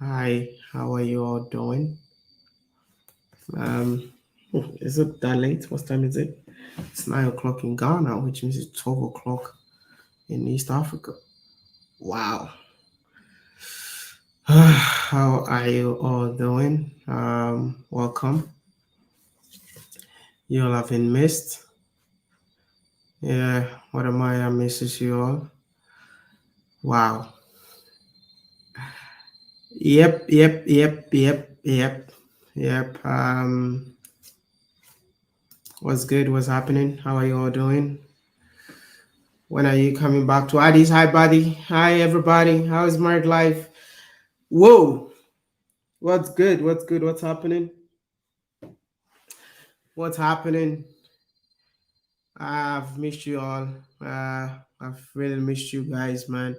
Hi, how are you all doing? Is it that late? What time is it? It's 9 o'clock in Ghana, which means it's 12 o'clock in East Africa. Wow. How are you all doing? Welcome. You all have been missed. Yeah, WODEMAYA misses you all. Wow. Yep. What's good? What's happening? How are you all doing? When are you coming back to Addis? Hi, buddy. Hi, everybody. How's married life? Whoa. What's good? What's good? What's happening? What's happening? I've missed you all. I've really missed you guys, man.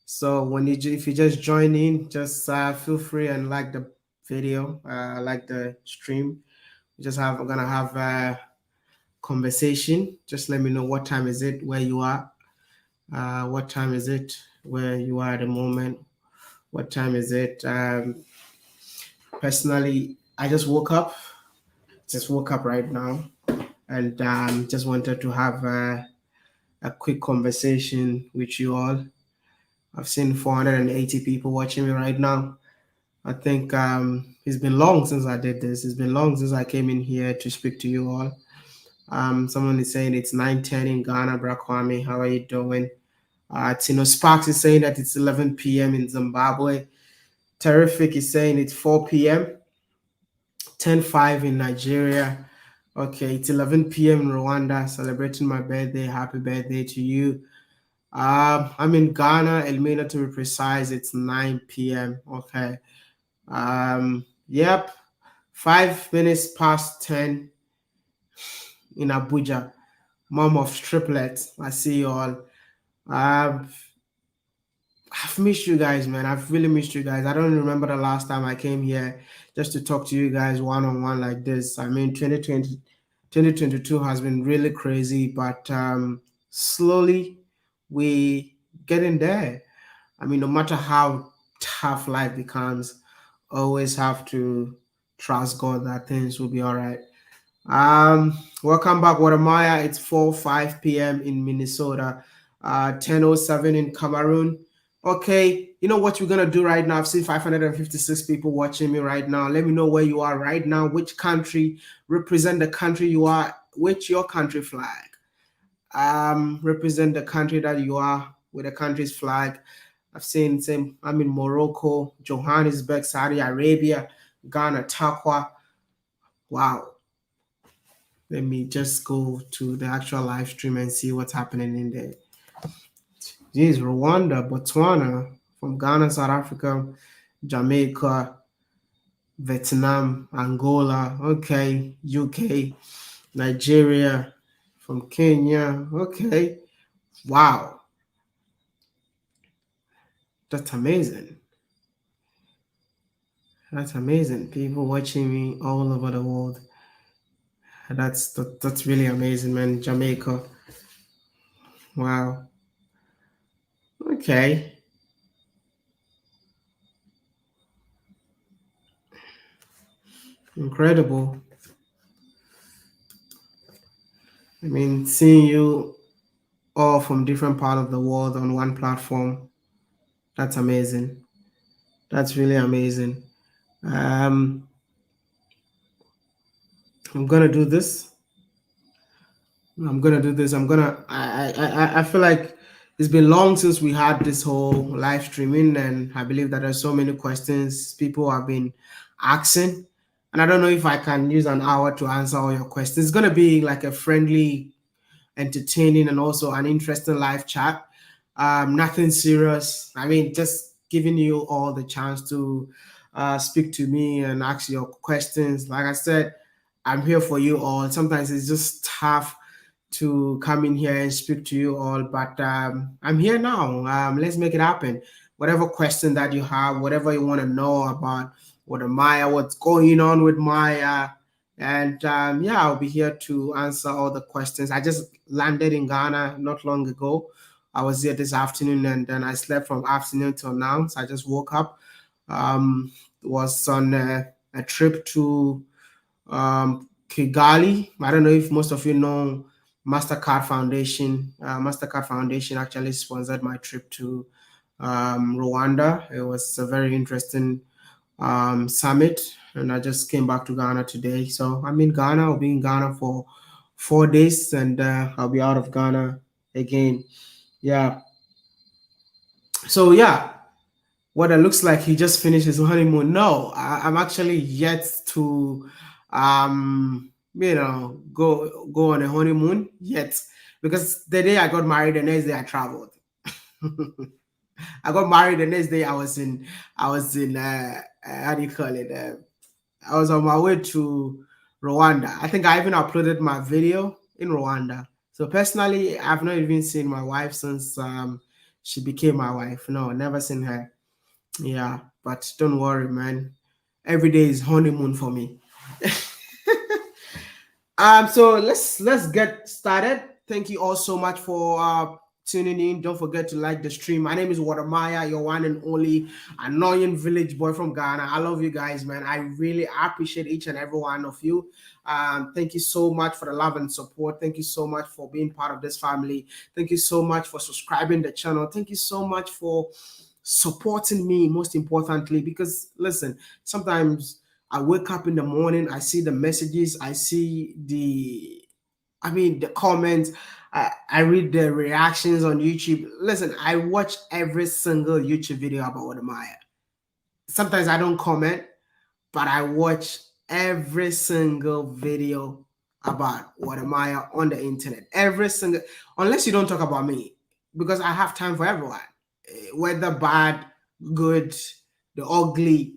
So if you just join in, just feel free and like the video, like the stream. We're gonna have a conversation. Just let me know what time is it where you are. What time is it where you are at the moment? What time is it? Personally, I just woke up. Just woke up right now, and just wanted to have a quick conversation with you all. I've seen 480 people watching me right now. I think it's been long since I did this. It's been long since I came in here to speak to you all. Someone is saying it's 9:10 in Ghana, Brakwame. How are you doing? Tino Sparks is saying that it's 11 p.m. in Zimbabwe. Terrific is saying it's 4 p.m. 10:05 in Nigeria. Okay, it's 11 p.m. in Rwanda. Celebrating my birthday. Happy birthday to you. I'm in Ghana, Elmina to be precise. It's 9 p.m. Okay. Yep. 5 minutes past 10 in Abuja. Mom of triplets. I see you all. I've missed you guys, man. I've really missed you guys. I don't remember the last time I came here just to talk to you guys one-on-one like this. I mean, 2022 has been really crazy, but slowly we getting there. I mean, no matter how tough life becomes, always have to trust God that things will be all right. Welcome back, WODEMAYA. It's 4:05 p.m. in Minnesota, 10:07 in Cameroon. Okay, you know what we're gonna do right now? I've seen 556 people watching me right now. Let me know where you are right now. Which country represent the country you are? Which your country flag? Represent the country that you are with the country's flag. I've seen I'm in Morocco, Johannesburg, Saudi Arabia, Ghana, Takwa. Wow. Let me just go to the actual live stream and see what's happening in there. Geez, Rwanda, Botswana, from Ghana, South Africa, Jamaica, Vietnam, Angola, okay, UK, Nigeria, from Kenya, okay. Wow. That's amazing. That's amazing. People watching me all over the world. That's really amazing, man. Jamaica. Wow. Okay. Incredible. I mean, seeing you all from different part of the world on one platform, that's amazing. That's really amazing. I'm gonna do this. I'm gonna do this. I feel like It's been long since we had this whole live streaming, and I believe that there's so many questions people have been asking. And I don't know if I can use an hour to answer all your questions. It's gonna be like a friendly, entertaining, and also an interesting live chat. Nothing serious. I mean, just giving you all the chance to speak to me and ask your questions. Like I said, I'm here for you all. Sometimes it's just tough to come in here and speak to you all, but I'm here now. Let's make it happen. Whatever question that you have, whatever you want to know about Maya, what's going on with Maya, and yeah, I'll be here to answer all the questions. I just landed in Ghana not long ago. I was here this afternoon, and then I slept from afternoon till now. So I just woke up. Was on a trip to Kigali. I don't know if most of you know Mastercard Foundation. Mastercard Foundation actually sponsored my trip to Rwanda. It was a very interesting summit, and I just came back to Ghana today. So I'm in Ghana. I'll be in Ghana for 4 days, and I'll be out of Ghana again. Yeah. So yeah, what it looks like he just finished his honeymoon. No, I'm actually yet to go on a honeymoon yet, because the day I got married, the next day I traveled. I got married the next day. I was in how do you call it? I was on my way to Rwanda. I think I even uploaded my video in Rwanda. So personally, I've not even seen my wife since she became my wife. No, never seen her. Yeah, but don't worry, man. Every day is honeymoon for me. So let's get started. Thank you all so much for tuning in. Don't forget to like the stream. My name is WODEMAYA, your one and only annoying village boy from Ghana. I love you guys, man. I really appreciate each and every one of you. Thank you so much for the love and support. Thank you so much for being part of this family. Thank you so much for subscribing the channel. Thank you so much for supporting me, most importantly, because listen, sometimes I wake up in the morning, I see the messages, I see the comments, I read the reactions on YouTube. Listen, I watch every single YouTube video about WODEMAYA. Sometimes I don't comment, but I watch every single video about WODEMAYA on the internet. Every single, unless you don't talk about me, because I have time for everyone. Whether bad, good, the ugly,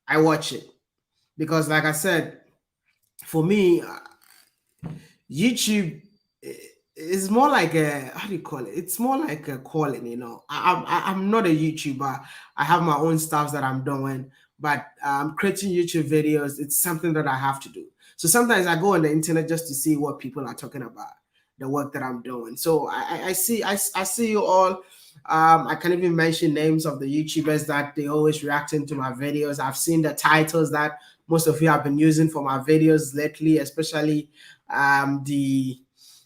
I watch it. Because like I said, for me, YouTube is more like a, how do you call it? It's more like a calling, you know. I'm not a YouTuber. I have my own stuff that I'm doing, but creating YouTube videos, it's something that I have to do. So sometimes I go on the internet just to see what people are talking about, the work that I'm doing. So I see you all. I can even mention names of the YouTubers that they always reacting to my videos. I've seen the titles that most of you have been using for my videos lately, especially the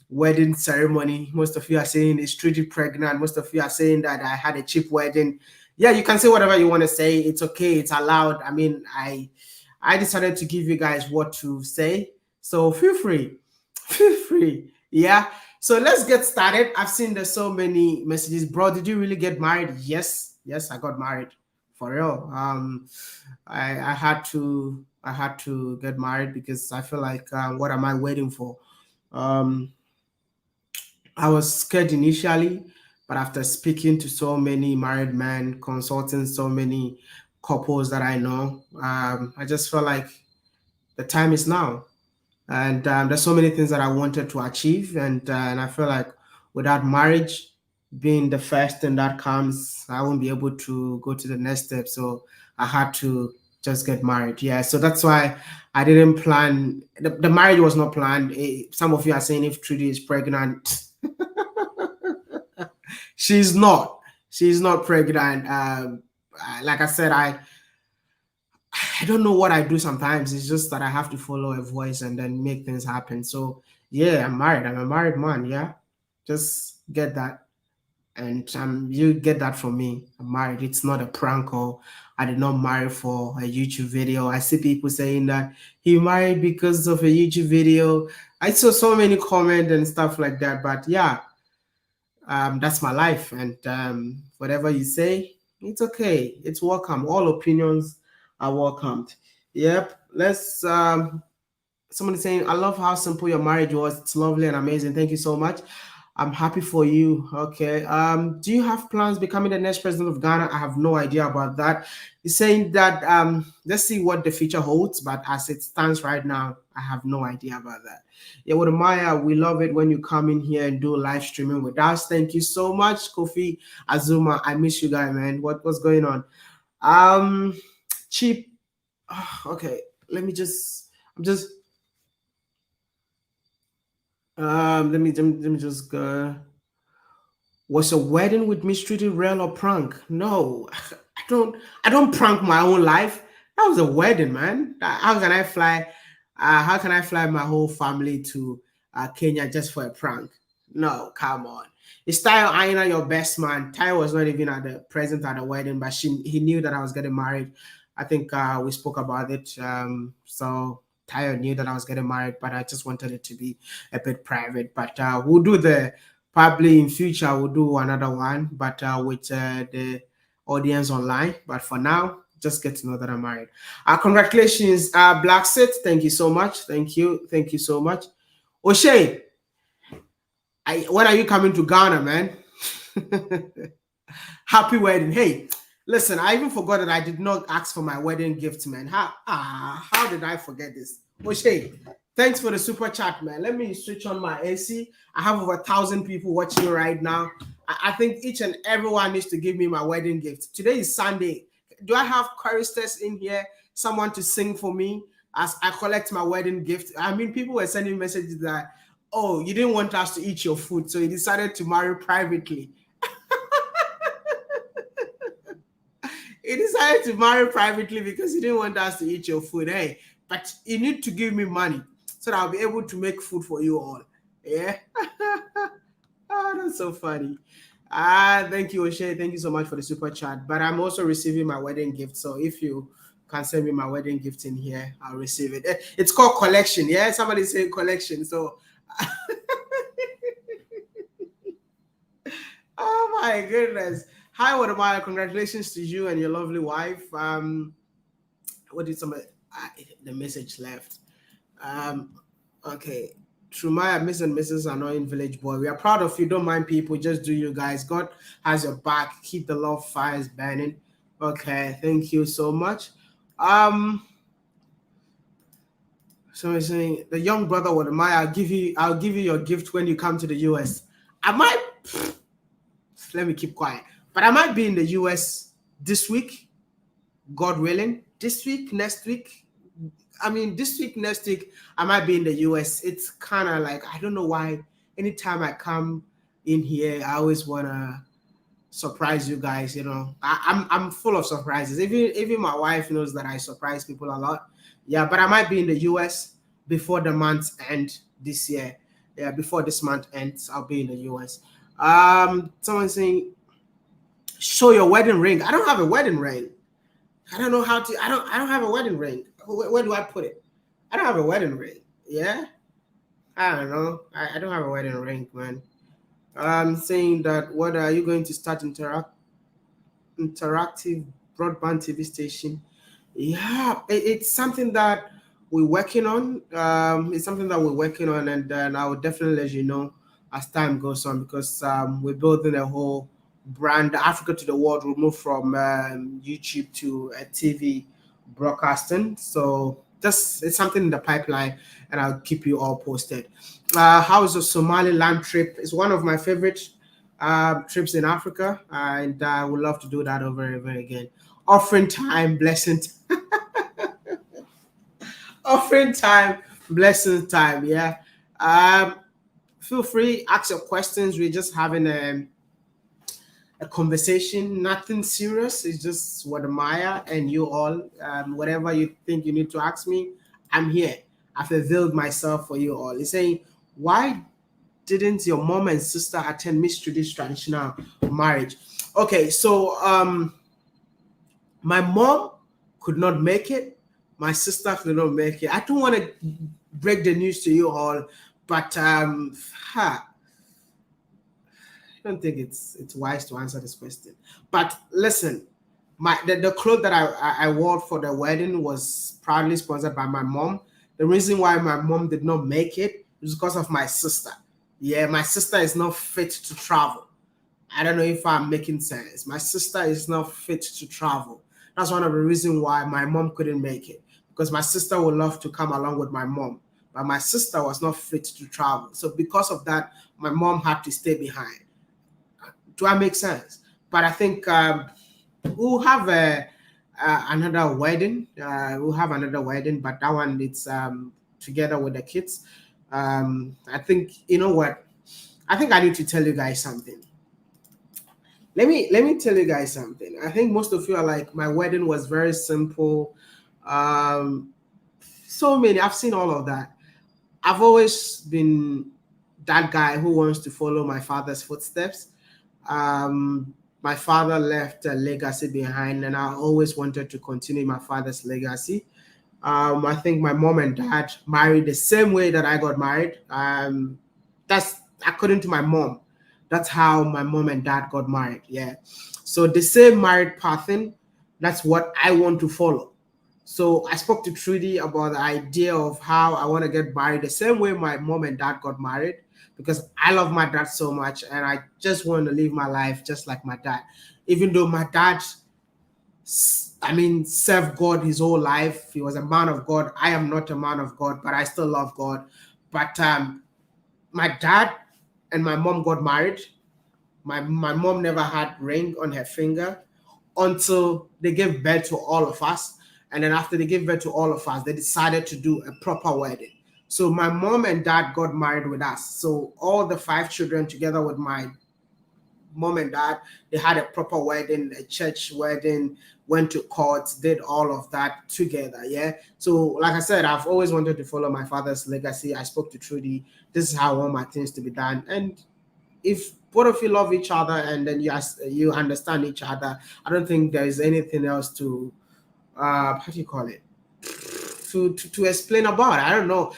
wedding ceremony. Most of you are saying it's truly pregnant. Most of you are saying that I had a cheap wedding. Yeah, you can say whatever you want to say. It's okay. It's allowed. I mean, I decided to give you guys what to say. So feel free. Feel free. Yeah. So let's get started. I've seen there's so many messages. Bro, did you really get married? Yes. Yes, I got married. For real. I had to get married because I feel like what am I waiting for? I was scared initially, but after speaking to so many married men, consulting so many couples that I know, I just felt like the time is now. And there's so many things that I wanted to achieve, and I feel like without marriage being the first thing that comes, I won't be able to go to the next step. So I had to just get married. Yeah, so that's why I didn't plan. The marriage was not planned. Some of you are saying if Trudy is pregnant. She's not. She's not pregnant. Like I said, I don't know what I do sometimes. It's just that I have to follow a voice and then make things happen. So yeah, I'm married. I'm a married man. Yeah, just get that, and you get that from me. I'm married. It's not a prank, or I did not marry for a YouTube video. I see people saying that he married because of a YouTube video. I saw so many comments and stuff like that. But yeah, That's my life, and whatever you say, it's okay. It's welcome. All opinions are welcomed. Yep. Let's. Somebody saying, "I love how simple your marriage was. It's lovely and amazing. Thank you so much. I'm happy for you." Okay. Do you have plans becoming the next president of Ghana? I have no idea about that. He's saying that let's see what the future holds, but as it stands right now, I have no idea about that. Yeah, with Maya, we love it when you come in here and do live streaming with us. Thank you so much, Kofi Azuma. I miss you guys, man. What's going on? Um, cheap. Okay, let me just. I'm just. Let me just go. Was a wedding with mistreated real or prank? No, I don't prank my own life. That was a wedding, man. How can I fly? How can I fly my whole family to Kenya just for a prank? No, come on. It's Tayo Aina, your best man. Tayo was not even at the present at the wedding, but he knew that I was getting married. I think we spoke about it. So Tayo knew that I was getting married, but I just wanted it to be a bit private. But we'll do the probably in future we'll do another one, but with the audience online. But for now, just get to know that I'm married. Congratulations, Black Sit. Thank you so much. Thank you so much. O'Shea, when are you coming to Ghana, man? Happy wedding. Hey, listen, I even forgot that I did not ask for my wedding gift, man. How did I forget this? O'Shea, thanks for the super chat, man. Let me switch on my AC. I have over 1,000 people watching right now. I think each and everyone needs to give me my wedding gift. Today is Sunday. Do I have choristers in here? Someone to sing for me as I collect my wedding gift? I mean, people were sending messages that, oh, you didn't want us to eat your food, so you decided to marry privately. He decided to marry privately because he didn't want us to eat your food. Hey, but you need to give me money so that I'll be able to make food for you all. Yeah. Oh, that's so funny. Thank you, O'Shea. Thank you so much for the super chat. But I'm also receiving my wedding gift. So if you can send me my wedding gift in here, I'll receive it. It's called collection. Yeah, somebody saying collection. So oh my goodness. Hi, Wodemaya. Congratulations to you and your lovely wife. What did somebody the message left? Okay. Trumaya, Miss and Mrs. Annoying Village Boy. We are proud of you. Don't mind people. Just do you guys. God has your back. Keep the love fires burning. Okay. Thank you so much. So he's saying the young brother Wodemaya, I'll give you your gift when you come to the US. I might let me keep quiet. But I might be in the US this week, God willing. This week, next week. I mean, this week, next week, I might be in the US. It's kind of like, I don't know why. Anytime I come in here, I always want to surprise you guys. You know, I'm full of surprises. Even my wife knows that I surprise people a lot. Yeah, but I might be in the US before the month end this year. Yeah, before this month ends, I'll be in the US. Someone saying, show your wedding ring. I don't have a wedding ring. I don't know how to. I don't have a wedding ring. Where do I put it? I don't have a wedding ring. Yeah, I don't know. I don't have a wedding ring, man. I'm saying that. What are you going to start interactive broadband TV station? Yeah, it's something that we're working on. It's something that we're working on, and then I will definitely let you know as time goes on because we're building a whole brand. Africa to the world will move from YouTube to TV broadcasting. So just it's something in the pipeline, and I'll keep you all posted. How's the Somaliland trip? It's one of my favorite trips in Africa, and I would love to do that over and over again. Offering time, blessing, offering time, blessing time. Yeah. Feel free, ask your questions. We're just having a conversation, nothing serious. It's just Wodemaya and you all. Whatever you think you need to ask me, I'm here. I've availed myself for you all. He's saying, why didn't your mom and sister attend Miss Tradi's traditional marriage? Okay, so my mom could not make it. My sister could not make it. I don't want to break the news to you all, but don't think it's wise to answer this question. But listen, the clothes that I wore for the wedding was proudly sponsored by my mom. The reason why my mom did not make it is because of my sister. Yeah, my sister is not fit to travel. I don't know if I'm making sense. My sister is not fit to travel. That's one of the reasons why my mom couldn't make it, because my sister would love to come along with my mom, but my sister was not fit to travel. So because of that, my mom had to stay behind. Do I make sense? But I think we'll have another wedding. We'll have another wedding, but that one it's together with the kids. I think you know what? I think I need to tell you guys something. Let me tell you guys something. I think most of you are like, my wedding was very simple. Um, so many. I've seen all of that. I've always been that guy who wants to follow my father's footsteps. My father left a legacy behind, and I always wanted to continue my father's legacy. I think my mom and dad married the same way that I got married. That's according to my mom. That's how my mom and dad got married. Yeah. So the same married pattern, that's what I want to follow. So I spoke to Trudy about the idea of how I want to get married the same way my mom and dad got married, because I love my dad so much and I just want to live my life just like my dad. Even though my dad, served God his whole life. He was a man of God. I am not a man of God, but I still love God. But my dad and my mom got married. My mom never had ring on her finger until they gave birth to all of us. And then after they gave birth to all of us, they decided to do a proper wedding. So my mom and dad got married with us. So all the 5 children together with my mom and dad, they had a proper wedding, a church wedding, went to court, did all of that together. Yeah. So like I said, I've always wanted to follow my father's legacy. I spoke to Trudy. This is how I want my things to be done. And if both of you love each other and then you understand each other, I don't think there is anything else to how do you call it, to explain about. I don't know.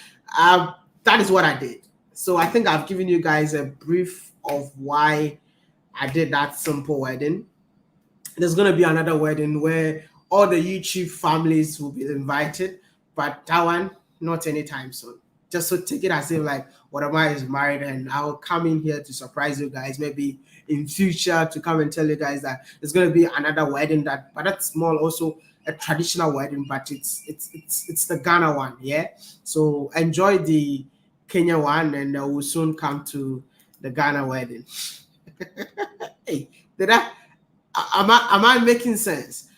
That is what I did. So I think I've given you guys a brief of why I did that simple wedding. There's going to be another wedding where all the YouTube families will be invited, but that one, not anytime soon. Just so take it as if like WODEMAYA is married, and I'll come in here to surprise you guys, maybe in future, to come and tell you guys that there's going to be another wedding, but that's small, also a traditional wedding, but it's the Ghana one. Yeah. So enjoy the Kenya one, and we'll soon come to the Ghana wedding. Hey, am I making sense?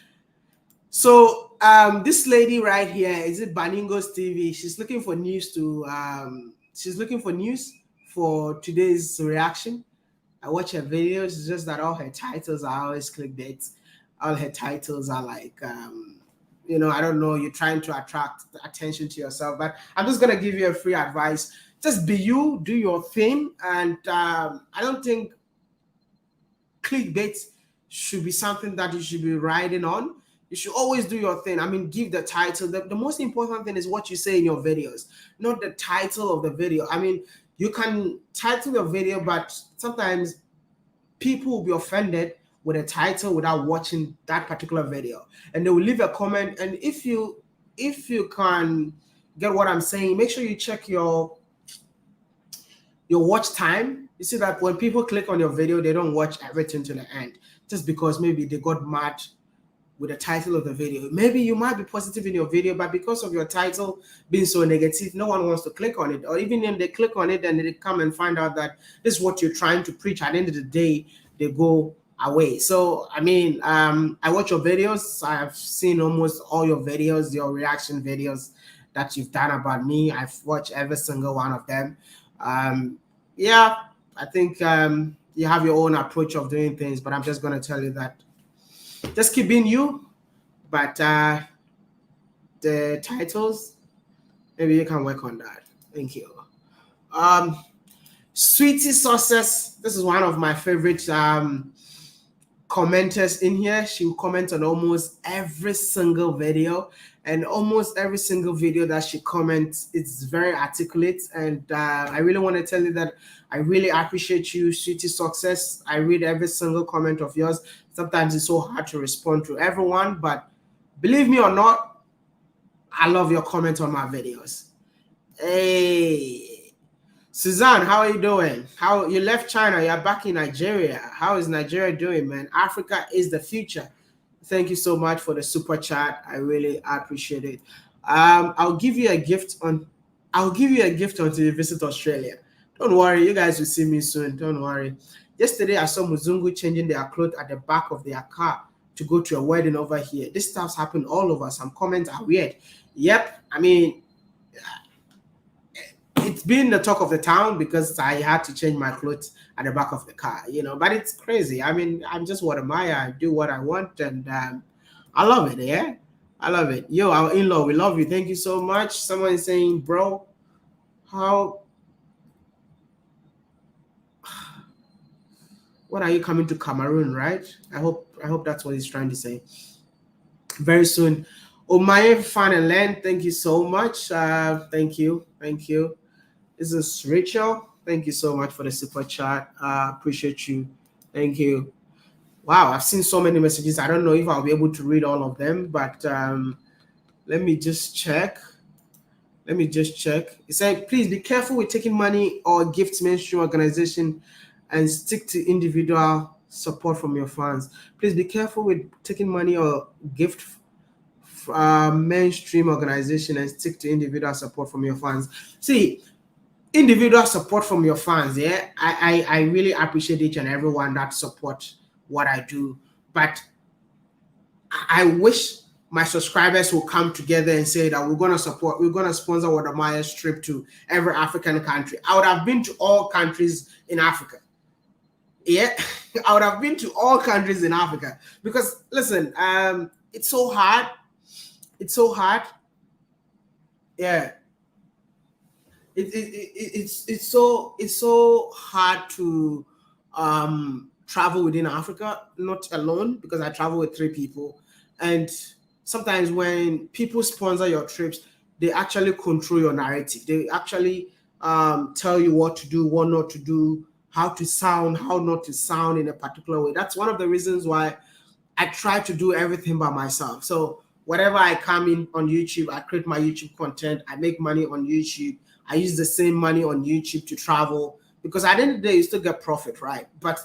So this lady right here, is it Baningos TV? She's looking for news for today's reaction. I watch her videos. It's just that all her titles are always clickbait. All her titles are like I don't know, you're trying to attract attention to yourself. But I'm just gonna give you a free advice. Just be you, do your thing, and I don't think clickbait should be something that you should be riding on. You should always do your thing. Give the title. The most important thing is what you say in your videos, not the title of the video. You can title your video, but sometimes people will be offended with a title without watching that particular video, and they will leave a comment. And if you can get what I'm saying, make sure you check your watch time. You see that when people click on your video, they don't watch everything to the end, just because maybe they got mad with the title of the video. Maybe you might be positive in your video, but because of your title being so negative, no one wants to click on it. Or even if they click on it and they come and find out that this is what you're trying to preach, at the end of the day, they go away. So I watch your videos. I've seen almost all your videos, your reaction videos that you've done about me. I've watched every single one of them. Yeah, I think you have your own approach of doing things, but I'm just going to tell you that just keep being you. But the titles, maybe you can work on that. Thank you. Sweetie Success, this is one of my favorite commenters in here. She will comment on almost every single video, and almost every single video that she comments, it's very articulate. And I really want to tell you that I really appreciate you, Sweetie Success. I read every single comment of yours. Sometimes it's so hard to respond to everyone, but believe me or not, I love your comments on my videos. Hey, Suzanne, how are you doing? How you left China? You're back in Nigeria. How is Nigeria doing, man? Africa is the future. Thank you so much for the super chat. I really appreciate it. I'll give you a gift until you visit Australia. Don't worry, you guys will see me soon. Don't worry. Yesterday, I saw Muzungu changing their clothes at the back of their car to go to a wedding over here. This stuff's happened all over. Some comments are weird. Yep, I mean, it's been the talk of the town because I had to change my clothes at the back of the car, but it's crazy. I mean, I'm just WODEMAYA. I do what I want, and I love it. Yeah, I love it. Yo, our in-law, we love you. Thank you so much. Someone is saying, bro, what are you coming to Cameroon, right? I hope that's what he's trying to say. Very soon. Omaye Fan and Land, thank you so much. Thank you. This is Rachel. Thank you so much for the super chat. Appreciate you. Thank you. Wow, I've seen so many messages. I don't know if I'll be able to read all of them, but let me just check. It said, please be careful with taking money or gifts mainstream organization and stick to individual support from your fans. Please be careful with taking money or gift mainstream organization and stick to individual support from your fans. See, individual support from your fans, yeah, I really appreciate each and everyone that support what I do, but I wish my subscribers will come together and say that we're going to sponsor WODEMAYA's trip to every African country. I would have been to all countries in Africa. Yeah, I would have been to all countries in Africa because listen, it's so hard. Yeah. It's so hard to travel within Africa, not alone, because I travel with 3 people. And sometimes when people sponsor your trips, they actually control your narrative. They actually tell you what to do, what not to do, how to sound, how not to sound in a particular way. That's one of the reasons why I try to do everything by myself. So whatever I come in on YouTube, I create my YouTube content, I make money on YouTube. I use the same money on YouTube to travel because at the end of the day, you still get profit, right? But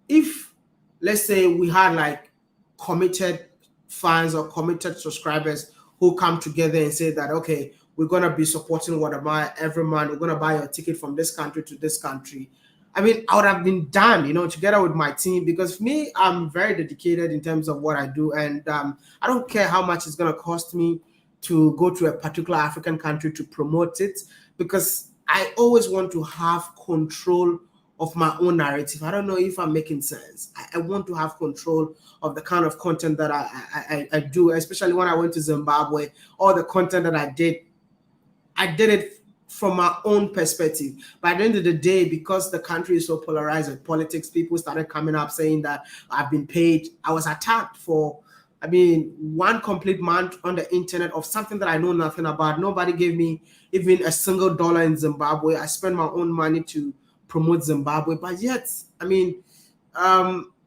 if, let's say, we had like committed fans or committed subscribers who come together and say that, okay, we're going to be supporting WODEMAYA every month. We're going to buy a ticket from this country to this country. I mean, I would have been done, together with my team, because for me, I'm very dedicated in terms of what I do. And I don't care how much it's going to cost me to go to a particular African country to promote it, because I always want to have control of my own narrative. I don't know if I'm making sense. I want to have control of the kind of content that I do, especially when I went to Zimbabwe. All the content that I did it from my own perspective. By the end of the day, because the country is so polarized with politics, people started coming up saying that I've been paid. I was attacked for, 1 complete month on the internet of something that I know nothing about. Nobody gave me even a single dollar in Zimbabwe. I spent my own money to promote Zimbabwe, but yet,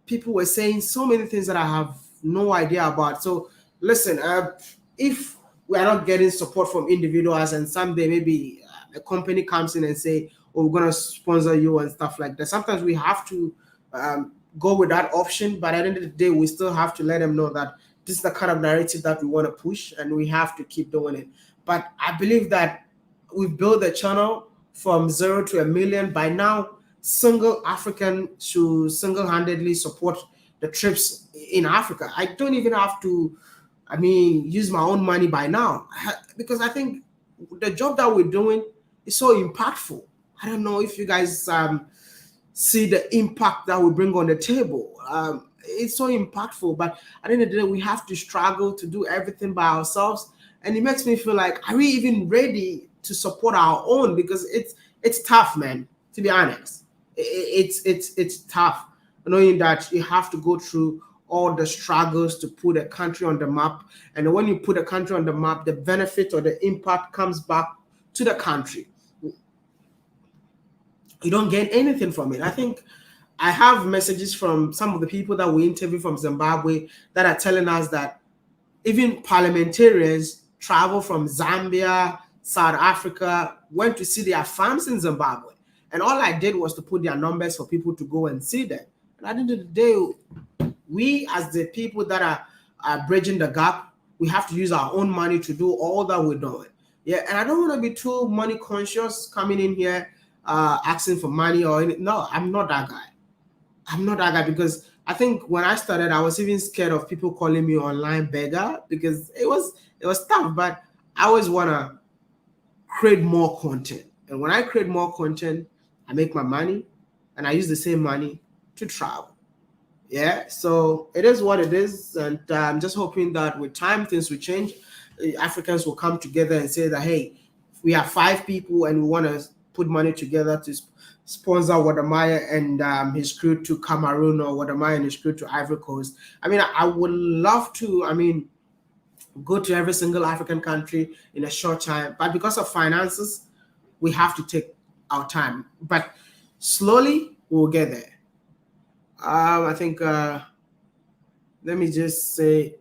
people were saying so many things that I have no idea about. So listen, if we are not getting support from individuals and someday maybe a company comes in and say, oh, we're going to sponsor you and stuff like that, sometimes we have to go with that option. But at the end of the day, we still have to let them know that this is the kind of narrative that we want to push, and we have to keep doing it. But I believe that we've built a channel from 0 to 1 million. By now, single African should single-handedly support the trips in Africa. I don't even have to, use my own money by now, because I think the job that we're doing is so impactful. I don't know if you guys see the impact that we bring on the table. It's so impactful, but at the end of the day, we have to struggle to do everything by ourselves. And it makes me feel like, are we even ready to support our own? Because it's tough, man, to be honest. It's tough knowing that you have to go through all the struggles to put a country on the map. And when you put a country on the map, the benefit or the impact comes back to the country. You don't gain anything from it. I think I have messages from some of the people that we interview from Zimbabwe that are telling us that even parliamentarians travel from Zambia, South Africa, went to see their farms in Zimbabwe. And all I did was to put their numbers for people to go and see them. And at the end of the day, we as the people that are bridging the gap, we have to use our own money to do all that we're doing. Yeah, and I don't want to be too money conscious coming in here asking for money or anything. No, I'm not that guy. I'm not that guy, because I think when I started, I was even scared of people calling me online beggar, because it was tough. But I always want to create more content. And when I create more content, I make my money, and I use the same money to travel. Yeah, so it is what it is. And I'm just hoping that with time, things will change. Africans will come together and say that, hey, we have 5 people and we want to put money together to sponsor WODEMAYA and his crew to Cameroon, or WODEMAYA and his crew to Ivory Coast. I mean, I would love to, go to every single African country in a short time. But because of finances, we have to take our time. But slowly, we'll get there. I think, let me just say,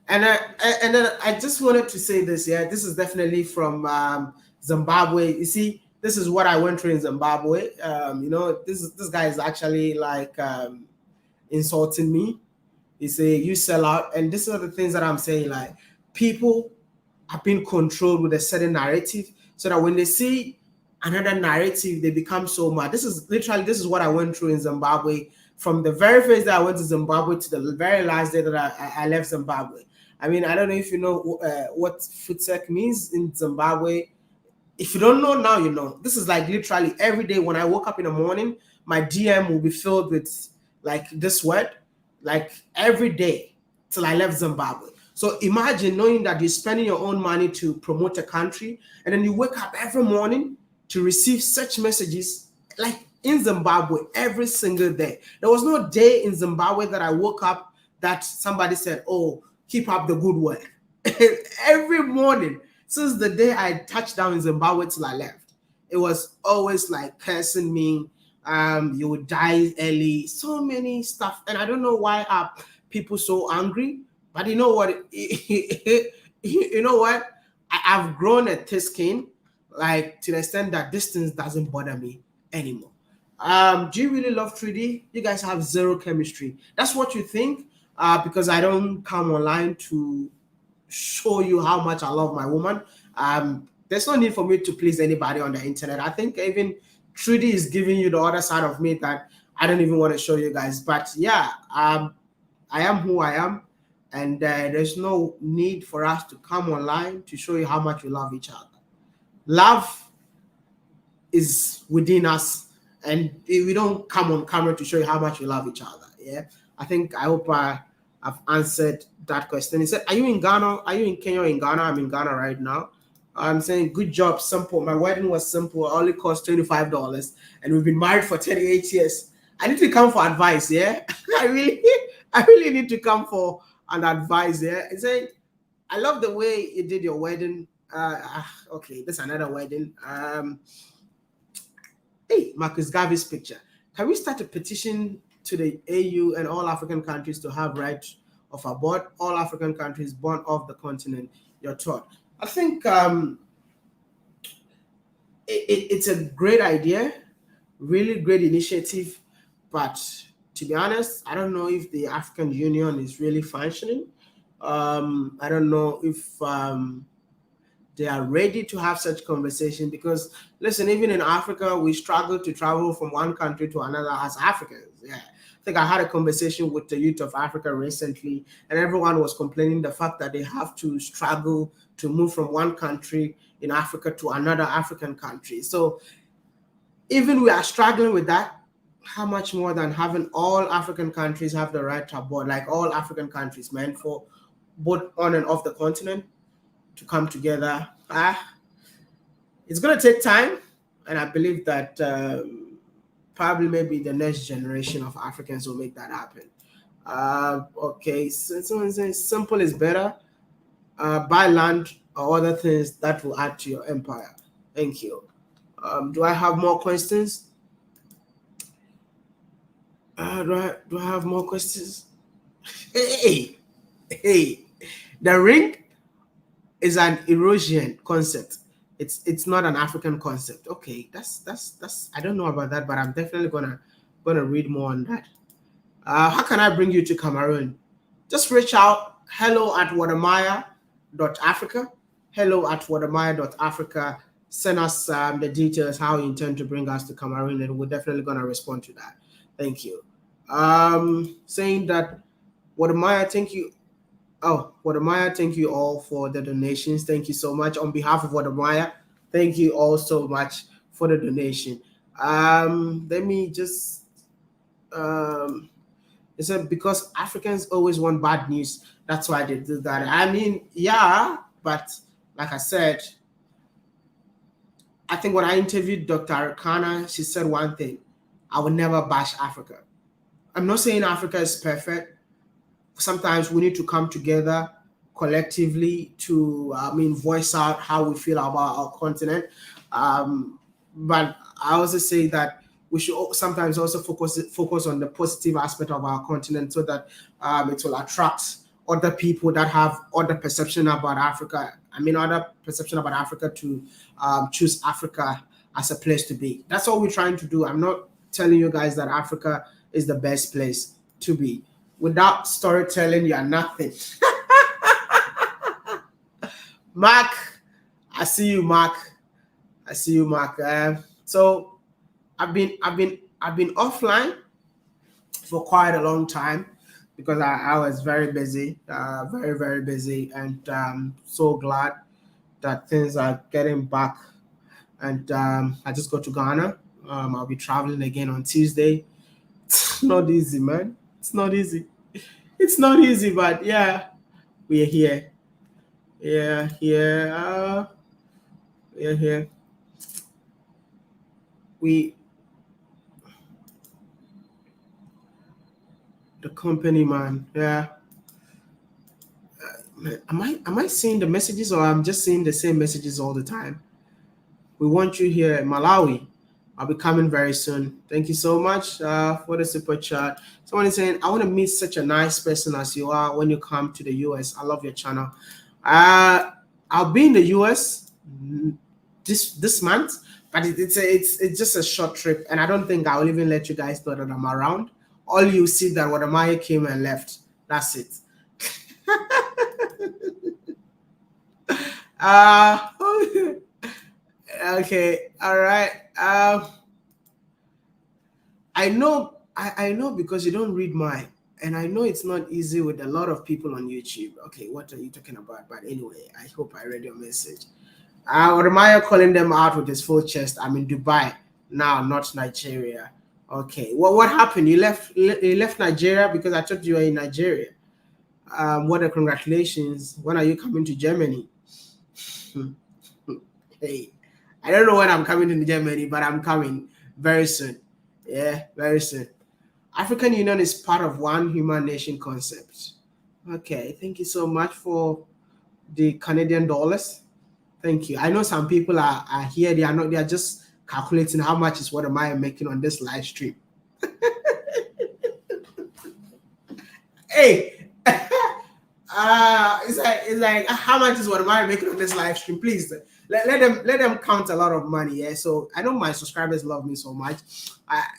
and then I just wanted to say this. Yeah, this is definitely from Zimbabwe. You see, this is what I went through in Zimbabwe. This guy is actually like insulting me. He say, you sell out. And these are the things that I'm saying. Like, people are being controlled with a certain narrative, so that when they see another narrative, they become so mad. This is what I went through in Zimbabwe. From the very first day I went to Zimbabwe to the very last day that I left Zimbabwe. I mean, I don't know if you know what FUTSEC means in Zimbabwe. If you don't know now, you know. This is like literally every day when I woke up in the morning, my DM will be filled with like this word, like every day till I left Zimbabwe. So imagine knowing that you're spending your own money to promote a country, and then you wake up every morning to receive such messages, like in Zimbabwe every single day. There was no day in Zimbabwe that I woke up that somebody said, oh, keep up the good work. Every morning since the day I touched down in Zimbabwe till I left, it was always like cursing me. You would die early, so many stuff. And I don't know why are people so angry, but you know what? You know what? I've grown a thick skin, like to the extent that distance doesn't bother me anymore. Do you really love 3D? You guys have zero chemistry. That's what you think, because I don't come online to show you how much I love my woman. There's no need for me to please anybody on the internet. I think even 3D is giving you the other side of me that I don't even want to show you guys. But yeah, I am who I am, and there's no need for us to come online to show you how much we love each other. Love is within us, and we don't come on camera to show you how much we love each other. Yeah, I hope I've answered that question. He said, are you in Ghana? Are you in Kenya or in Ghana? I'm in Ghana right now. I'm saying, good job, simple. My wedding was simple. It only cost $25, and we've been married for 38 years. I need to come for advice, yeah? I really need to come for an advice, yeah? He said, I love the way you did your wedding. Okay, this is another wedding. Hey, Marcus Garvey's picture. Can we start a petition to the AU and all African countries to have right of abort all African countries born off the continent? Your thought? I think it's a great idea, really great initiative, but to be honest, I don't know if the African Union is really functioning. I don't know if they are ready to have such conversation, because listen, even in Africa, we struggle to travel from one country to another as Africans. Yeah. I think I had a conversation with the youth of Africa recently, and everyone was complaining the fact that they have to struggle to move from one country in Africa to another African country. So even we are struggling with that, how much more than having all African countries have the right to abort, like all African countries, man, for both on and off the continent to come together. It's going to take time, and I believe that probably maybe the next generation of Africans will make that happen. Okay, so someone says simple is better. Buy land or other things that will add to your empire. Thank you. Do I have more questions? Do I have more questions? Hey, hey, the ring is an Eurasian concept. It's not an African concept. Okay, that's I don't know about that, but I'm definitely gonna read more on that. How can I bring you to Cameroon? Just reach out. hello@WODEMAYA.Africa. hello@WODEMAYA.Africa. Send us the details how you intend to bring us to Cameroon, and we're definitely gonna respond to that. Thank you. Saying that WODEMAYA, thank you. Oh, WODEMAYA, thank you all for the donations. Thank you so much. On behalf of WODEMAYA, thank you all so much for the donation. Let me just it's because Africans always want bad news. That's why they do that. I mean, yeah, but like I said, I think when I interviewed Dr. Arikana, she said one thing: I would never bash Africa. I'm not saying Africa is perfect. Sometimes we need to come together collectively to, voice out how we feel about our continent. But I also say that we should sometimes also focus on the positive aspect of our continent, so that it will attract other people that have other perception about Africa. Other perception about Africa to choose Africa as a place to be. That's all we're trying to do. I'm not telling you guys that Africa is the best place to be. Without storytelling, you are nothing. Mark, I see you, Mark. I see you, Mark. So I've been offline for quite a long time because I was very busy, very, very busy, and so glad that things are getting back. And I just got to Ghana. I'll be traveling again on Tuesday. It's not easy, man. It's not easy. It's not easy, but yeah, we're here. Yeah, here. We're here. The company, man. Yeah. Am I seeing the messages, or I'm just seeing the same messages all the time? We want you here in Malawi. I'll be coming very soon. Thank you so much for the super chat. Someone is saying, I want to meet such a nice person as you are when you come to the US. I love your channel. I'll be in the US this month, but it's just a short trip, and I don't think I will even let you guys know that I'm around. All you see that WODEMAYA came and left. That's it. Okay, all right. I know because you don't read mine, and I know it's not easy with a lot of people on YouTube. Okay, what are you talking about? But anyway, I hope I read your message. WODEMAYA calling them out with his full chest. I'm in Dubai now, not Nigeria. Okay, well, what happened? You left Nigeria because I thought you were in Nigeria. What a congratulations. When are you coming to Germany? Hey, I don't know when I'm coming to Germany, but I'm coming very soon. Yeah, very soon. African Union is part of one human nation concept. Okay, thank you so much for the Canadian dollars. Thank you. I know some people are here. They are just calculating how much is WODEMAYA making on this live stream. Hey, it's like how much is WODEMAYA making on this live stream? Please let them count a lot of money. Yeah. So I know my subscribers love me so much.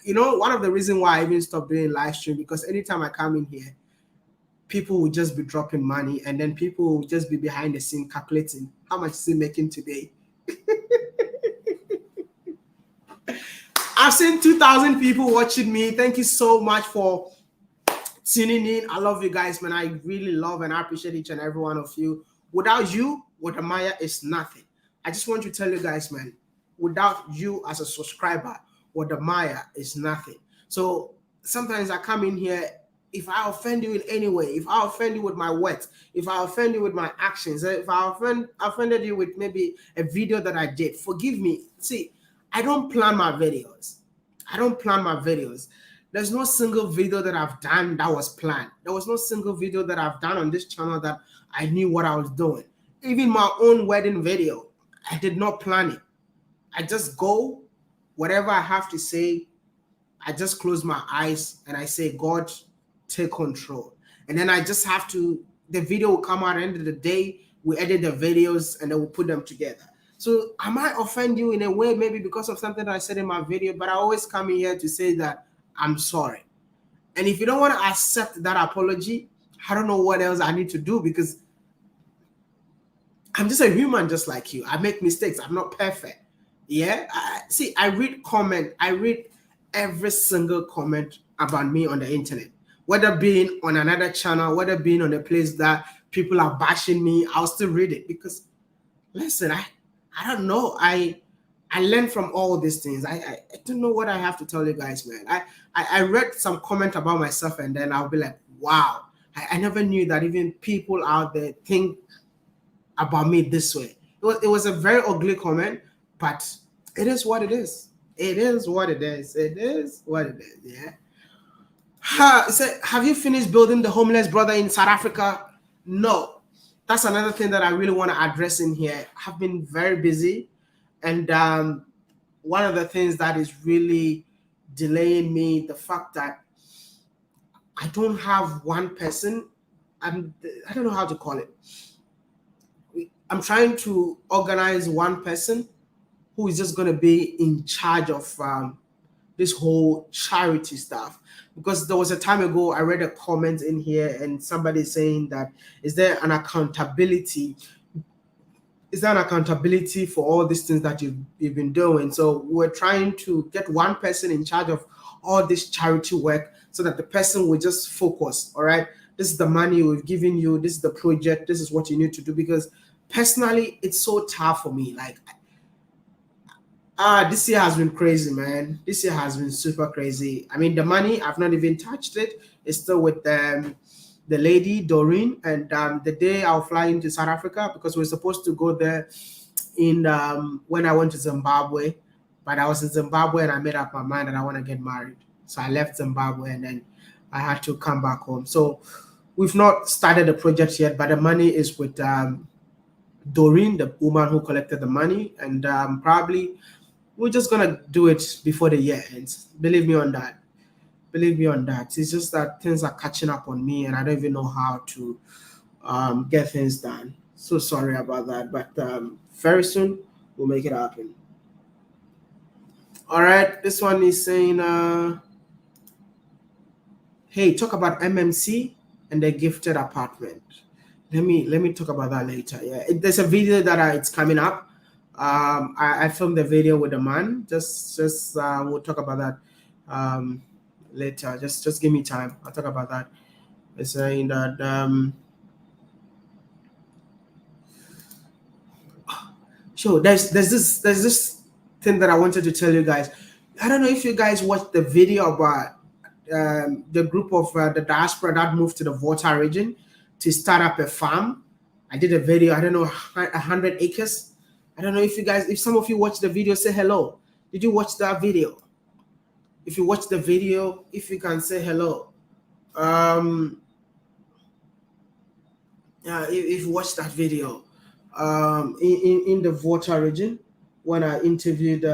One of the reasons why I even stopped doing live stream, because anytime I come in here, people will just be dropping money, and then people will just be behind the scene calculating how much is he making today. I've seen 2,000 people watching me. Thank you so much for tuning in. I love you guys, man. I really love and I appreciate each and every one of you. Without you, WODEMAYA is nothing. I just want to tell you guys, man, without you as a subscriber, WODEMAYA is nothing. So sometimes I come in here, if I offend you in any way, if I offend you with my words, if I offend you with my actions, if I offended you with maybe a video that I did, forgive me. See, I don't plan my videos. There's no single video that I've done that was planned. There was no single video that I've done on this channel that I knew what I was doing. Even my own wedding video, I did not plan it. I just go, whatever I have to say, I just close my eyes and I say, God, take control. And then I just have to, the video will come out at the end of the day, we edit the videos and then we'll put them together. So I might offend you in a way, maybe because of something that I said in my video, but I always come in here to say that I'm sorry. And if you don't want to accept that apology, I don't know what else I need to do, because I'm just a human just like you. I make mistakes. I'm not perfect. Yeah. I read comment. I read every single comment about me on the internet, whether being on another channel, whether being on a place that people are bashing me, I'll still read it, because listen, I don't know. I learn from all these things. I don't know what I have to tell you guys, man. I read some comment about myself and then I'll be like, wow, I never knew that even people out there think about me this way. It was a very ugly comment, but it is what it is. It is what it is. It is what it is. Yeah. So have you finished building the homeless brother in South Africa? No. That's another thing that I really want to address in here. I've been very busy, and one of the things that is really delaying me, the fact that I don't have one person. I don't know how to call it. I'm trying to organize one person who is just going to be in charge of this whole charity stuff. Because there was a time ago, I read a comment in here and somebody saying that, is there an accountability? Is there an accountability for all these things that you've been doing? So we're trying to get one person in charge of all this charity work so that the person will just focus. All right, this is the money we've given you. This is the project. This is what you need to do. Because personally, it's so tough for me. Like, this year has been crazy, man. This year has been super crazy. I mean, the money, I've not even touched it. It's still with the lady, Doreen. And the day I'll fly into South Africa, because we're supposed to go there in when I went to Zimbabwe. But I was in Zimbabwe and I made up my mind that I want to get married. So I left Zimbabwe and then I had to come back home. So we've not started the project yet, but the money is with Doreen, the woman who collected the money. And probably we're just gonna do it before the year ends. Believe me on that. Believe me on that. It's just that things are catching up on me, and I don't even know how to get things done. So sorry about that, but very soon we'll make it happen. All right. This one is saying, "Hey, talk about MMC and the gifted apartment." Let me talk about that later. Yeah, there's a video that it's coming up. I filmed the video with a man. Just we'll talk about that later. Just give me time. I'll talk about that. It's saying that sure. There's this thing that I wanted to tell you guys. I don't know if you guys watched the video about the group of the diaspora that moved to the Volta region to start up a farm. I did a video. I don't know, 100 acres. I don't know if some of you watched the video, say hello. Did you watch that video? If you watch the video, if you can say hello. Yeah, if you watch that video, in the Volta region, when I interviewed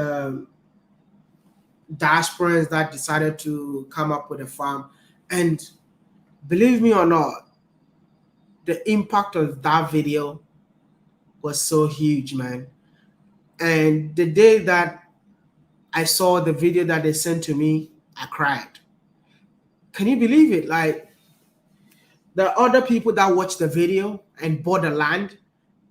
diasporans that decided to come up with a farm, and believe me or not, the impact of that video was so huge, man. And the day that I saw the video that they sent to me, I cried. Can you believe it? Like, there are other people that watched the video and bought the land,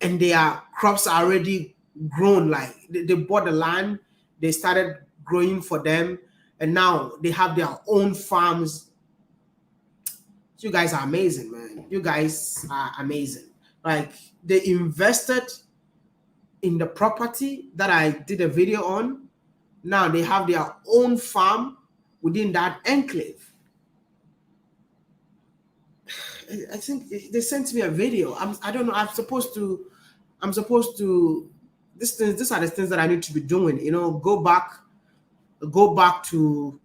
and their crops are already grown. Like, they bought the land, they started growing for them, and now they have their own farms. You guys are amazing, man. You guys are amazing. Like, they invested in the property that I did a video on. Now they have their own farm within that enclave. I think they sent me a video. I don't know. I'm supposed to. These are the things that I need to be doing. You know, go back to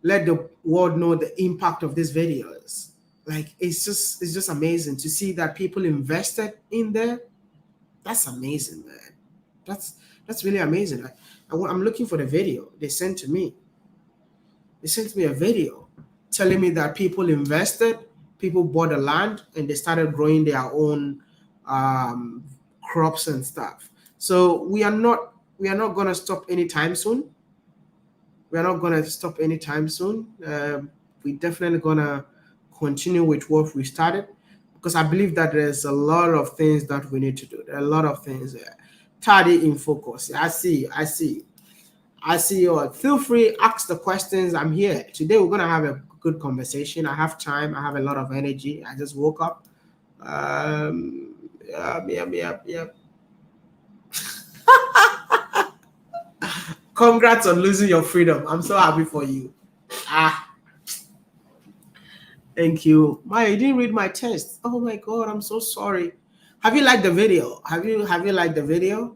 let the world know the impact of these videos. Like it's just amazing to see that people invested in there. That's amazing, man. That's really amazing. I'm looking for the video they sent to me. They sent me a video telling me that people invested, people bought the land, and they started growing their own crops and stuff. So we are not gonna stop anytime soon. We are not gonna stop anytime soon. We definitely gonna continue with what we started, because I believe that there's a lot of things that we need to do. There are a lot of things there. Tardy in focus. I see you all. Feel free, ask the questions. I'm here. Today we're gonna have a good conversation. I have time. I have a lot of energy. I just woke up. Yep. Congrats on losing your freedom. I'm so happy for you. Thank you. Maya, you didn't read my text. Oh my God, I'm so sorry. Have you liked the video? Have you liked the video?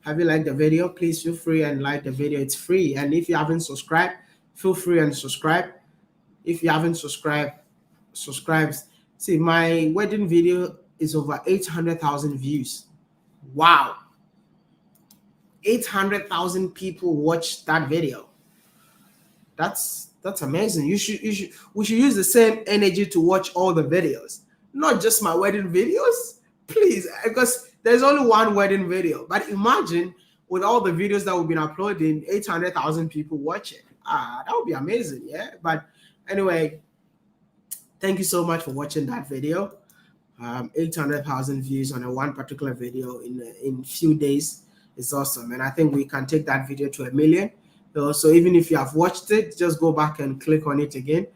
Have you liked the video? Please feel free and like the video. It's free. And if you haven't subscribed, feel free and subscribe. If you haven't subscribed, subscribe. See, my wedding video is over 800,000 views. Wow. 800,000 people watched that video. That's amazing. We should use the same energy to watch all the videos, not just my wedding videos, please, because there's only one wedding video. But imagine with all the videos that we've been uploading, 800,000 people watch it. That would be amazing, yeah. But anyway, thank you so much for watching that video. 800,000 views on a one particular video in few days is awesome, and I think we can take that video to 1 million. So even if you have watched it, just go back and click on it again.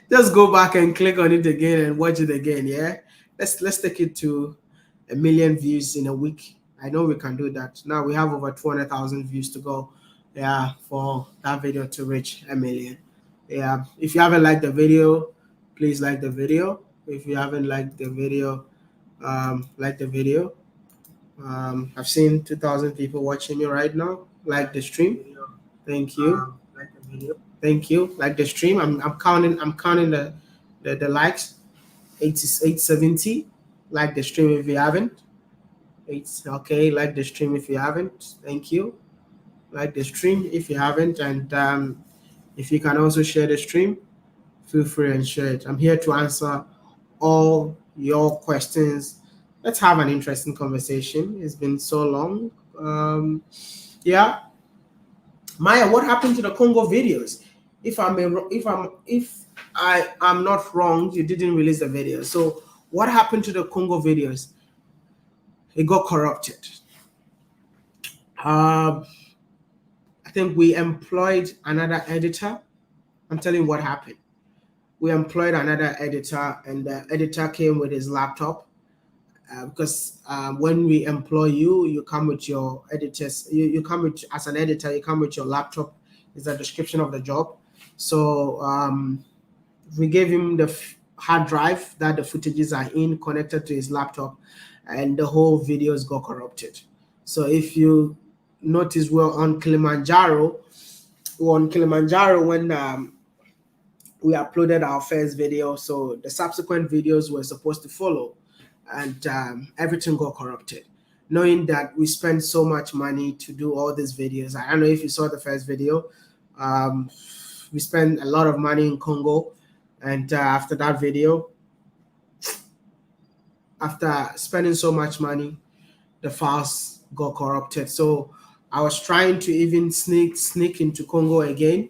Just go back and click on it again and watch it again. Yeah, let's take it to 1 million views in a week. I know we can do that. Now we have over 200,000 views to go. Yeah, for that video to reach 1 million. Yeah, if you haven't liked the video, please like the video. If you haven't liked the video, like the video. I've seen 2,000 people watching me right now. Like the stream. Thank you. Like the video. Thank you. Like the stream. I'm counting the likes. 870. Like the stream if you haven't. Okay. Like the stream if you haven't. Thank you. Like the stream if you haven't, and if you can also share the stream, feel free and share it. I'm here to answer all your questions. Let's have an interesting conversation. It's been so long. Yeah, Maya, what happened to the Congo videos? If I'm not wrong, you didn't release the video. So what happened to the Congo videos? It got corrupted. I think we employed another editor. I'm telling you what happened. We employed another editor, and the editor came with his laptop. Because when we employ you, you come with your editors. You come with, as an editor, you come with your laptop. Is the description of the job. So we gave him the hard drive that the footages are in, connected to his laptop, and the whole videos got corrupted. So if you notice, we're on Kilimanjaro. when we uploaded our first video. So the subsequent videos were supposed to follow, and everything got corrupted. Knowing that we spent so much money to do all these videos. I don't know if you saw the first video. We spent a lot of money in Congo, and after that video, after spending so much money, the files got corrupted. So I was trying to even sneak into Congo again,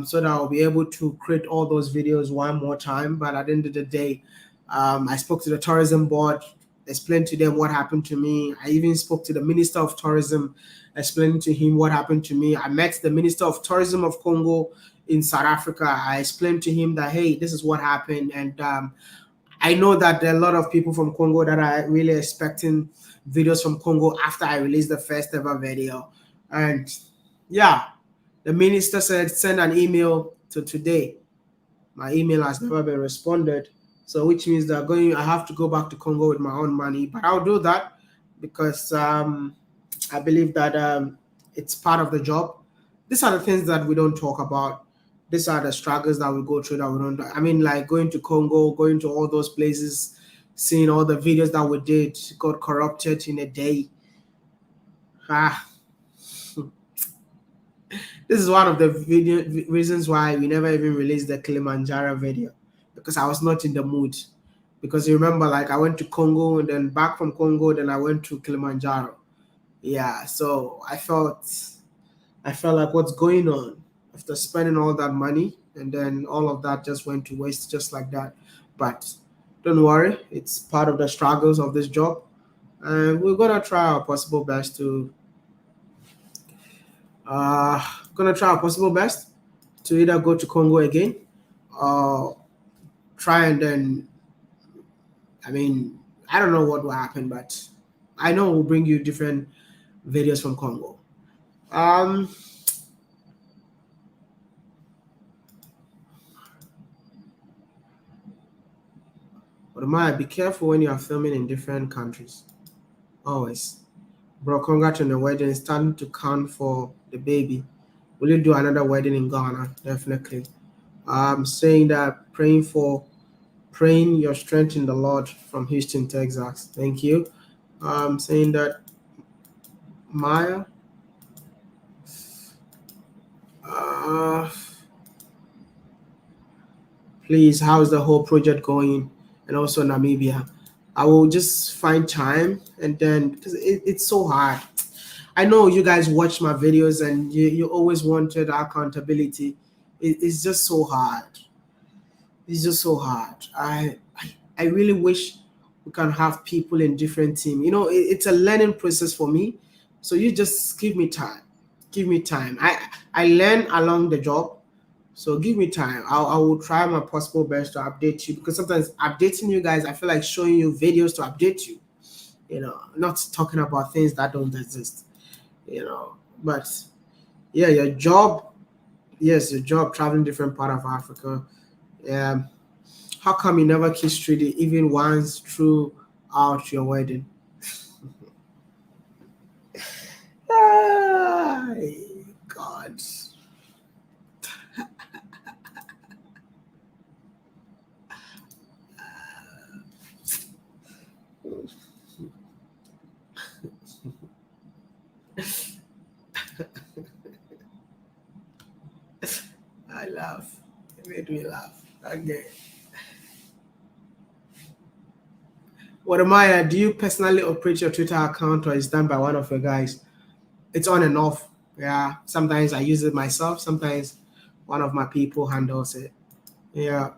so that I'll be able to create all those videos one more time. But at the end of the day, I spoke to the tourism board, explained to them what happened to me. I even spoke to the Minister of Tourism, explaining to him what happened to me. I met the Minister of Tourism of Congo in South Africa. I explained to him that, hey, this is what happened. And I know that there are a lot of people from Congo that are really expecting videos from Congo after I released the first ever video. And yeah, the minister said, send an email to today. My email has never been responded. So which means that I have to go back to Congo with my own money. But I'll do that because I believe that it's part of the job. these are the things that we don't talk about. These are the struggles that we go through that we don't. I mean, like going to Congo, going to all those places, seeing all the videos that we did got corrupted in a day. Ah, this is one of the reasons why we never even released the Kilimanjaro video, because I was not in the mood. Because you remember, like I went to Congo and then back from Congo, then I went to Kilimanjaro. Yeah, so I felt like what's going on after spending all that money, and then all of that just went to waste just like that. But don't worry, it's part of the struggles of this job, and we're gonna try our possible best to either go to Congo again or try and then, I mean, I don't know what will happen, but I know we'll bring you different videos from Congo. But Maya, be careful when you are filming in different countries. Always. Bro, congrats on the wedding. It's starting to count for the baby. Will you do another wedding in Ghana? Definitely. Saying that praying your strength in the Lord from Houston, Texas. Thank you. Saying that Maya, uh, please, how's the whole project going? And also Namibia. I will just find time, and then because it's so hard. I know you guys watch my videos and you always wanted accountability. It's just so hard. It's just so hard. I really wish we can have people in different team. You know, it's a learning process for me. So you just give me time. Give me time. I learn along the job. So give me time. I will try my possible best to update you, because sometimes updating you guys, I feel like showing you videos to update you. You know, not talking about things that don't exist. You know, but yeah, your job, yes, your job traveling different part of Africa. Um, how come you never kissed Trudy even once throughout your wedding? Ay, God. I laugh. It made me laugh. Okay. Wodemaya, do you personally operate your Twitter account, or is done by one of your guys? It's on and off. Yeah. Sometimes I use it myself. Sometimes one of my people handles it. Yeah.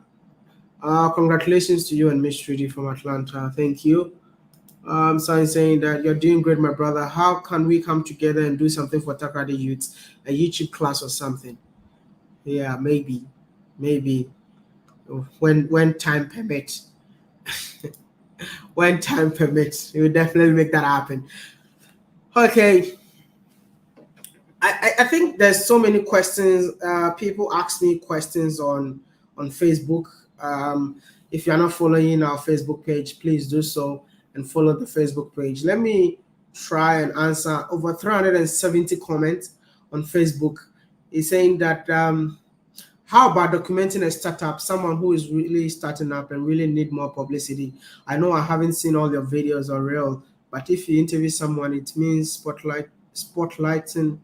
Congratulations to you and Miss Trudy from Atlanta. Thank you. So I'm saying that you're doing great, my brother. How can we come together and do something for Takrady youths, a YouTube class or something? Yeah, maybe when time permits. When time permits, we will definitely make that happen. Okay, I think there's so many questions. People ask me questions on Facebook. If you're not following our Facebook page, please do so and follow the Facebook page. Let me try and answer over 370 comments on Facebook. Is saying that how about documenting a startup, someone who is really starting up and really need more publicity? I know I haven't seen all your videos or real, but if you interview someone, it means spotlighting.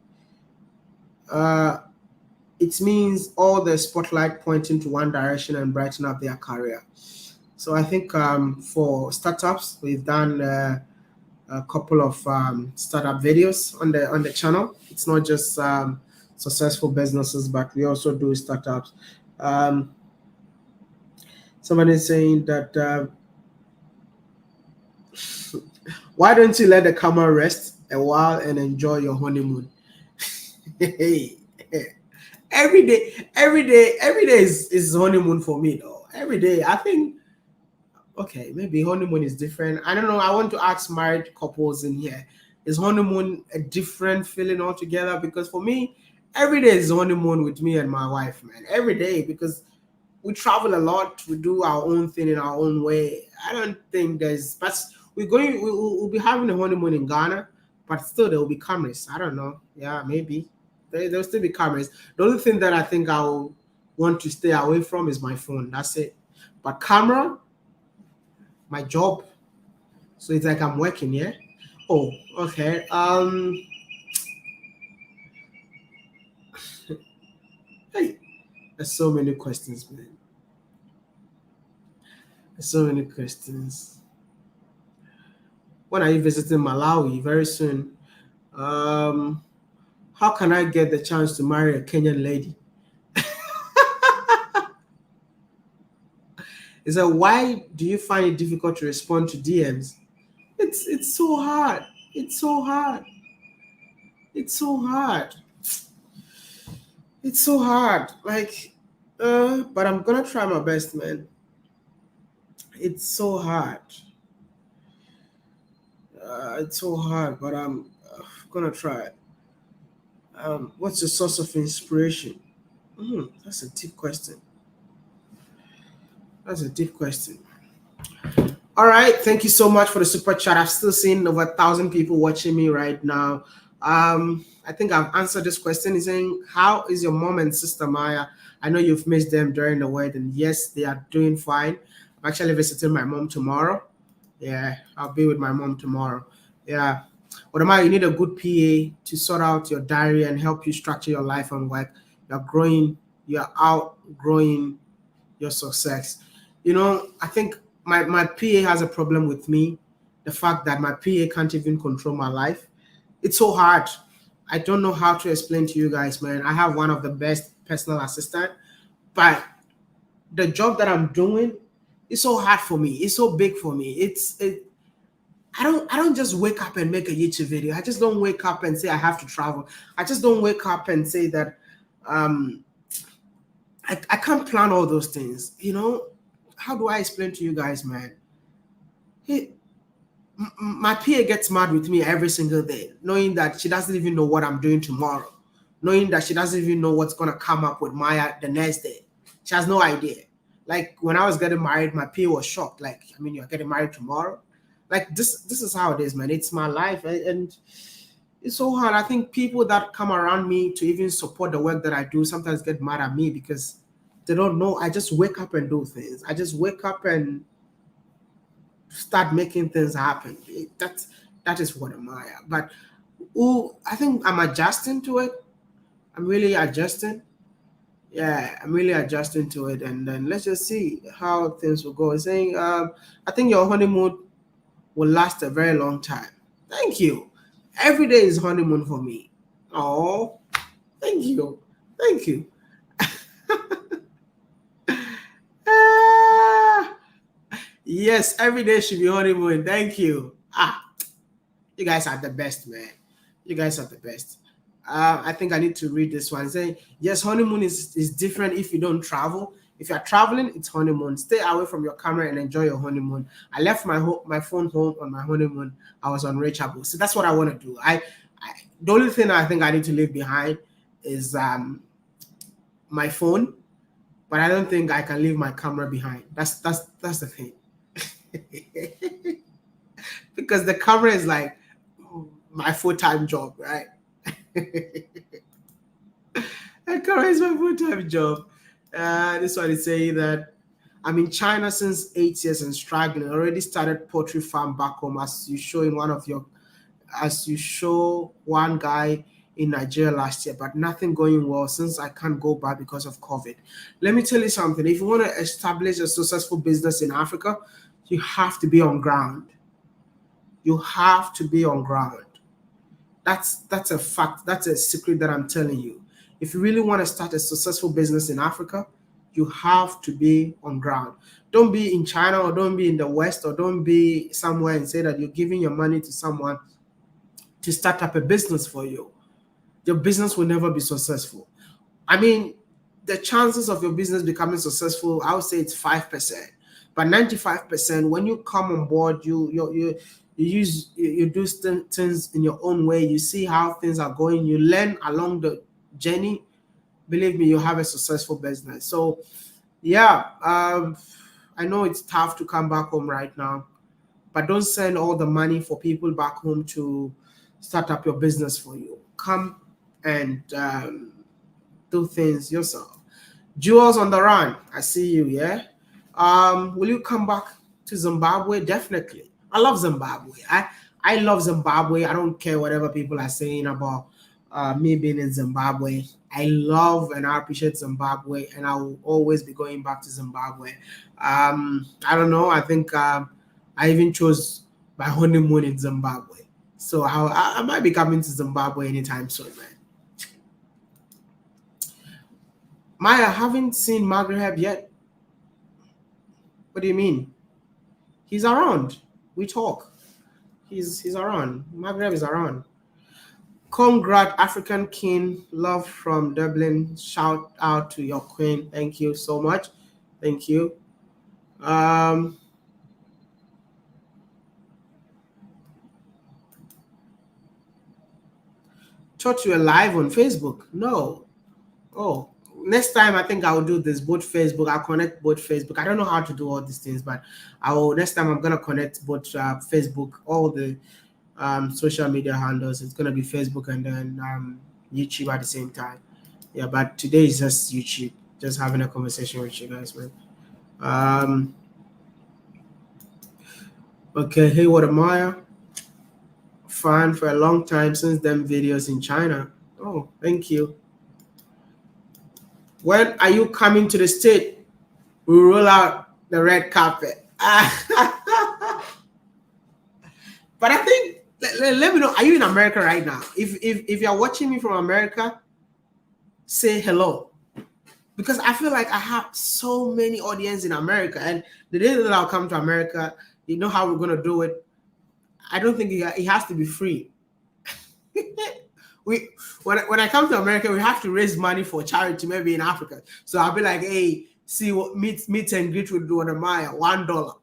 Uh, it means all the spotlight pointing to one direction and brighten up their career. So I think for startups, we've done a couple of startup videos on the channel. It's not just successful businesses, but we also do startups. Um, Somebody is saying that why don't you let the camera rest a while and enjoy your honeymoon? Hey, every day is honeymoon for me though. Every day, I think. Okay, maybe honeymoon is different. I don't know. I want to ask married couples in here. Is honeymoon a different feeling altogether? Because for me, every day is honeymoon with me and my wife, man. Every day, because we travel a lot. We do our own thing in our own way. I don't think there's. But we'll be having a honeymoon in Ghana, but still there will be cameras. I don't know. Yeah, maybe. There'll still be cameras. The only thing that I think I'll want to stay away from is my phone. That's it. But camera, my job. So it's like I'm working, yeah? Oh, okay. Hey, there's so many questions, man. There's so many questions. When are you visiting Malawi? Very soon. How can I get the chance to marry a Kenyan lady? Is that why do you find it difficult to respond to DMs? It's so hard. It's so hard. It's so hard. It's so hard. Like, but I'm gonna try my best, man. It's so hard. It's so hard, but I'm gonna try it. What's your source of inspiration? That's a deep question. That's a deep question. All right, thank you so much for the super chat. I've still seen over 1,000 people watching me right now. I think I've answered this question. He's saying, how is your mom and sister Maya? I know you've missed them during the wedding. Yes, they are doing fine. I'm actually visiting my mom tomorrow. Yeah, I'll be with my mom tomorrow. Yeah. WODEMAYA, you need a good PA to sort out your diary and help you structure your life and work. You're outgrowing your success. I think my PA has a problem with me. The fact that my PA can't even control my life. It's so hard. I don't know how to explain to you guys, man. I have one of the best personal assistant, but the job that I'm doing is so hard for me. It's so big for me. I don't just wake up and make a YouTube video. I just don't wake up and say I have to travel. I just don't wake up and say that I can't plan all those things. How do I explain to you guys, man? My PA gets mad with me every single day, knowing that she doesn't even know what I'm doing tomorrow, knowing that she doesn't even know what's gonna come up with Maya the next day. She has no idea. Like when I was getting married, my PA was shocked. Like, I mean, you're getting married tomorrow? Like this is how it is, man. It's my life, and it's so hard. I think people that come around me to even support the work that I do sometimes get mad at me because they don't know. I just wake up and do things. I just wake up and start making things happen. That is WODEMAYA. But I think I'm adjusting to it. I'm really adjusting. Yeah, I'm really adjusting to it, and then let's just see how things will go. It's saying, I think your honeymoon will last a very long time. Thank you. Every day is honeymoon for me. Oh, thank you. Thank you. Yes, every day should be honeymoon. Thank you. You guys are the best, man. You guys are the best. I think I need to read this one. Saying, yes, honeymoon is different if you don't travel. If you're traveling, it's honeymoon. Stay away from your camera and enjoy your honeymoon. I left my phone home on my honeymoon. I was unreachable. So that's what I want to do. The only thing I think I need to leave behind is my phone, but I don't think I can leave my camera behind. That's the thing. Because the camera is like my full-time job, right? The camera is my full-time job. This one is saying that I'm in China since 8 years and struggling. Already started poultry farm back home, as you show one guy in Nigeria last year, but nothing going well since I can't go back because of COVID. Let me tell you something. If you want to establish a successful business in Africa, you have to be on ground. You have to be on ground. That's a fact. That's a secret that I'm telling you. If you really want to start a successful business in Africa, you have to be on ground. Don't be in China or don't be in the West or don't be somewhere and say that you're giving your money to someone to start up a business for you. Your business will never be successful. I mean, the chances of your business becoming successful, I would say it's 5%. But 95%, when you come on board, you do things in your own way. You see how things are going. You learn along the journey. Believe me, you have a successful business. So, yeah, I know it's tough to come back home right now, but don't send all the money for people back home to start up your business for you. Come and do things yourself. Jewels on the run, I see you. Yeah. Will you come back to Zimbabwe? Definitely. I love Zimbabwe. I love Zimbabwe. I don't care whatever people are saying about me being in Zimbabwe. I love and I appreciate Zimbabwe, and I will always be going back to Zimbabwe. I don't know. I think I even chose my honeymoon in Zimbabwe, so I might be coming to Zimbabwe anytime soon, man. Maya, I haven't seen Maghreb yet. What do you mean? He's around. We talk. He's around. Maghreb is around. Congrat African King, love from Dublin. Shout out to your queen. Thank you so much. Thank you. Thought you were live on Facebook. No. Oh, next time I think I will do this both Facebook. I'll connect both Facebook. I don't know how to do all these things, but I will. Next time I'm gonna connect both Facebook, all the social media handles. It's gonna be Facebook and then YouTube at the same time. Yeah, but today is just YouTube, just having a conversation with you guys, man. Okay, hey, WODEMAYA, fan for a long time since them videos in China. Oh, thank you. When are you coming to the state? We roll out the red carpet. But I think let me know. Are you in America right now? If you're watching me from America, say hello, because I feel like I have so many audience in America, and the day that I'll come to America, you know how we're gonna do it. I don't think it has to be free. When I come to America, we have to raise money for charity, maybe in Africa. So I'll be like, hey, see what meet and greet with WODEMAYA, $1.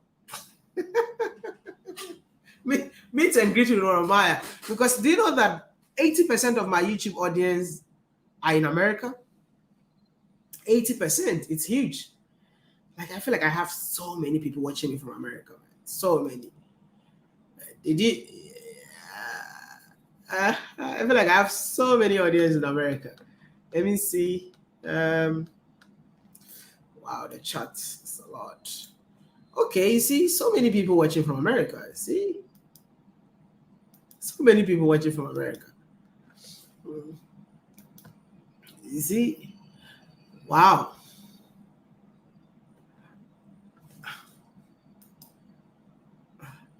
meet and greet with WODEMAYA. Because do you know that 80% of my YouTube audience are in America? 80%. It's huge. Like, I feel like I have so many people watching me from America, man. So many. I feel like I have so many audience in America. Let me see. Wow, the chat is a lot. Okay, you see, so many people watching from America. See, so many people watching from America. You see, wow.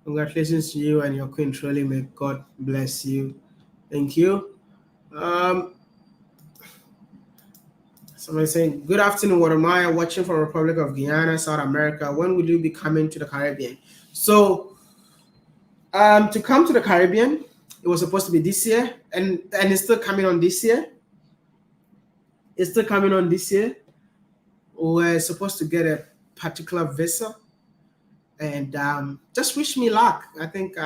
Congratulations to you and your queen. Truly, may God bless you. Thank you. Somebody saying, good afternoon, WODEMAYA, watching from Republic of Guyana, South America. When will you be coming to the Caribbean? So, to come to the Caribbean, it was supposed to be this year, and it's still coming on this year. It's still coming on this year. We're supposed to get a particular visa, and just wish me luck. I think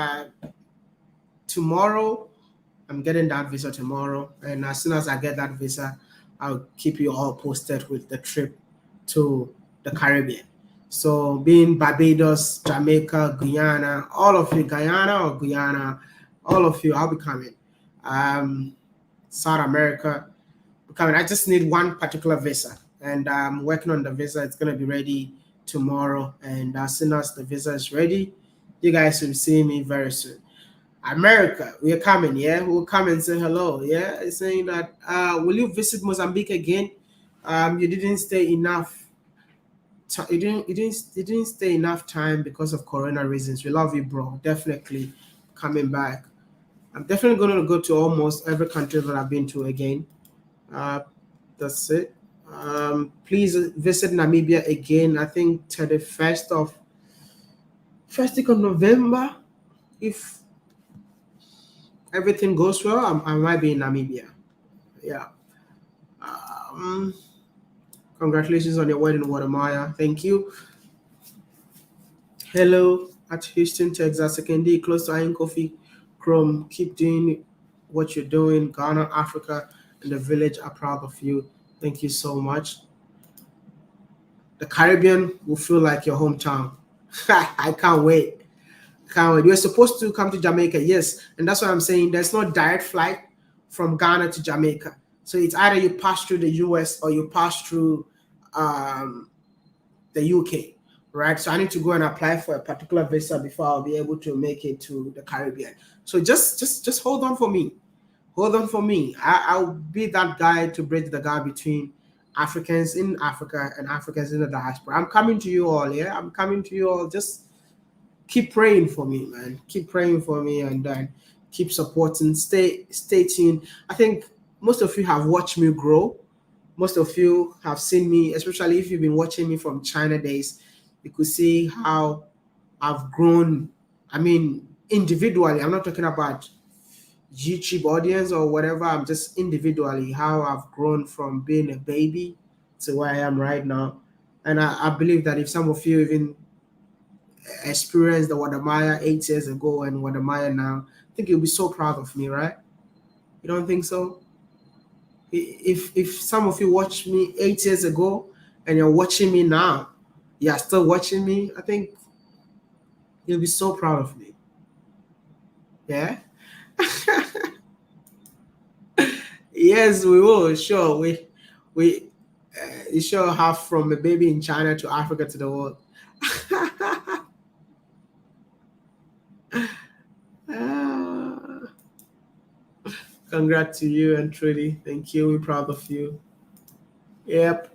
tomorrow, I'm getting that visa tomorrow, and as soon as I get that visa, I'll keep you all posted with the trip to the Caribbean. So being Barbados, Jamaica, Guyana, all of you, Guyana or Guyana, all of you, I'll be coming. South America, coming. I just need one particular visa, and I'm working on the visa. It's gonna be ready tomorrow, and as soon as the visa is ready, you guys will see me very soon. America, we are coming, yeah. We'll come and say hello, yeah. It's saying that will you visit Mozambique again? You didn't stay enough. You didn't stay enough time because of Corona reasons. We love you, bro. Definitely coming back. I'm definitely going to go to almost every country that I've been to again. That's it. Please visit Namibia again. I think to the first week of November, if everything goes well, I might be in Namibia. Yeah. Congratulations on your wedding, WODEMAYA. Thank you. Hello at Houston, Texas. Second day, close to Iron Coffee. Chrome. Keep doing what you're doing. Ghana, Africa, and the village are proud of you. Thank you so much. The Caribbean will feel like your hometown. I can't wait. Can't wait. You're supposed to come to Jamaica, yes, and that's what I'm saying. There's no direct flight, from Ghana to Jamaica. So it's either you pass through the US or you pass through the UK, right? So I need to go and apply for a particular visa before I'll be able to make it to the Caribbean. So just hold on for me. Hold on for me. I'll be that guy to bridge the gap between Africans in Africa and Africans in the diaspora. I'm coming to you all, yeah? I'm coming to you all. Just keep praying for me, man. Keep praying for me, and then keep supporting. Stay tuned. I think most of you have watched me grow. Most of you have seen me, especially if you've been watching me from China days. You could see how I've grown. I mean, individually. I'm not talking about YouTube audience or whatever. I'm just individually how I've grown from being a baby to where I am right now. And I believe that if some of you even experienced the WODEMAYA 8 years ago and WODEMAYA now, I think you'll be so proud of me, right? You don't think so? If some of you watched me 8 years ago and you're watching me now, you're still watching me, I think you'll be so proud of me. Yeah? Yes, we will. Sure. We you sure have from a baby in China to Africa to the world. Congrats to you and Trudy. Thank you. We're proud of you. Yep.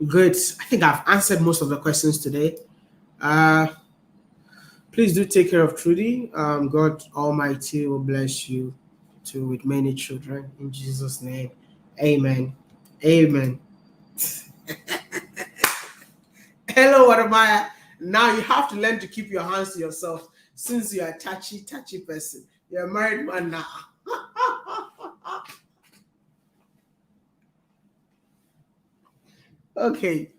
Good. I think I've answered most of the questions today. Please do take care of Trudy. God Almighty will bless you too with many children. In Jesus' name. Amen. Amen. Hello, WODEMAYA. Now you have to learn to keep your hands to yourself since you're a touchy person. You're a married man now. Okay.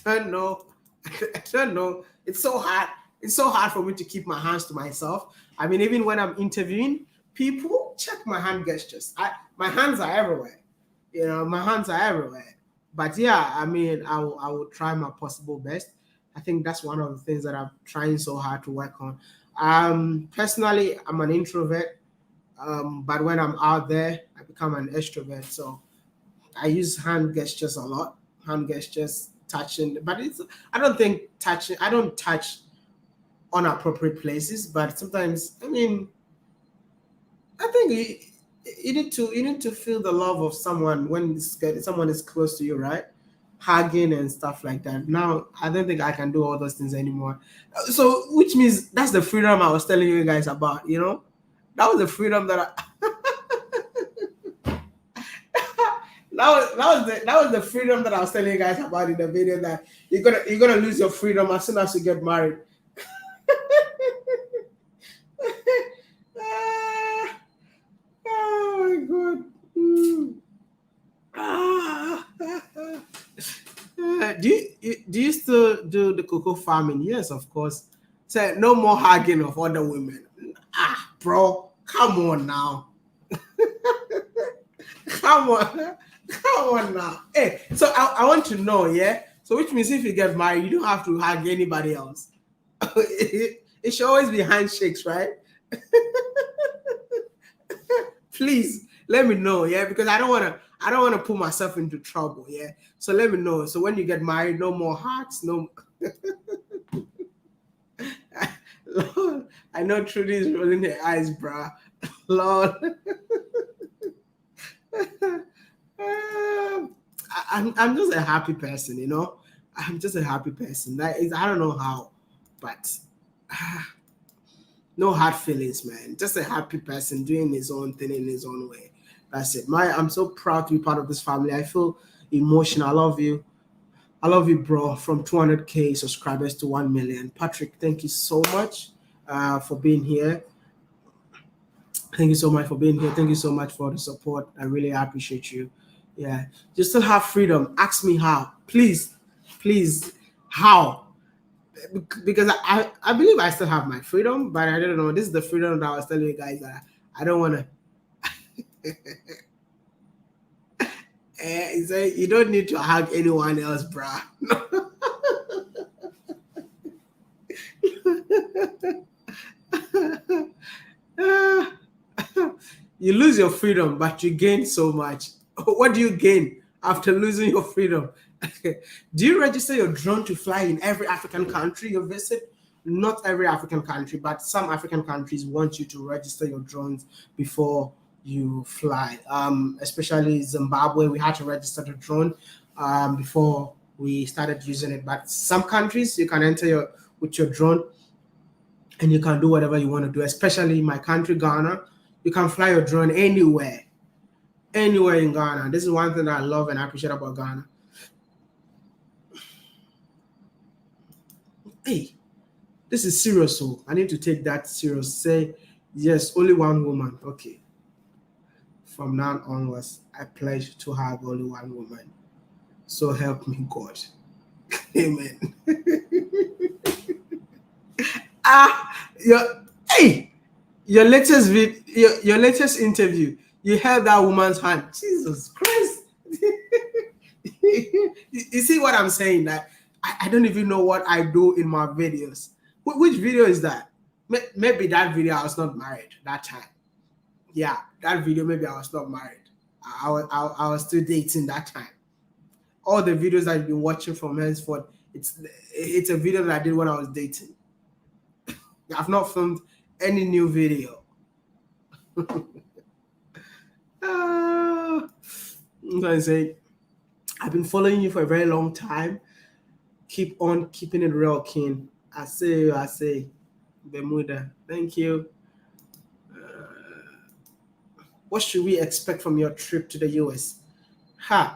I don't know. It's so hard. It's so hard for me to keep my hands to myself. I mean, even when I'm interviewing people, check my hand gestures. My hands are everywhere. You know, my hands are everywhere. But yeah, I mean, I will try my possible best. I think that's one of the things that I'm trying so hard to work on. Personally, I'm an introvert. But when I'm out there, I become an extrovert. So I use hand gestures a lot. Hand gestures, touching, but I don't touch inappropriate places, but sometimes, I mean, I think you need to feel the love of someone when someone is close to you, right? Hugging and stuff like that. Now I don't think I can do all those things anymore. So which means that's the freedom I was telling you guys about, you know? That was the freedom that that was the freedom that I was telling you guys about in the video, that you're gonna lose your freedom as soon as you get married. Oh my god. Do you still do the cocoa farming? Yes, of course. So no more hugging of other women. Bro, come on now. Come on now. Hey, so I want to know, yeah? So which means if you get married, you don't have to hug anybody else. It should always be handshakes, right? Please let me know, yeah, because I don't want to put myself into trouble, yeah. So let me know. So when you get married, no more hugs, no. Lord, I know Trudy is rolling her eyes, bruh. Lord. I'm just a happy person, you know. I'm just a happy person. I don't know how, but no hard feelings, man. Just a happy person doing his own thing in his own way. That's it. I'm so proud to be part of this family. I feel emotional. I love you. I love you, bro. From 200K subscribers to 1 million. Patrick, thank you so much for being here. Thank you so much for being here. Thank you so much for the support. I really appreciate you. Yeah. You still have freedom. Ask me how. Please. How? Because I believe I still have my freedom, but I don't know. This is the freedom that I was telling you guys that I don't want to. You don't need to hug anyone else, bruh. You lose your freedom, but you gain so much. What do you gain after losing your freedom? Do you register your drone to fly in every African country you visit? Not every African country, but some African countries want you to register your drones before you fly. Especially Zimbabwe, we had to register the drone before we started using it. But some countries, you can enter with your drone and you can do whatever you want to do. Especially my country, Ghana, you can fly your drone anywhere in Ghana. This is one thing that I love and I appreciate about Ghana. Hey, this is serious, so I need to take that serious. Say, yes, only one woman. Okay. From now onwards, I pledge to have only one woman. So help me God. Amen. Your latest your latest interview, you held that woman's hand. Jesus Christ. You see what I'm saying? That I don't even know what I do in my videos. Which video is that? Maybe that video I was not married that time. Yeah, that video maybe I was not married. I was still dating that time. All the videos that you've been watching from henceforth, it's a video that I did when I was dating. I've not filmed any new video. I'm trying to say, I've been following you for a very long time. Keep on keeping it real, King. I say, Bermuda. Thank you. What should we expect from your trip to the US? I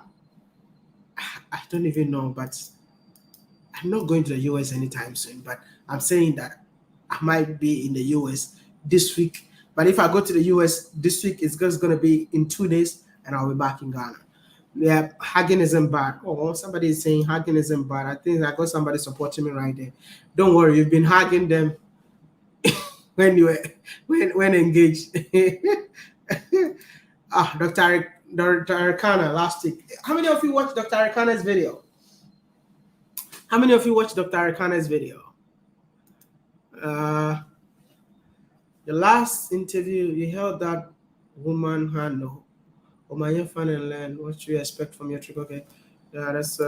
don't even know, but I'm not going to the US anytime soon. But I'm saying that I might be in the US this week. But if I go to the US this week, it's just going to be in 2 days, and I'll be back in Ghana. Yeah, hugging isn't bad. Oh, somebody is saying hugging isn't bad. I think I got somebody supporting me right there. Don't worry, you've been hugging them when engaged. Dr. Arikana last week. How many of you watched Dr. Arikana's video? How many of you watched Dr. Arikana's video? The last interview, you held that woman hand. Oh, my fun and learn. What should you expect from your trip? Okay. Yeah, that's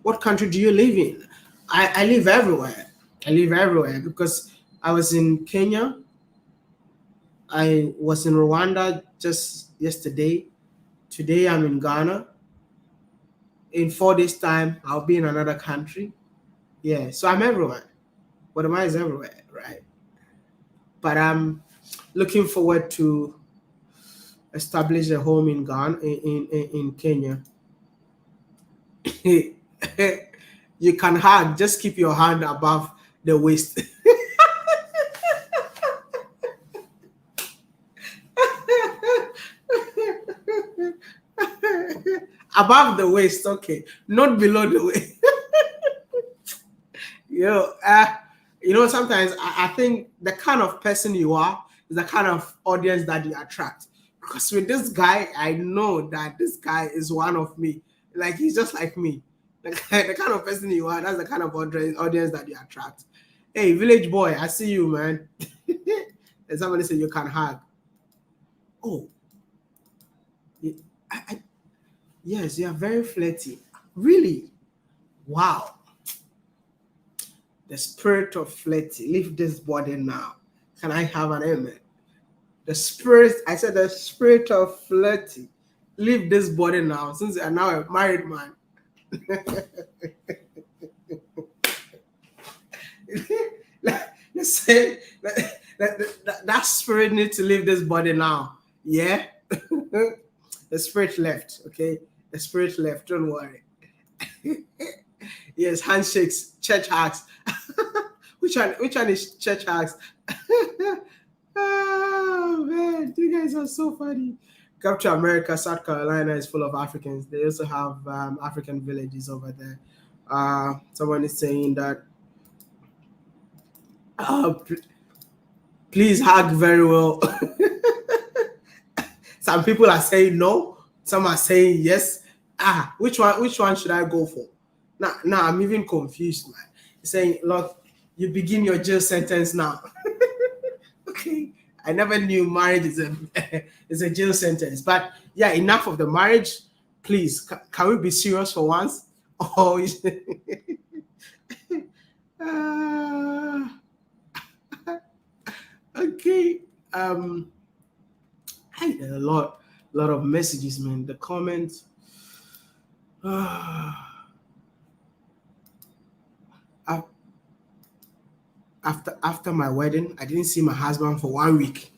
what country do you live in? I live everywhere. I live everywhere because I was in Kenya. I was in Rwanda just yesterday. Today I'm in Ghana. In 4 days' time, I'll be in another country. Yeah, so I'm everywhere. WODEMAYA is everywhere, right? But I'm looking forward to establish a home in Ghana, in Kenya. You can hug, just keep your hand above the waist. Above the waist, okay, not below the waist. Sometimes I think the kind of person you are is the kind of audience that you attract. Because with this guy, I know that this guy is one of me. Like, he's just like me. The kind of person you are, that's the kind of audience that you attract. Hey, village boy, I see you, man. And somebody said you can hug. Oh, yes, you are very flirty. Really? Wow. The spirit of flirty. Leave this body now. Can I have an amen? The spirit, I said the spirit of flirty. Leave this body now, since you are now a married man. Let's say that spirit needs to leave this body now. Yeah? The spirit left, okay? The spirit left, don't worry. Yes, handshakes, church hugs. Which one is church hugs? Oh man, you guys are so funny. Come to America, South Carolina is full of Africans. They also have African villages over there. Someone is saying that please hug very well. Some people are saying no, some are saying yes. Which one should I go for? Now I'm even confused, man. He's saying, look, you begin your jail sentence now. Okay, I never knew marriage is a jail sentence. But yeah, enough of the marriage. Please, can we be serious for once? Oh, uh, okay. I had a lot of messages, man. The comments. After my wedding, I didn't see my husband for 1 week.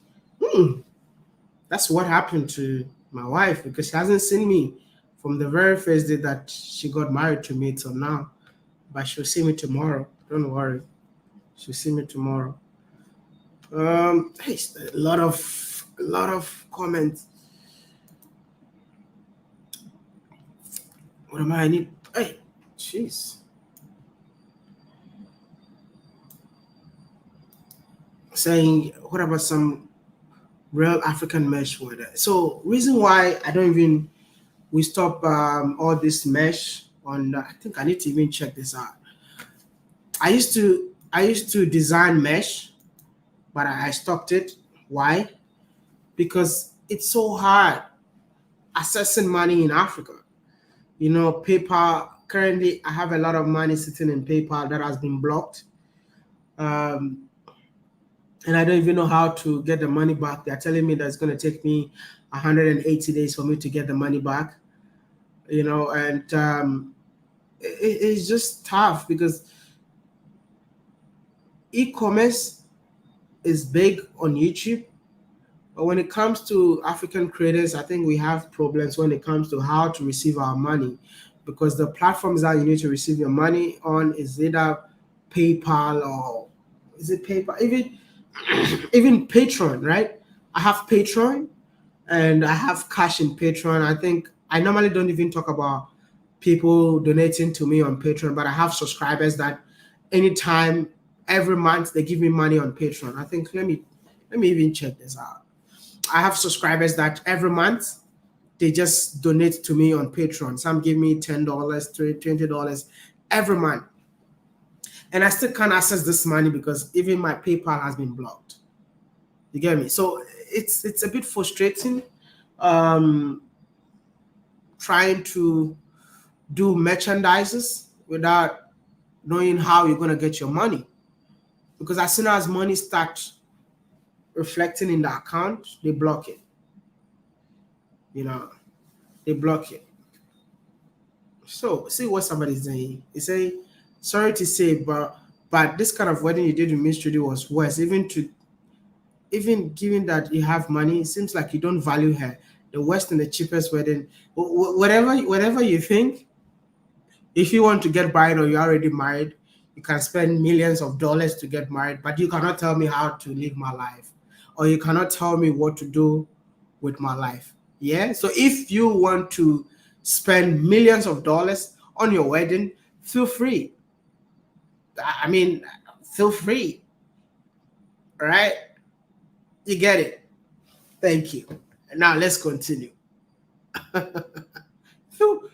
That's what happened to my wife, because she hasn't seen me from the very first day that she got married to me till now. But she'll see me tomorrow. Don't worry, she'll see me tomorrow. Hey, a lot of comments. What am I need? Hey, jeez. Saying, what about some real African mesh with it? So reason why I don't even we stop all this mesh on. I think I need to even check this out. I used to design mesh, but I stopped it. Why? Because it's so hard accessing money in Africa. You know, PayPal. Currently, I have a lot of money sitting in PayPal that has been blocked. And I don't even know how to get the money back. They're telling me that it's going to take me 180 days for me to get the money back. You know, and it's just tough because e-commerce is big on YouTube. But when it comes to African creators, I think we have problems when it comes to how to receive our money, because the platforms that you need to receive your money on is either PayPal or is it PayPal? Even Patreon, right? I have Patreon and I have cash in Patreon. I think I normally don't even talk about people donating to me on Patreon, but I have subscribers that anytime, every month, they give me money on Patreon. I think let me even check this out. I have subscribers that every month they just donate to me on Patreon. Some give me $10, $20 every month. And I still can't access this money because even my PayPal has been blocked. You get me? So it's a bit frustrating trying to do merchandises without knowing how you're going to get your money. Because as soon as money starts reflecting in the account, they block it. You know, they block it. So see what somebody's saying. They say, sorry to say, but this kind of wedding you did in Miss Judy was worse. Even given that you have money, it seems like you don't value her. The worst and the cheapest wedding, whatever you think. If you want to get married or you're already married, you can spend millions of dollars to get married, but you cannot tell me how to live my life, or you cannot tell me what to do with my life. Yeah. So if you want to spend millions of dollars on your wedding, feel free. I mean, feel free. All right. You get it. Thank you. Now let's continue.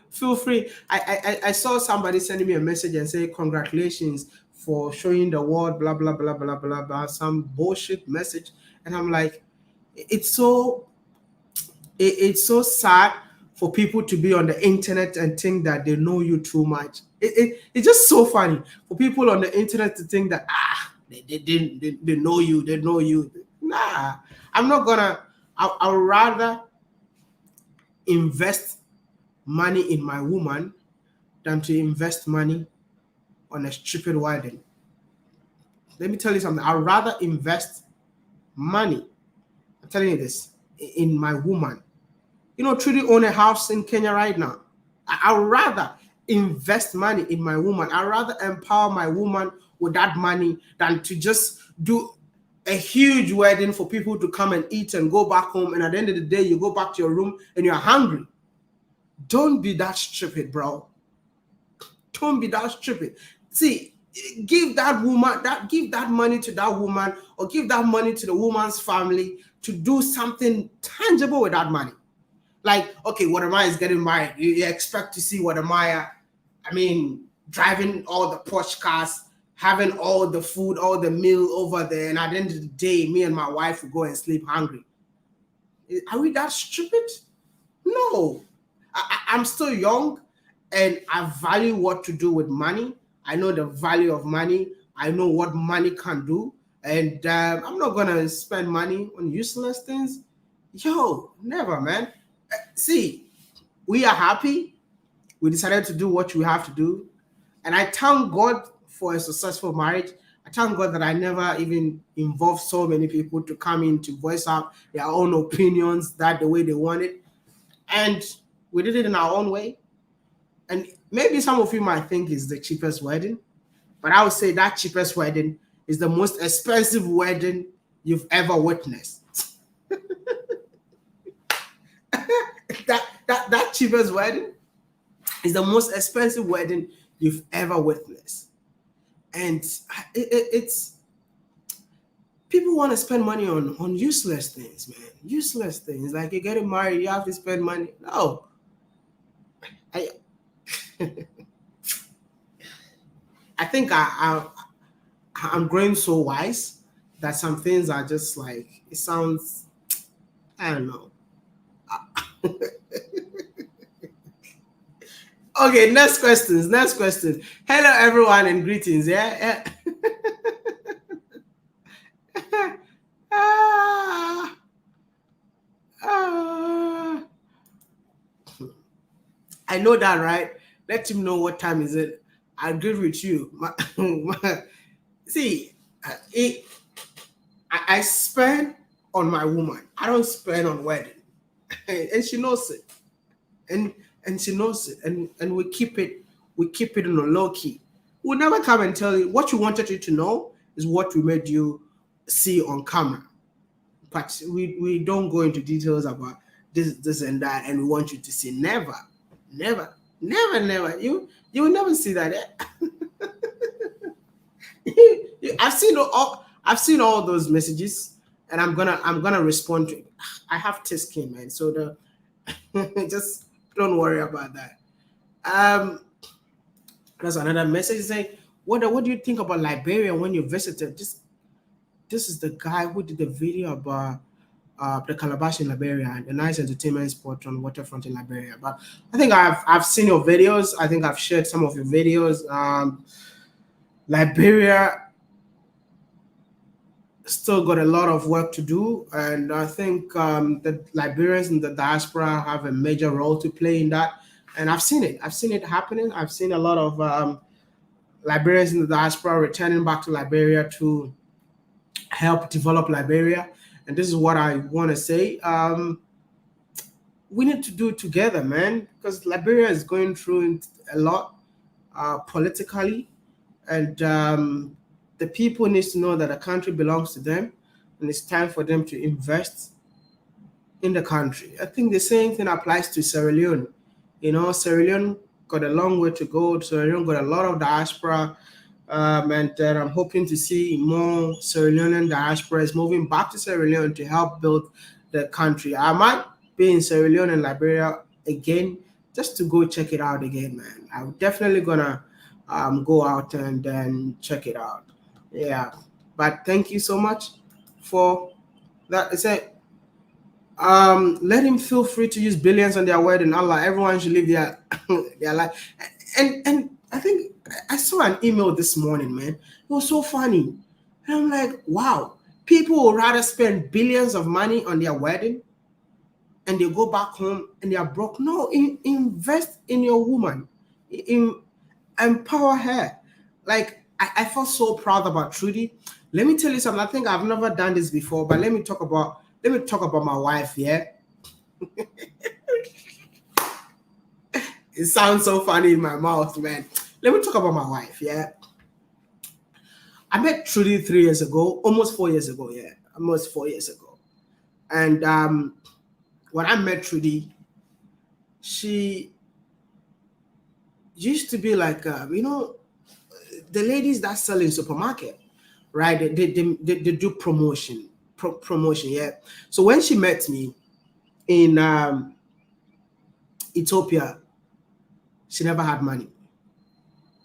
Feel free. I saw somebody sending me a message and say congratulations for showing the world blah blah blah blah blah blah, some bullshit message, and I'm like, it's so sad for people to be on the internet and think that they know you too much. It's just so funny for people on the internet to think that they know you. Nah, I'm not gonna. I'd rather invest money in my woman than to invest money on a stupid wedding. Let me tell you something. I'd rather invest money, I'm telling you this, in my woman. You know, Trudy own a house in Kenya right now. I'd rather invest money in my woman. I'd rather empower my woman with that money than to just do a huge wedding for people to come and eat and go back home. And at the end of the day, you go back to your room and you're hungry. Don't be that stupid, bro. Don't be that stupid. See, give that money to that woman, or give that money to the woman's family to do something tangible with that money. Like, okay, WODEMAYA is getting married. You expect to see WODEMAYA, driving all the Porsche cars, having all the food, all the meal over there, and at the end of the day, me and my wife will go and sleep hungry. Are we that stupid? No. I'm still young, and I value what to do with money. I know the value of money. I know what money can do, and I'm not gonna spend money on useless things. Yo, never, man. See, we are happy. We decided to do what we have to do, and I thank God for a successful marriage. I thank God that I never even involved so many people to come in to voice out their own opinions that the way they want it, and we did it in our own way. And maybe some of you might think it's the cheapest wedding, but I would say that cheapest wedding is the most expensive wedding you've ever witnessed. that cheapest wedding is the most expensive wedding you've ever witnessed. And it's people want to spend money on useless things, man. Useless things. Like you're getting married, you have to spend money. No. I think I'm growing so wise that some things are just like, it sounds, I don't know. Okay, next question. Hello everyone and greetings. Yeah. I know that, right? Let him know what time is it. I agree with you. See, I spend on my woman. I don't spend on wedding, and she knows it. And she knows it. And we keep it in a low key. We'll never come and tell you what you wanted you to know is what we made you see on camera. But we don't go into details about this and that, and we want you to see. Never. You will never see that. I've seen all those messages, and I'm gonna respond to it. I have thick skin, man. So just don't worry about that. There's another message saying, what do you think about Liberia when you visited? This is the guy who did the video about the Calabash in Liberia, the nice entertainment spot on waterfront in Liberia. But I think I've seen your videos. I think I've shared some of your videos. Liberia still got a lot of work to do, and I think the Liberians in the diaspora have a major role to play in that. And I've seen it happening. I've seen a lot of Liberians in the diaspora returning back to Liberia to help develop Liberia. And this is what I want to say. We need to do it together, man, because Liberia is going through a lot politically, and the people need to know that the country belongs to them, and it's time for them to invest in the country. I think the same thing applies to Sierra Leone. You know, Sierra Leone got a long way to go. Sierra Leone got a lot of diaspora, and I'm hoping to see more Sierra Leonean diasporas moving back to Sierra Leone to help build the country. I might be in Sierra Leone and Liberia again just to go check it out again, man. I'm definitely gonna go out and then check it out. Yeah, but thank you so much for that. I said, let him feel free to use billions on their wedding. Allah, everyone should live their life. And I think I saw an email this morning, man. It was so funny. And I'm like, wow, people would rather spend billions of money on their wedding and they go back home and they are broke. No, invest in your woman. Empower her. Like, I felt so proud about Trudy. Let me tell you something. I think I've never done this before, but let me talk about my wife. Yeah. It sounds so funny in my mouth, man. Let me talk about my wife. Yeah. I met Trudy 3 years ago, almost 4 years ago. Yeah, almost 4 years ago. And when I met Trudy, she used to be like, the ladies that sell in supermarket, right? They do promotion, yeah. So when she met me in Ethiopia, she never had money,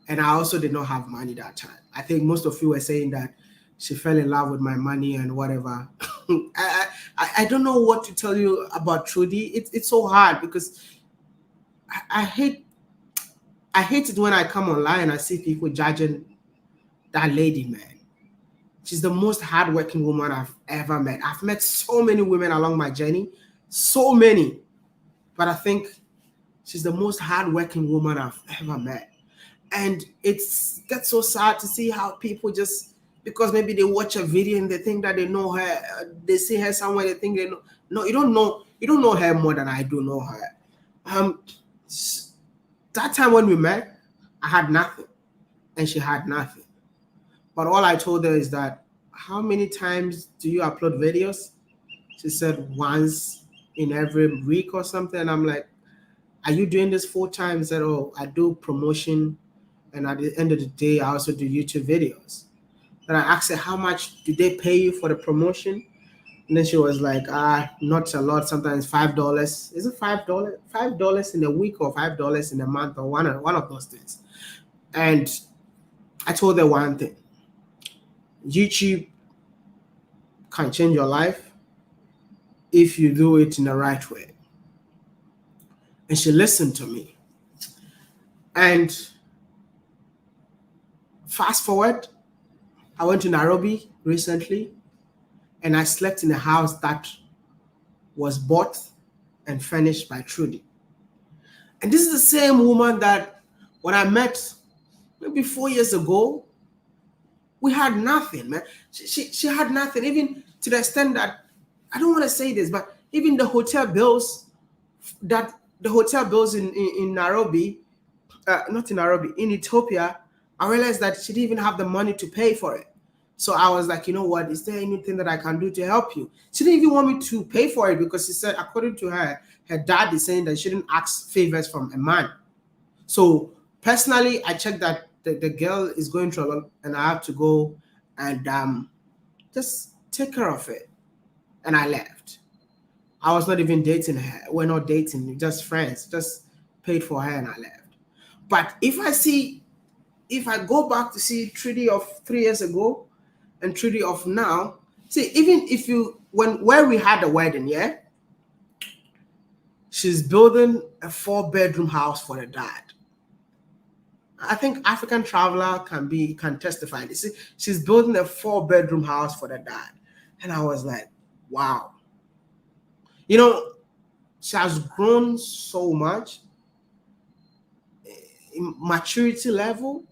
And I also did not have money that time. I think most of you were saying that she fell in love with my money and whatever. I don't know what to tell you about Trudy. It's so hard because I hate it when I come online and I see people judging that lady, man. She's the most hardworking woman I've ever met. I've met so many women along my journey, so many. But I think she's the most hardworking woman I've ever met. And it's gets so sad to see how people just, because maybe they watch a video and they think that they know her, they see her somewhere, they think they know. No, you don't know her more than I do know her. That time when we met, I had nothing and she had nothing. But all I told her is that, how many times do you upload videos? She said once in every week or something. And I'm like, are you doing this full time? She said, oh, I do promotion. And at the end of the day, I also do YouTube videos. And I asked her, how much do they pay you for the promotion? And then she was like, not a lot, sometimes $5. Is it $5? $5 in a week or $5 in a month, or one of those things. And I told her one thing. YouTube can change your life if you do it in the right way. And she listened to me. And fast forward, I went to Nairobi recently and I slept in a house that was bought and furnished by Trudy. And this is the same woman that when I met maybe 4 years ago, we had nothing, man. She had nothing, even to the extent that, I don't want to say this, but even the hotel bills in Nairobi, not in Nairobi, in Ethiopia, I realized that she didn't even have the money to pay for it. So I was like, you know what, is there anything that I can do to help you? She didn't even want me to pay for it because she said, according to her, her dad is saying that she shouldn't ask favors from a man. So personally, I checked that the girl is going through a lot and I have to go and just take care of it. And I left. I was not even dating her. We're not dating, just friends. Just paid for her and I left. But if I go back to see Trudy of 3 years ago and Trudy of now, see, even if where we had the wedding, yeah, she's building a 4-bedroom house for the dad. I think African Traveler can testify. You see, she's building a 4-bedroom house for the dad. And I was like, wow. You know, she has grown so much in maturity level,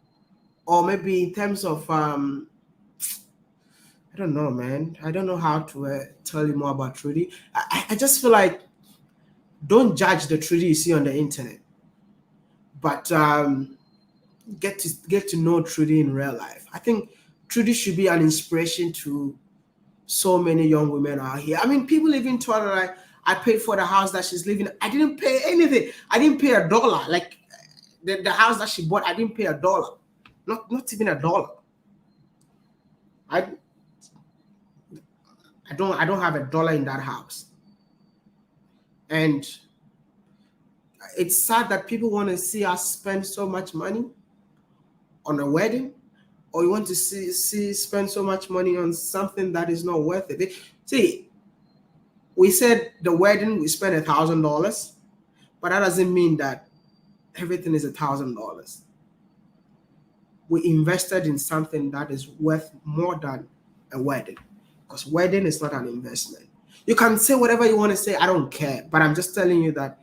or maybe in terms of, I don't know, man. I don't know how to tell you more about Trudy. I just feel like, don't judge the Trudy you see on the internet, but get to know Trudy in real life. I think Trudy should be an inspiration to so many young women out here. I mean, people even told her I paid for the house that she's living in. I didn't pay anything. I didn't pay $1. Like the house that she bought, I didn't pay $1. Not even $1. I don't have $1 in that house. And it's sad that people want to see us spend so much money on a wedding, or you want to see spend so much money on something that is not worth it. See, we said the wedding we spent $1,000, but that doesn't mean that everything is $1,000. We invested in something that is worth more than a wedding, because wedding is not an investment. You can say whatever you want to say, I don't care, but I'm just telling you that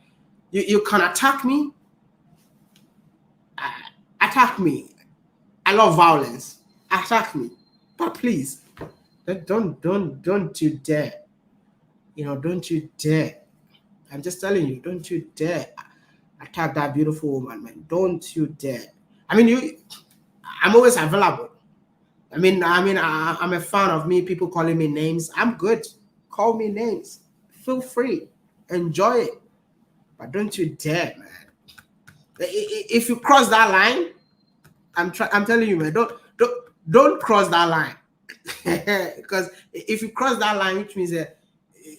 you can attack me. Attack me. I love violence. Attack me, but please, don't you dare. You know, don't you dare. I'm just telling you, don't you dare attack that beautiful woman, man. Don't you dare. I mean, I'm always available. I'm a fan of me, people calling me names. I'm good. Call me names. Feel free. Enjoy it. But don't you dare, man. If you cross that line, I'm telling you, man, don't cross that line. Because if you cross that line, which means that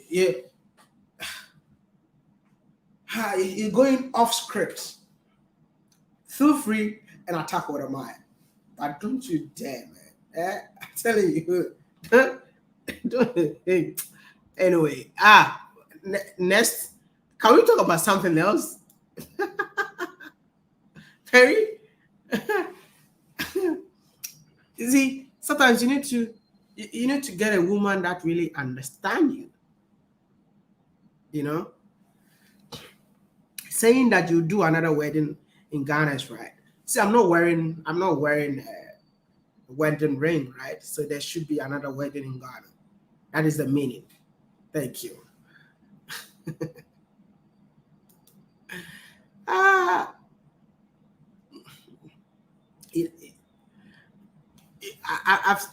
you're going off script. Feel free, and attack WODEMAYA. But don't you dare, man. I'm telling you. Hey. Anyway, next, can we talk about something else? Perry? You see, sometimes you need to get a woman that really understands you. You know, saying that you do another wedding in Ghana is right. See, I'm not wearing a wedding ring, right? So there should be another wedding in Ghana. That is the meaning. Thank you.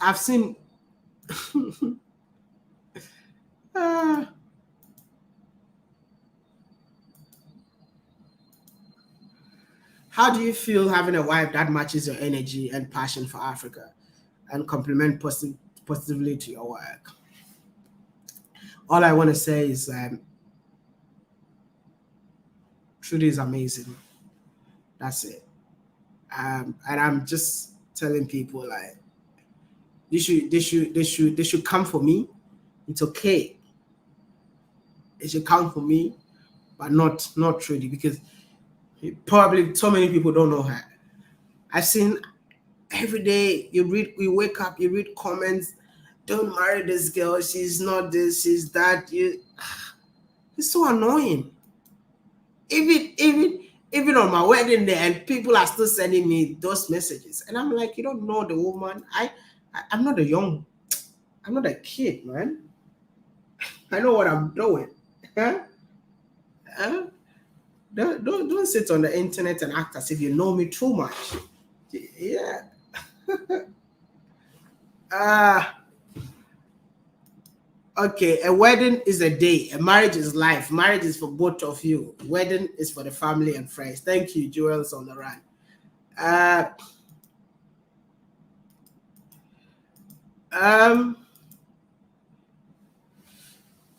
I've seen. How do you feel having a wife that matches your energy and passion for Africa and complement positively to your work? All I want to say is Trudy is amazing. That's it. And I'm just telling people like they should come for me. It's okay. They should come for me, but not Trudy, because probably so many people don't know her. I've seen every day you wake up, you read comments, don't marry this girl, she's not this, she's that. It's so annoying. Even on my wedding day, and people are still sending me those messages. And I'm like, you don't know the woman. I'm not I'm not a kid, man. I know what I'm doing. Huh? Huh? Don't sit on the internet and act as if you know me too much. Yeah. Okay, a wedding is a day. A marriage is life. Marriage is for both of you. Wedding is for the family and friends. Thank you, Joel's on the run.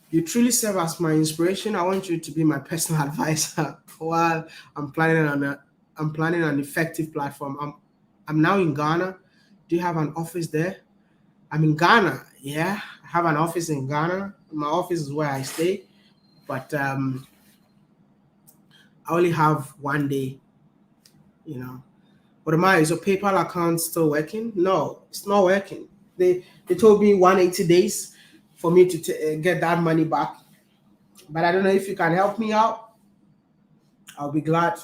You truly serve as my inspiration. I want you to be my personal advisor while I'm planning an effective platform. I'm now in Ghana. Do you have an office there? I'm in Ghana. Yeah, I have an office in Ghana. My office is where I stay, but I only have one day. You know, WODEMAYA, is your PayPal account still working? No, it's not working. They told me 180 days for me to get that money back, but I don't know if you can help me out. I'll be glad.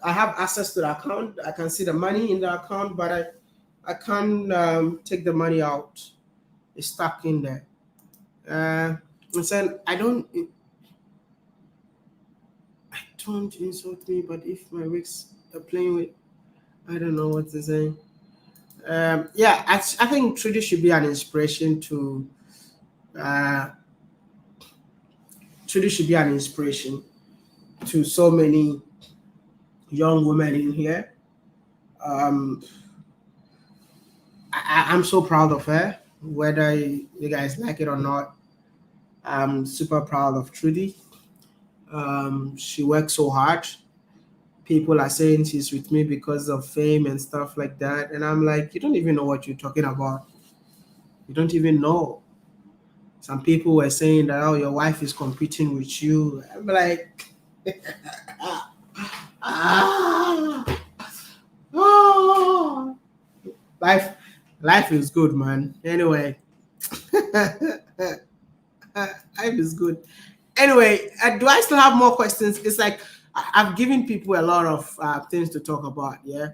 I have access to the account. I can see the money in the account, but I can't take the money out. It's stuck in there. And said, don't insult me, but if my wigs are playing with, I don't know what to say. Yeah, I think Trudy should be an inspiration to. Trudy should be an inspiration to so many young women in here. I'm so proud of her, whether you guys like it or not. I'm super proud of Trudy. She works so hard. People are saying she's with me because of fame and stuff like that. And I'm like, you don't even know what you're talking about. You don't even know. Some people were saying that, oh, your wife is competing with you. I'm like, oh. Life is good, man. Anyway, life is good. Anyway, do I still have more questions? It's like I've given people a lot of things to talk about. Yeah.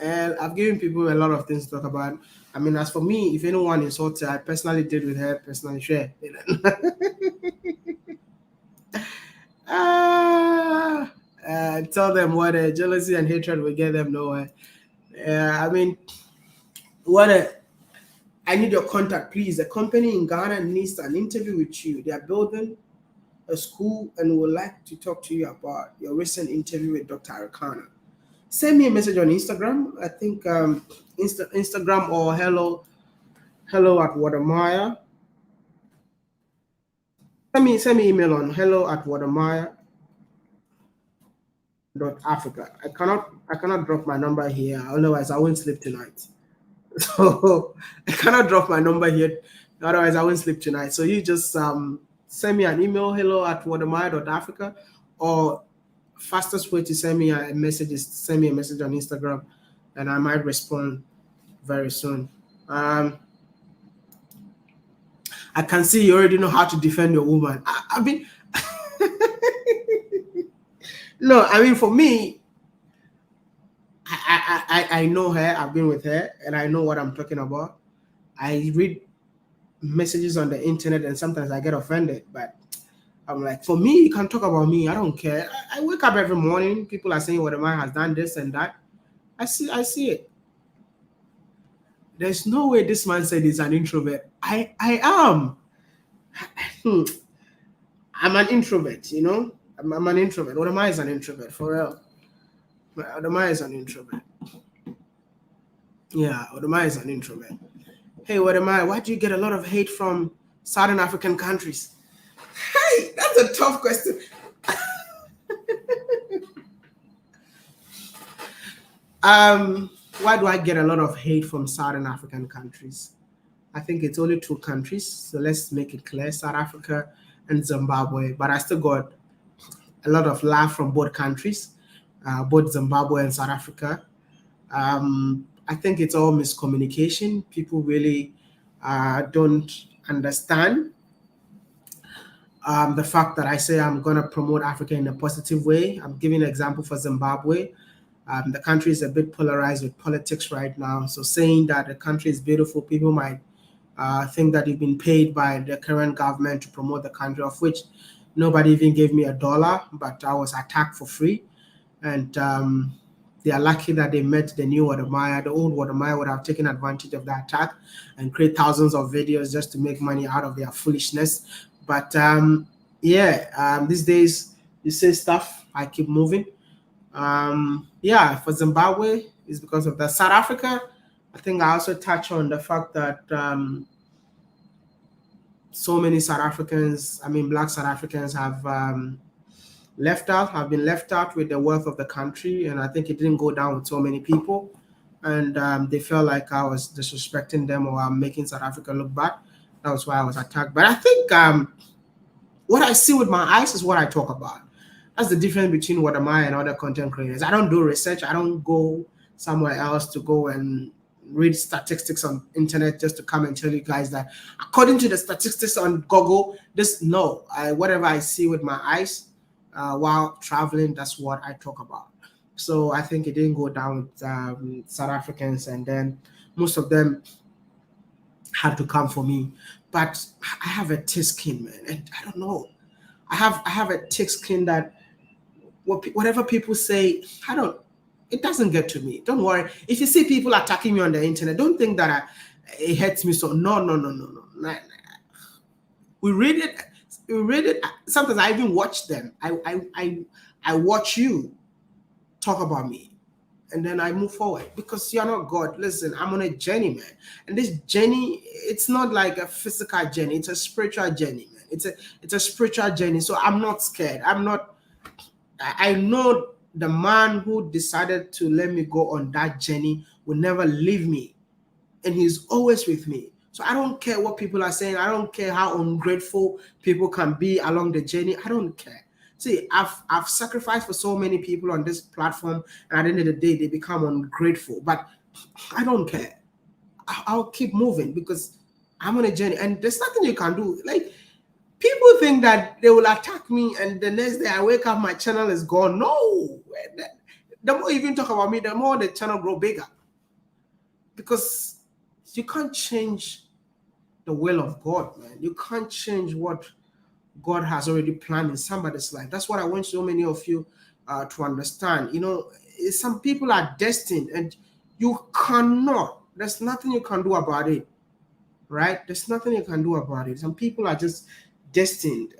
And I've given people a lot of things to talk about. I mean, as for me, if anyone insults her, I personally did with her, personally share. Tell them what jealousy and hatred will get them nowhere. I mean, I need your contact, please. A company in Ghana needs an interview with you. They are building a school and would like to talk to you about your recent interview with Dr. Arikana. Send me a message on Instagram. I think Instagram or hello at WODEMAYA. Send me email on hello at WODEMAYA. Africa. I cannot drop my number here, otherwise I won't sleep tonight. So I cannot drop my number here, otherwise I won't sleep tonight. So you just send me an email, hello@wodemaya.africa, or fastest way to send me a message is send me a message on Instagram, and I might respond very soon. I can see you already know how to defend your woman. I mean, no, I mean, for me, I know her. I've been with her, and I know what I'm talking about. I read messages on the internet, and sometimes I get offended. But I'm like, for me, you can talk about me. I don't care. I wake up every morning. People are saying, "WODEMAYA has done this and that." I see it. There's no way this man said he's an introvert. I am. I'm an introvert, you know. I'm an introvert. WODEMAYA is an introvert, for real. WODEMAYA is an introvert. Yeah, WODEMAYA is an introvert. Hey, WODEMAYA, why do you get a lot of hate from Southern African countries? Hey, that's a tough question. Why do I get a lot of hate from Southern African countries? I think it's only two countries, so let's make it clear: South Africa and Zimbabwe. But I still got a lot of love from both countries, both Zimbabwe and South Africa. I think it's all miscommunication. People really don't understand the fact that I say I'm going to promote Africa in a positive way. I'm giving an example for Zimbabwe. The country is a bit polarized with politics right now. So saying that the country is beautiful, people might think that you've been paid by the current government to promote the country, of which nobody even gave me $1, but I was attacked for free. And they are lucky that they met the new WODEMAYA. The old WODEMAYA would have taken advantage of the attack and create thousands of videos just to make money out of their foolishness. But these days you say stuff, I keep moving. For Zimbabwe, it's because of that. South Africa, I think I also touch on the fact that so many South Africans, Black South Africans have been left out with the wealth of the country, and I think it didn't go down with so many people, and they felt like I was disrespecting them or I'm making South Africa look bad. That was why I was attacked. But I think what I see with my eyes is what I talk about. That's the difference between WODEMAYA and other content creators. I don't do research. I don't go somewhere else to go and read statistics on internet just to come and tell you guys that according to the statistics on Google, whatever I see with my eyes while traveling, that's what I talk about. So I think it didn't go down with South Africans, and then most of them had to come for me. But I have a thick skin, man, and I don't know. I have a thick skin that whatever people say, it doesn't get to me. Don't worry. If you see people attacking me on the internet, don't think that it hurts me. So no. We read it. Sometimes I even watch them. I watch you talk about me, and then I move forward because you're not God. Listen, I'm on a journey, man. And this journey, it's not like a physical journey. It's a spiritual journey, man. It's a spiritual journey. So I'm not scared. I know the man who decided to let me go on that journey will never leave me, and he's always with me. So I don't care what people are saying. I don't care how ungrateful people can be along the journey. I don't care. See, I've sacrificed for so many people on this platform, and at the end of the day, they become ungrateful. But I don't care. I'll keep moving because I'm on a journey, and there's nothing you can do. Like, people think that they will attack me, and the next day I wake up, my channel is gone. No, the more you even talk about me, the more the channel grow bigger. Because you can't change the will of God, man. You can't change what God has already planned in somebody's life. That's what I want so many of you to understand. You know, some people are destined, and you cannot. There's nothing you can do about it, right? There's nothing you can do about it. Some people are just destined.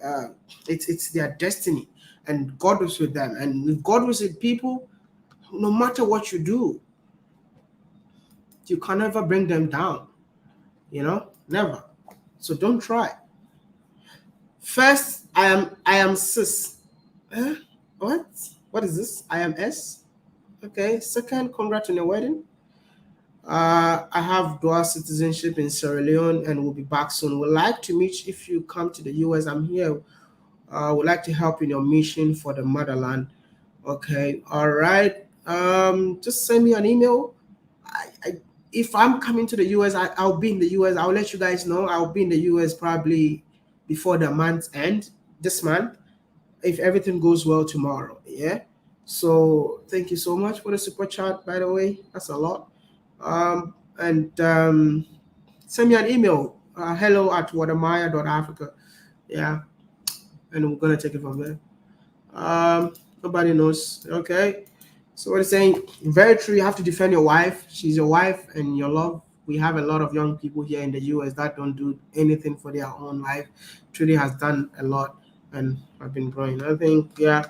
It's their destiny, and God was with them. And if God was with people, no matter what you do, you can never bring them down. You know, never. So don't try. First, I am cis. What? What is this? IMS. Okay. Second, congrats on your wedding. I have dual citizenship in Sierra Leone and will be back soon. Would like to meet if you come to the US. I'm here. Would like to help in your mission for the motherland. Okay, all right. Just send me an email. If I'm coming to the US, I'll be in the US. I'll let you guys know. I'll be in the US probably before the month's end, this month, if everything goes well tomorrow. Yeah. So thank you so much for the super chat, by the way. That's a lot. And send me an email. Hello@WODEMAYA.Africa. Yeah. And we're gonna take it from there. Nobody knows. Okay. So what it's saying, very true. You have to defend your wife. She's your wife and your love. We have a lot of young people here in the US that don't do anything for their own life. Trudy has done a lot, and I've been growing. I think, yeah.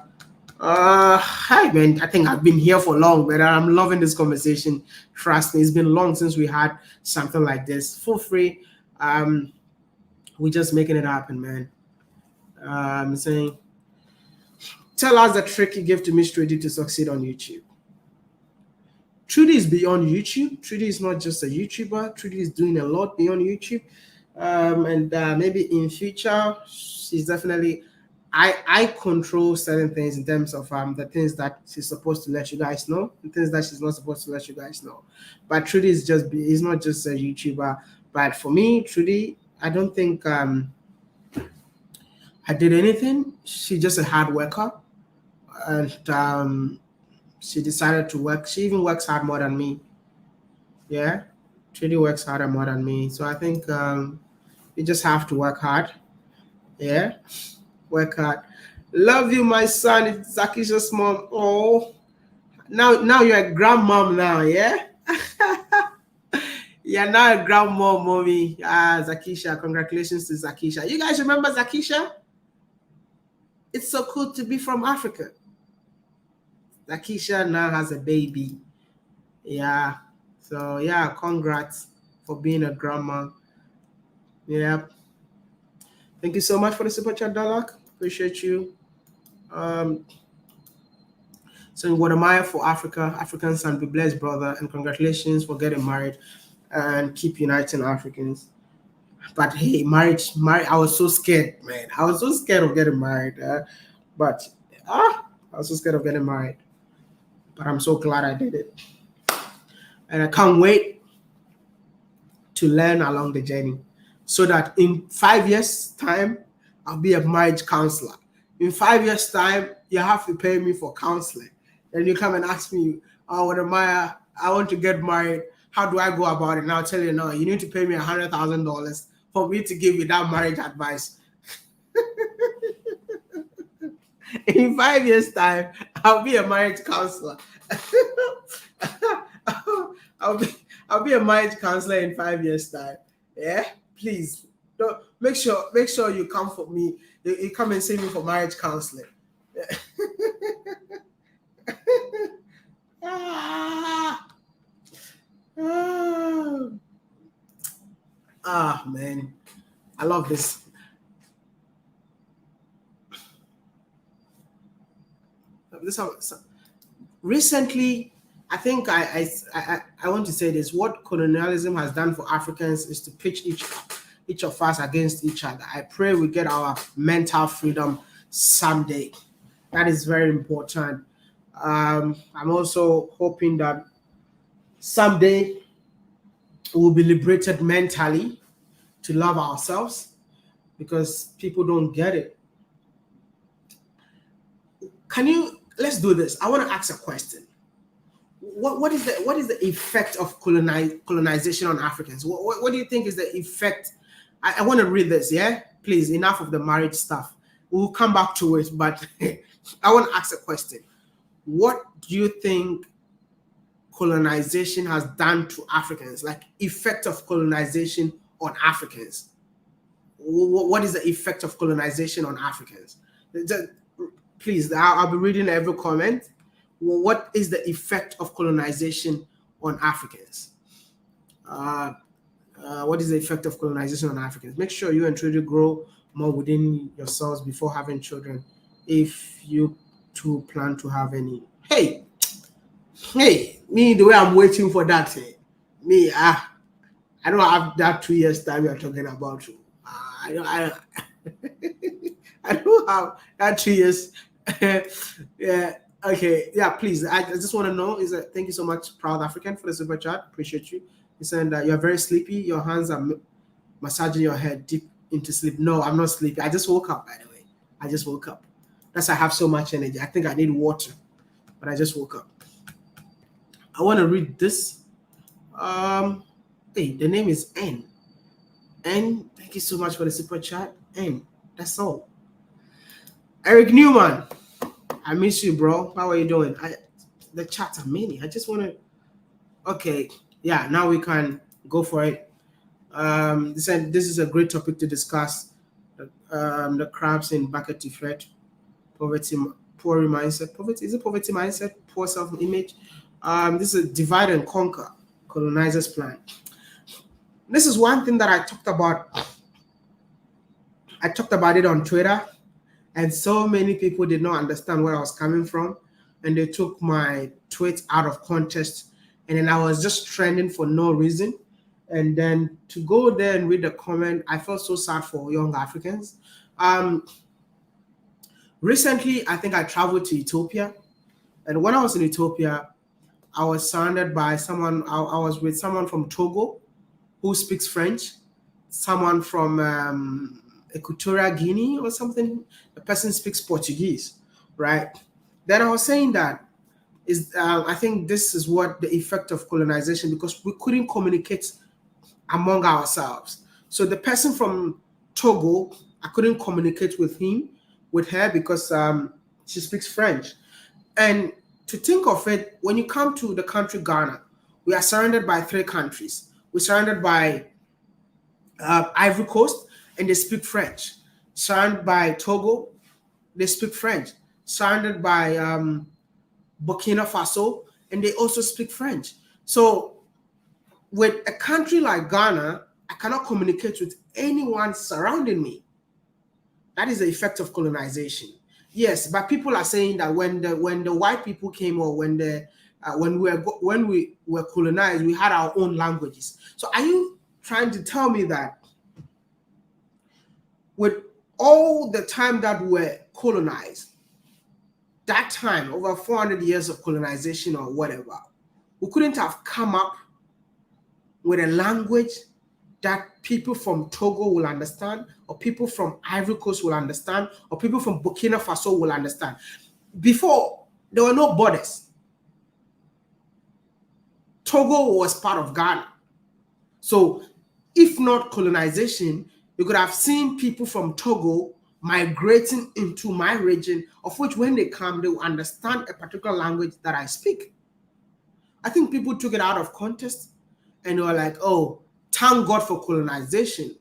Hi man. I think I've been here for long, but I'm loving this conversation. Trust me, it's been long since we had something like this. For free. We're just making it happen, man. I'm saying, tell us the trick you give to Miss Trudy to succeed on YouTube. Trudy is beyond YouTube. Trudy is not just a YouTuber. Trudy is doing a lot beyond YouTube. And maybe in future, she's definitely, I control certain things in terms of the things that she's supposed to let you guys know, and things that she's not supposed to let you guys know. But Trudy is not just a YouTuber. But for me, Trudy, I don't think I did anything. She's just a hard worker. And she decided to work. She even works hard more than me. Yeah, Trudy works harder more than me. So I think you just have to work hard. Yeah, work hard. Love you, my son. It's Zakisha's mom. Oh, now you're a grandmom now. Yeah. You're now a grandmom, mommy. Zakisha, congratulations to Zakisha. You guys remember Zakisha? It's so cool to be from Africa. Zakisha now has a baby. Yeah. So yeah, congrats for being a grandma. Yeah. Thank you so much for the super chat, Dalak. Appreciate you. So in WODEMAYA for Africa, African son, be blessed, brother, and congratulations for getting married and keep uniting Africans. But hey, marriage, I was so scared, man. I was so scared of getting married. I was so scared of getting married. But I'm so glad I did it. And I can't wait to learn along the journey so that in 5 years' time, I'll be a marriage counselor. In 5 years' time, you have to pay me for counseling. Then you come and ask me, oh, WODEMAYA, I want to get married. How do I go about it? And I'll tell you, no, you need to pay me $100,000 for me to give you that marriage advice. In 5 years' time, I'll be a marriage counselor. I'll be a marriage counselor in 5 years' time. Yeah, please. Don't make sure you come for me. You come and see me for marriage counseling. Man, I love this. Recently, I think I want to say this. What colonialism has done for Africans is to pitch each of us against each other. I pray we get our mental freedom someday. That is very important. I'm also hoping that someday we'll be liberated mentally to love ourselves, because people don't get it. Let's do this. I want to ask a question. What is the effect of colonization on Africans? What do you think is the effect? I want to read this, yeah? Please, enough of the marriage stuff. We'll come back to it, but I want to ask a question. What do you think colonization has done to Africans? Like, effect of colonization on Africans? What is the effect of colonization on Africans? Please, I'll be reading every comment. What is the effect of colonization on Africans? What is the effect of colonization on Africans? Make sure you and Trudy grow more within yourselves before having children. If you to plan to have any. Hey, me, the way I'm waiting for that, me, I don't have that 2 years time you're talking about. I don't, I don't have that 2 years. Yeah. Okay. Yeah. Please. I just want to know. Thank you so much, Proud African, for the super chat. Appreciate you. He's saying that you're very sleepy. Your hands are massaging your head deep into sleep. No, I'm not sleepy. I just woke up. By the way, I just woke up. That's why I have so much energy. I think I need water, but I just woke up. I want to read this. Hey, the name is N. N. Thank you so much for the super chat. N. That's all. Eric Newman. I miss you, bro. How are you doing? The chats are many. I just want to. Okay, yeah. Now we can go for it. This is a great topic to discuss. The crabs in bucket effect, poverty, poor mindset. Poverty, is it poverty mindset? Poor self-image. This is a divide and conquer colonizers plan. This is one thing that I talked about. I talked about it on Twitter. And so many people did not understand where I was coming from. And they took my tweets out of context. And then I was just trending for no reason. And then to go there and read the comment, I felt so sad for young Africans. Recently, I think I traveled to Ethiopia. And when I was in Ethiopia, I was surrounded by someone. I was with someone from Togo who speaks French, someone from Equatorial Guinea or something. The person speaks Portuguese, right? Then I was saying that I think this is what the effect of colonization, because we couldn't communicate among ourselves. So the person from Togo, I couldn't communicate with her because she speaks French. And to think of it, when you come to the country Ghana, we are surrounded by 3 countries. We're surrounded by Ivory Coast, and they speak French. Surrounded by Togo, they speak French. Surrounded by Burkina Faso, and they also speak French. So with a country like Ghana, I cannot communicate with anyone surrounding me. That is the effect of colonization. Yes, but people are saying that when the white people came, or when we were colonized, we had our own languages. So are you trying to tell me that with all the time that we were colonized, that time, over 400 years of colonization or whatever, we couldn't have come up with a language that people from Togo will understand, or people from Ivory Coast will understand, or people from Burkina Faso will understand? Before, there were no borders. Togo was part of Ghana. So if not colonization, you could have seen people from Togo migrating into my region, of which when they come, they will understand a particular language that I speak. I think people took it out of context and they were like, oh, thank God for colonization.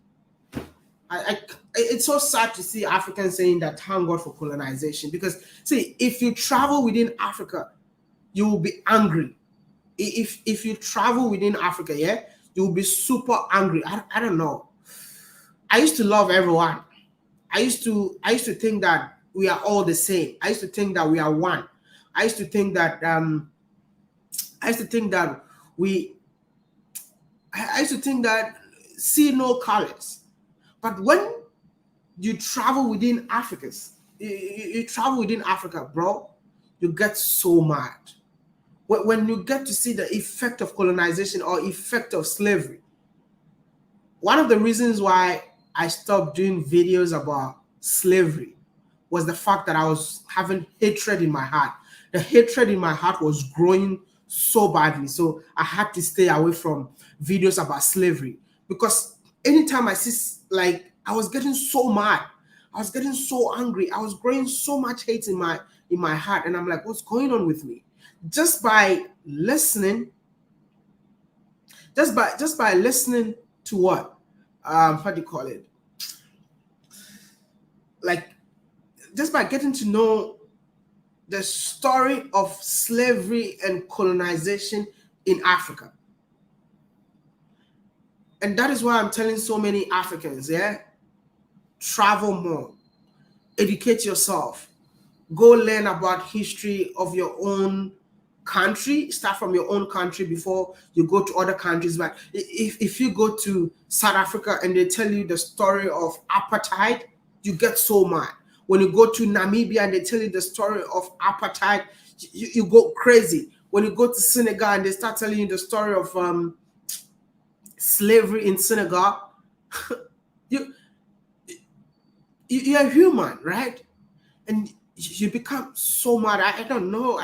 It's so sad to see Africans saying that thank God for colonization, because see, if you travel within Africa, you will be angry. If you travel within Africa, yeah, you will be super angry. I don't know. I used to love everyone. I used to think that we are all the same. I used to think that we are one. I used to think that see no colors. But when you travel within Africa, bro, you get so mad. When you get to see the effect of colonization or effect of slavery. One of the reasons why I stopped doing videos about slavery was the fact that I was having hatred in my heart. The hatred in my heart was growing so badly. So I had to stay away from videos about slavery, because anytime I see, like, I was getting so mad. I was getting so angry. I was growing so much hate in my heart. And I'm like, what's going on with me? Just by listening to what? What do you call it? Like, just by getting to know the story of slavery and colonization in Africa. And that is why I'm telling so many Africans, yeah, travel more, educate yourself, go learn about history of your own country. Start from your own country before you go to other countries. But if you go to South Africa and they tell you the story of apartheid, you get so mad. When you go to Namibia and they tell you the story of apartheid, you go crazy. When you go to Senegal and they start telling you the story of slavery in Senegal, you're human, right? And you become so mad. I don't know.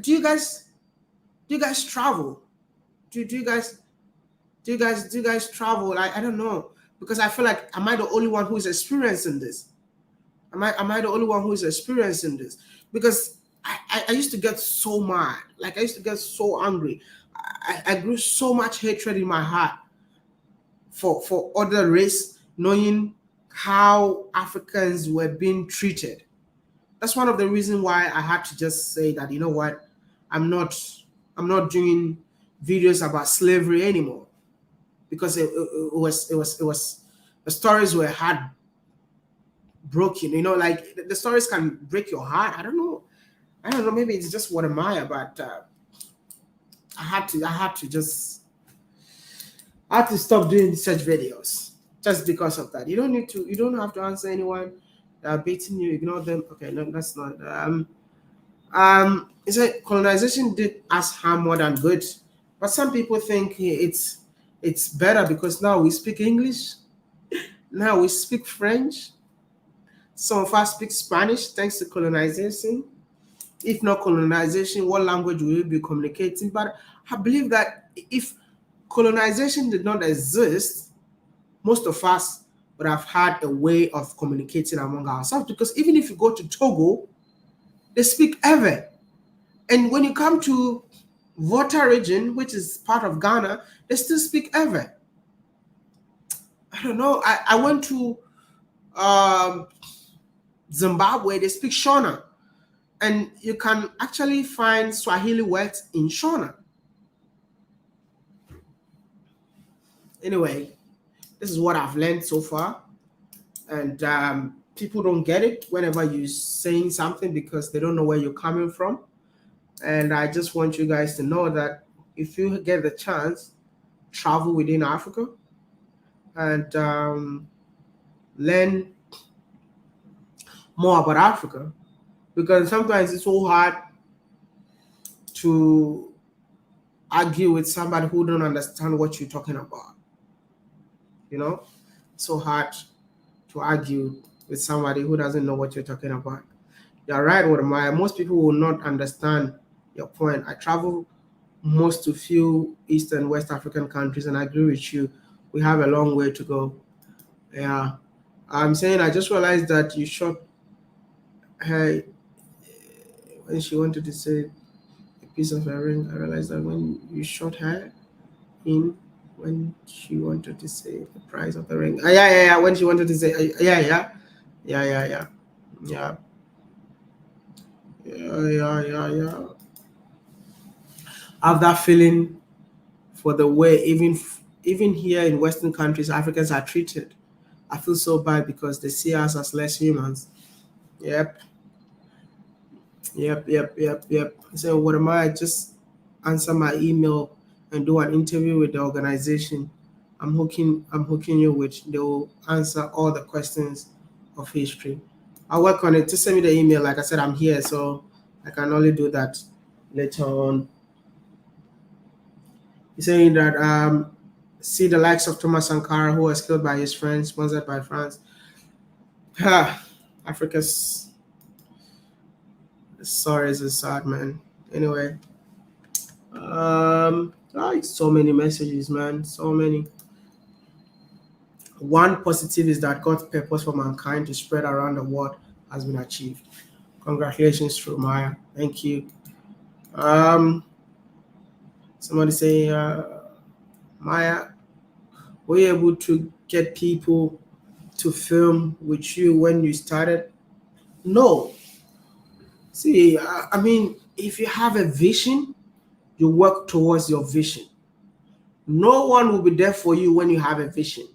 Do you guys travel? Do you guys travel? I don't know, because I feel like, am I the only one who is experiencing this? Am I the only one who is experiencing this? Because I used to get so mad. Like, I used to get so angry. I grew so much hatred in my heart for other race, knowing how Africans were being treated. That's one of the reasons why I had to just say that, you know what, I'm not doing videos about slavery anymore, because it was the stories were heartbroken. You know, like the stories can break your heart. I don't know. Maybe it's just WODEMAYA, but I had to stop doing such videos just because of that. You don't have to answer anyone beating you. Ignore them. Okay, no, that's not. It's like colonization did us harm more than good, but some people think it's better because now we speak English, now we speak French. Some of us speak Spanish thanks to colonization. If not colonization, what language will we be communicating? But I believe that if colonization did not exist, most of us would have had a way of communicating among ourselves, because even if you go to Togo, they speak Ewe. And when you come to Volta region, which is part of Ghana, they still speak Ewe. I don't know. I went to Zimbabwe, they speak Shona. And you can actually find Swahili words in Shona. Anyway, this is what I've learned so far. And people don't get it whenever you're saying something, because they don't know where you're coming from. And I just want you guys to know that if you get the chance, travel within Africa and learn more about Africa, because sometimes it's so hard to argue with somebody who don't understand what you're talking about. You know, so hard to argue with somebody who doesn't know what you're talking about. You're right, WODEMAYA. Most people will not understand your point. I travel most to few East and West African countries, and I agree with you. We have a long way to go. Yeah. I'm saying, I just realized that you shot her when she wanted to say a piece of her ring. I realized that when you shot her in when she wanted to say the price of the ring. Yeah. When she wanted to say, yeah. I have that feeling for the way even here in Western countries, Africans are treated. I feel so bad because they see us as less humans. Yep. So what am I? Just answer my email and do an interview with the organization. I'm hooking you with. They will answer all the questions of history. I'll work on it. Just send me the email. Like I said, I'm here, so I can only do that later on. He's saying that see the likes of Thomas Sankara, who was killed by his friends, sponsored by France. Africa's sorry is a sad man. Anyway, so many messages, man. So many. One positive is that God's purpose for mankind to spread around the world has been achieved. Congratulations, Maya. Thank you. Somebody say, Maya, were you able to get people to film with you when you started? No. See, I mean, if you have a vision, you work towards your vision. No one will be there for you when you have a vision.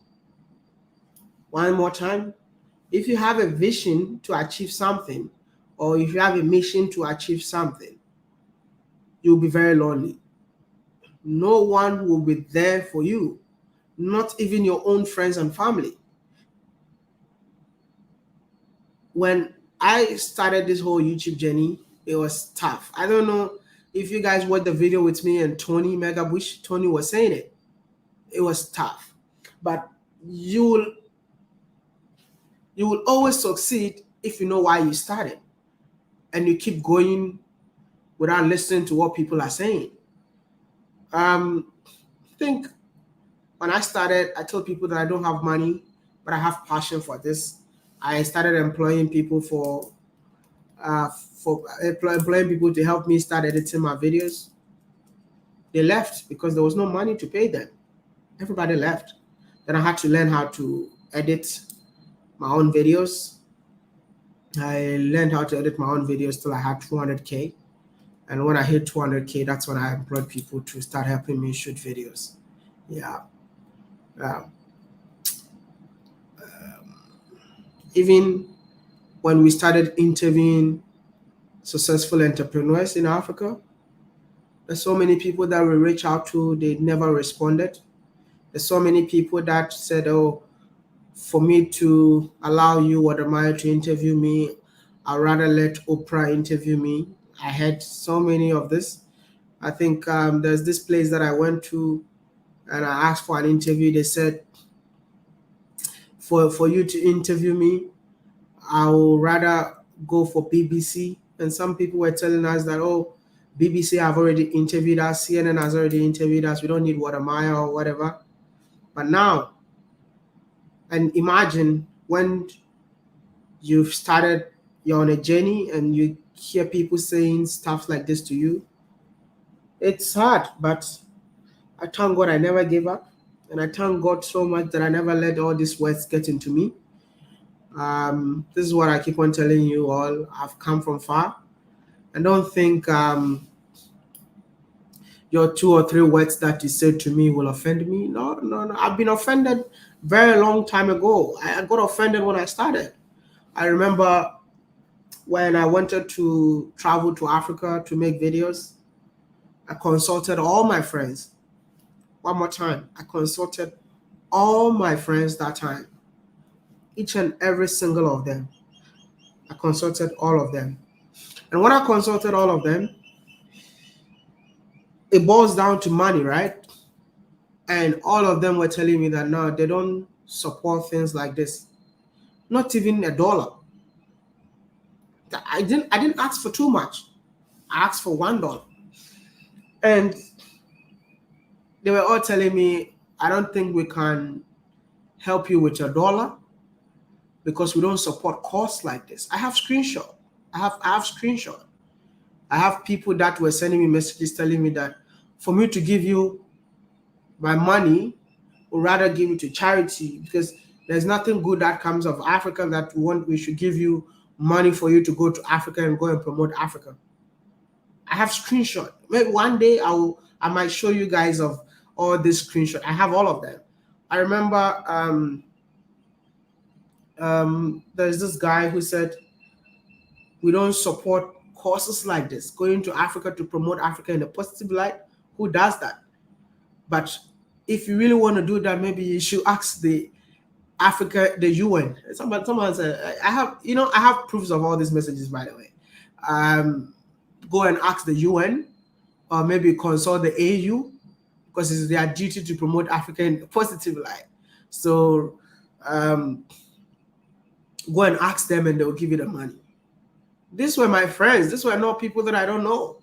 One more time. If you have a vision to achieve something, or if you have a mission to achieve something, you'll be very lonely. No one will be there for you, not even your own friends and family. When I started this whole YouTube journey, it was tough. I don't know if you guys watched the video with me and Tony Megabush. Tony was saying it. It was tough. But you will always succeed if you know why you started and you keep going without listening to what people are saying. I think when I started, I told people that I don't have money, but I have passion for this. I started employing people employing people to help me start editing my videos. They left because there was no money to pay them. Everybody left. Then I had to learn how to edit my own videos. I learned how to edit my own videos till I had 200K. And when I hit 200K, that's when I employed people to start helping me shoot videos. Yeah. Even when we started interviewing successful entrepreneurs in Africa, there's so many people that we reach out to, they never responded. There's so many people that said, oh, for me to allow you, WODEMAYA, to interview me, I'd rather let Oprah interview me. I had so many of this. I think there's this place that I went to and I asked for an interview. They said, for you to interview me, I would rather go for BBC. And some people were telling us that, oh, BBC have already interviewed us, CNN has already interviewed us, we don't need WODEMAYA or whatever. But now, and imagine when you've started, you're on a journey and you hear people saying stuff like this to you, it's hard, but I thank God I never gave up. And I thank God so much that I never let all these words get into me. This is what I keep on telling you all. I've come from far. And don't think your 2 or 3 words that you said to me will offend me. No. I've been offended very long time ago. I got offended when I started. I remember when I wanted to travel to Africa to make videos, I consulted all my friends. One more time, I consulted all my friends that time. Each and every single of them. I consulted all of them. And when I consulted all of them, it boils down to money, right? And all of them were telling me that no, they don't support things like this. Not even $1. I didn't ask for too much. I asked for $1. And they were all telling me, I don't think we can help you with your $1 because we don't support costs like this. I have screenshot. I have screenshot. I have people that were sending me messages telling me that for me to give you my money, or rather give it to charity, because there's nothing good that comes of Africa that we should give you money for you to go to Africa and go and promote Africa. I have screenshot. Maybe one day I might show you guys of all this screenshot. I have all of them. I remember there's this guy who said, we don't support courses like this, going to Africa to promote Africa in a positive light. Who does that? But if you really want to do that, maybe you should ask the UN. Someone said, I have proofs of all these messages, by the way. Go and ask the UN, or maybe consult the AU, because it's their duty to promote Africa in a positive light. So go and ask them and they'll give you the money. These were my friends. These were not people that I don't know.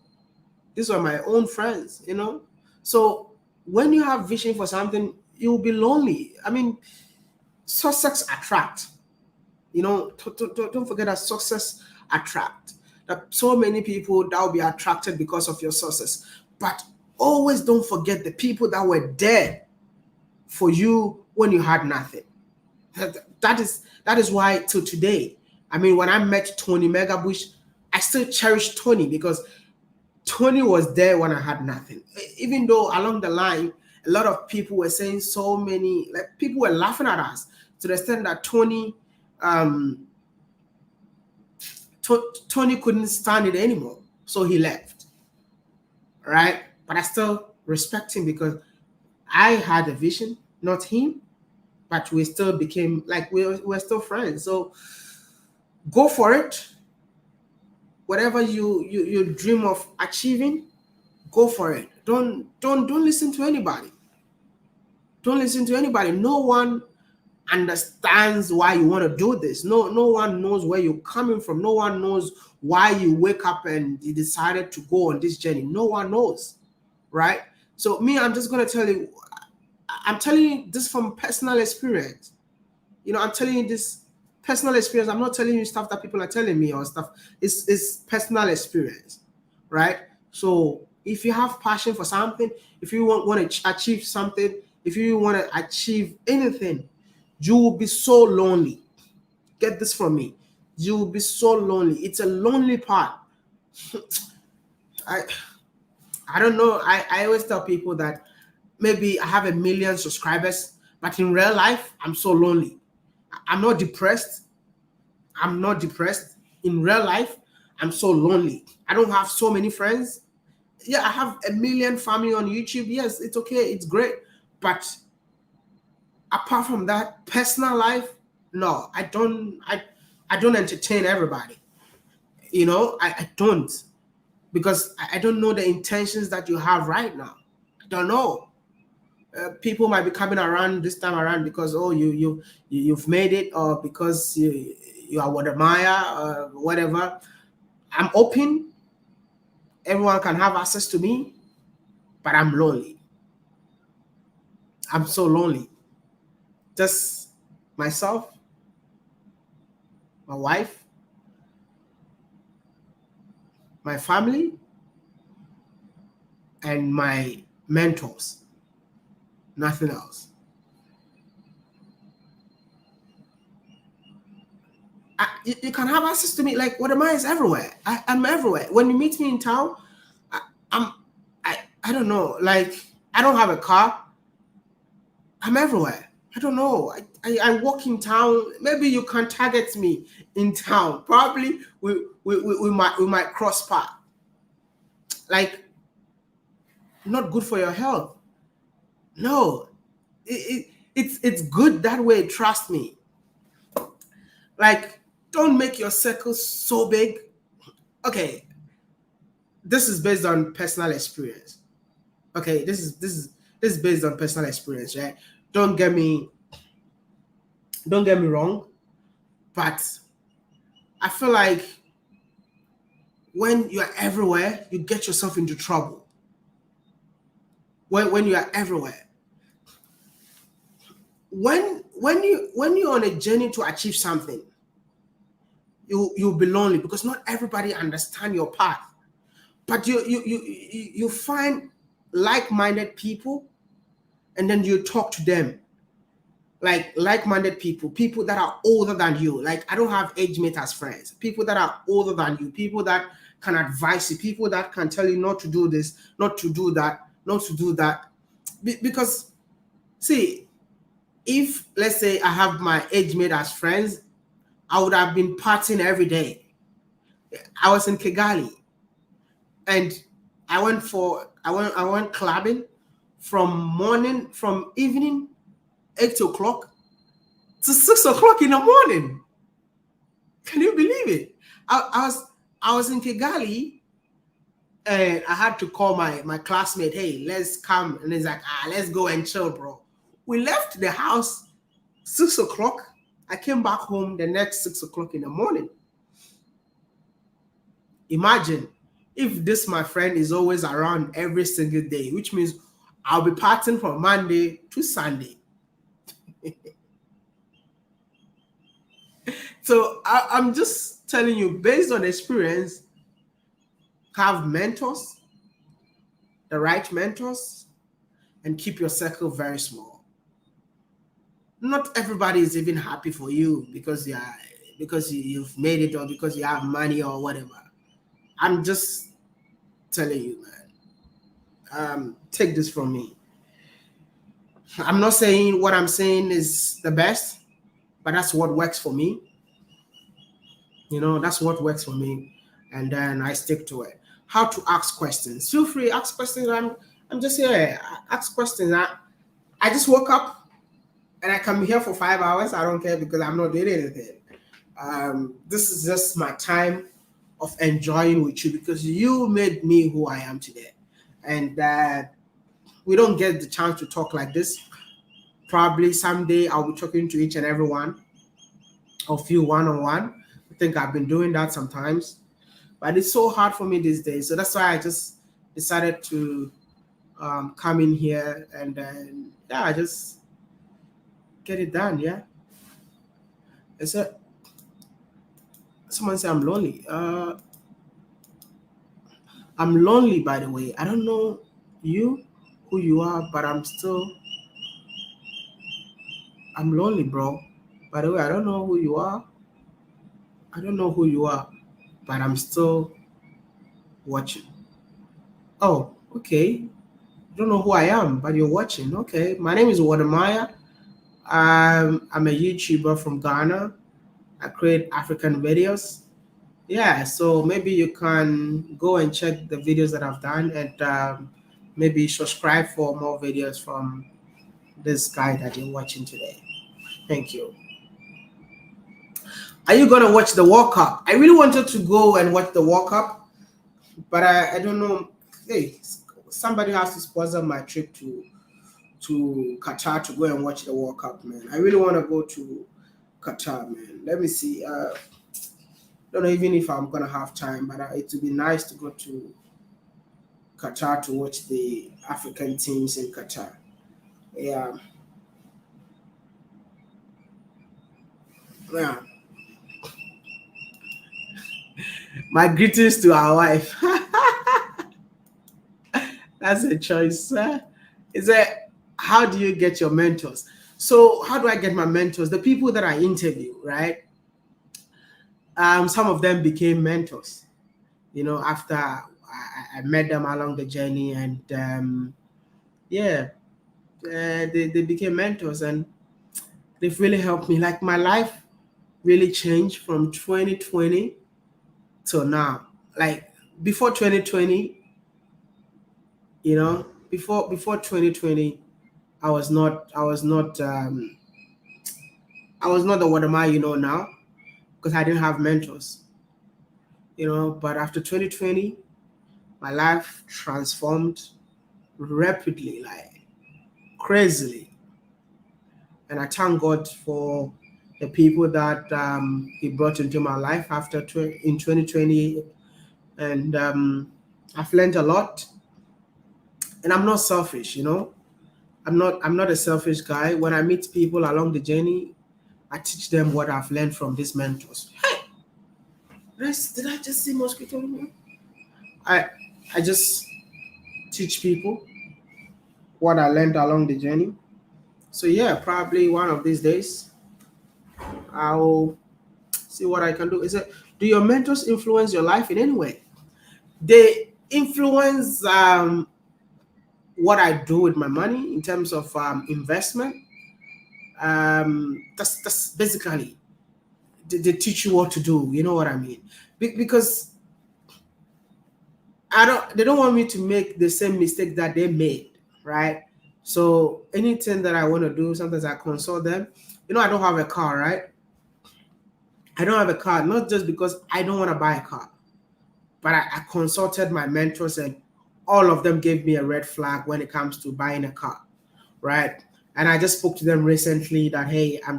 These were my own friends, So when you have vision for something, you'll be lonely. I mean, success attract. Don't forget that success attract. That so many people that will be attracted because of your success. But always don't forget the people that were there for you when you had nothing. That is why till today, I mean, when I met Tony Megabush, I still cherish Tony because Tony was there when I had nothing. Even though along the line, a lot of people were saying so many, like people were laughing at us to the extent that Tony Tony couldn't stand it anymore, so he left. Right? But I still respect him because I had a vision, not him. But we still became like we're still friends. So go for it. Whatever you dream of achieving, go for it. Don't listen to anybody. Don't listen to anybody. No one understands why you want to do this. No one knows where you're coming from. No one knows why you wake up and you decided to go on this journey. No one knows, right? So me, I'm just gonna tell you, I'm telling you this from personal experience. I'm telling you this personal experience. I'm not telling you stuff that people are telling me or stuff. It's personal experience, right? So if you have passion for something, if you want to achieve something, if you want to achieve anything, you will be so lonely. Get this from me. You will be so lonely. It's a lonely part. I don't know. I always tell people that maybe I have 1 million subscribers, but in real life, I'm so lonely. I'm not depressed. I'm not depressed. In real life, I'm so lonely. I don't have so many friends. Yeah, I have 1 million family on YouTube. Yes, it's okay. It's great. But apart from that, personal life, no, I don't entertain everybody. I don't, because I don't know the intentions that you have right now. I don't know. People might be coming around this time around because you've made it, or because you are WODEMAYA or whatever. I'm open. Everyone can have access to me, but I'm lonely. I'm so lonely. Just myself, my wife, my family, and my mentors. Nothing else. You can have access to me. Like, WODEMAYA is everywhere. I'm everywhere. When you meet me in town, I don't know. Like, I don't have a car. I'm everywhere. I don't know. I walk in town. Maybe you can target me in town. Probably we might cross path. Like, not good for your health. No, it's good that way. Trust me. Like, don't make your circle so big. Okay, this is based on personal experience. Okay, this is based on personal experience, right? Don't get me wrong, but I feel like when you're everywhere, you get yourself into trouble. When you are everywhere, when you're on a journey to achieve something, you'll be lonely because not everybody understand your path. But you find like-minded people, and then you talk to them. Like-minded people that are older than you. Like, I don't have age mates as friends. People that are older than you, people that can advise you, people that can tell you not to do this, not to do that, not to do that. Because, see, if, let's say, I have my age mate as friends, I would have been partying every day. I was in Kigali, and I went clubbing from evening 8 o'clock to 6 o'clock in the morning. Can you believe it? I was in Kigali, and I had to call my classmate. Hey, let's come. And he's like, let's go and chill, bro. We left the house 6 o'clock. I came back home the next 6 o'clock in the morning. Imagine if this, my friend, is always around every single day, which means I'll be partying from Monday to Sunday. So I'm just telling you, based on experience, have mentors, the right mentors, and keep your circle very small. Not everybody is even happy for you because you've made it, or because you have money or whatever. I'm just telling you, man. Take this from me. I'm not saying what I'm saying is the best, but that's what works for me. That's what works for me, and then I stick to it. How to ask questions? Feel free, ask questions. I'm just here. Ask questions. I just woke up and I come here for 5 hours. I don't care because I'm not doing anything. This is just my time of enjoying with you because you made me who I am today, and we don't get the chance to talk like this. Probably someday I'll be talking to each and every one of you one on one. I think I've been doing that sometimes, but it's so hard for me these days. So that's why I just decided to come in here and then I just get it done. Yeah. It's a Someone say I'm lonely. I'm lonely, by the way. I don't know who you are, but I'm lonely, bro. By the way, I don't know who you are. I don't know who you are, but I'm still watching. Oh, okay. You don't know who I am, but you're watching. Okay. My name is WODEMAYA. I'm a YouTuber from Ghana. I create African videos. Yeah, so maybe you can go and check the videos that I've done and maybe subscribe for more videos from this guy that you're watching today. Thank you. Are you gonna watch the World Cup? I really wanted to go and watch the World Cup, but I don't know. Hey, somebody has to sponsor my trip to Qatar to go and watch the World Cup, man. I really want to go to Qatar, man. Let me see. Don't know even if I'm gonna have time, but it would be nice to go to Qatar to watch the African teams in Qatar. Yeah, yeah. My greetings to our wife. That's a choice. Is that how do you get your mentors? So how do I get my mentors? The people that I interview, right? Some of them became mentors. After I met them along the journey, and yeah, they became mentors, and they've really helped me. Like my life really changed from 2020 till now. Like before 2020, before 2020, I was not the WODEMAYA now because I didn't have mentors. But after 2020, my life transformed rapidly, like crazily. And I thank God for the people that He brought into my life in 2020, and I've learned a lot. And I'm not selfish, I'm not a selfish guy. When I meet people along the journey, I teach them what I've learned from these mentors. Hey, did I just see mosquito in here? I just teach people what I learned along the journey. So yeah, probably one of these days I'll see what I can do. Do your mentors influence your life in any way? They influence what I do with my money in terms of investment. That's basically they teach you what to do. You know what I mean? Because they don't want me to make the same mistake that they made, right? So anything that I want to do, sometimes I consult them. I don't have a car, right? I don't have a car, not just because I don't want to buy a car, but I consulted my mentors, and all of them gave me a red flag when it comes to buying a car, right? And I just spoke to them recently that, hey, I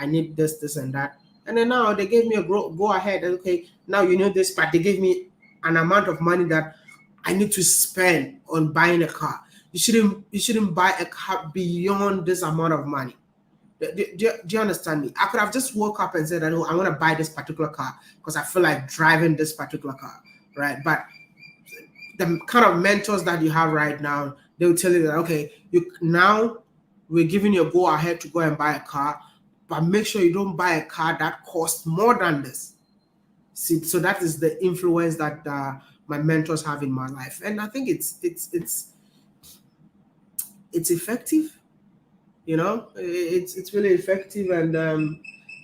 need this, and that. And then now they gave me a go ahead. Okay, now you know this, but they gave me an amount of money that I need to spend on buying a car. You shouldn't buy a car beyond this amount of money. Do you understand me? I could have just woke up and said, I want to buy this particular car because I feel like driving this particular car, right? But the kind of mentors that you have right now, they'll tell you that, okay, we're giving you a go ahead to go and buy a car, but make sure you don't buy a car that costs more than this. See, so that is the influence that my mentors have in my life, and I think it's effective. It's really effective, and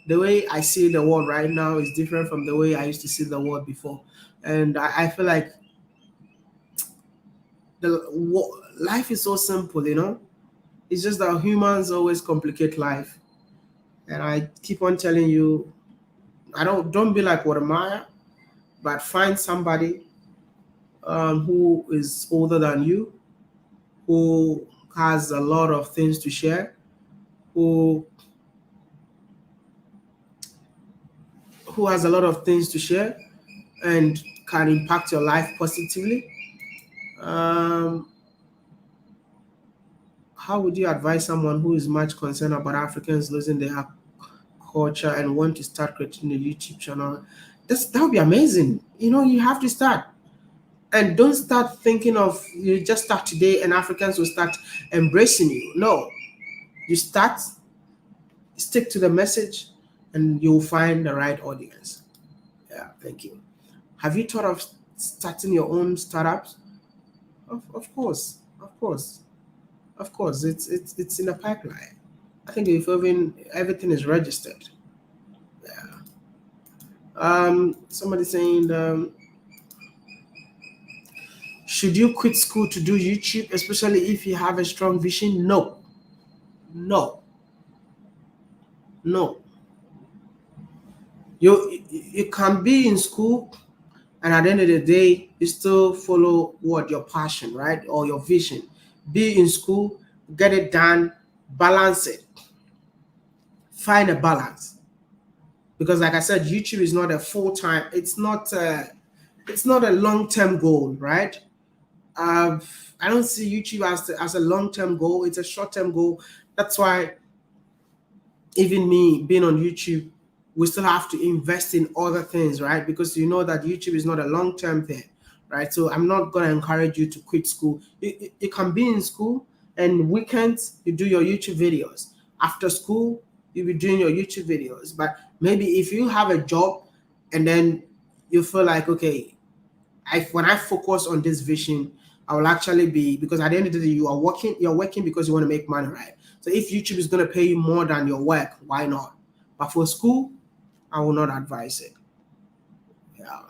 the way I see the world right now is different from the way I used to see the world before. And I feel like life is so simple, It's just that humans always complicate life. And I keep on telling you, don't be like WODEMAYA, but find somebody who is older than you, who has a lot of things to share, who has a lot of things to share and can impact your life positively. Um, how would you advise someone who is much concerned about Africans losing their culture and want to start creating a YouTube channel? That would be amazing. You have to start. And don't start thinking of you just start today and Africans will start embracing you. No, you start, stick to the message, and you'll find the right audience. Yeah, thank you. Have you thought of starting your own startups? Of course, of course, of course. It's in the pipeline. I think if even everything is registered. Yeah. Somebody saying, should you quit school to do YouTube, especially if you have a strong vision? No, no, no. You can be in school, and at the end of the day, you still follow your passion, right, or your vision. Be in school, get it done, balance it, find a balance. Because, like I said, YouTube is not a full-time. It's not a long-term goal, right? I don't see YouTube as a long-term goal. It's a short-term goal. That's why even me being on YouTube, we still have to invest in other things, right? Because you know that YouTube is not a long-term thing, right? So I'm not going to encourage you to quit school. You can be in school, and weekends you do your YouTube videos. After school, you'll be doing your YouTube videos. But maybe if you have a job and then you feel like, okay, when I focus on this vision, I will actually be, because at the end of the day, you're working because you want to make money, right? So if YouTube is going to pay you more than your work, why not? But for school, I will not advise it. Yeah.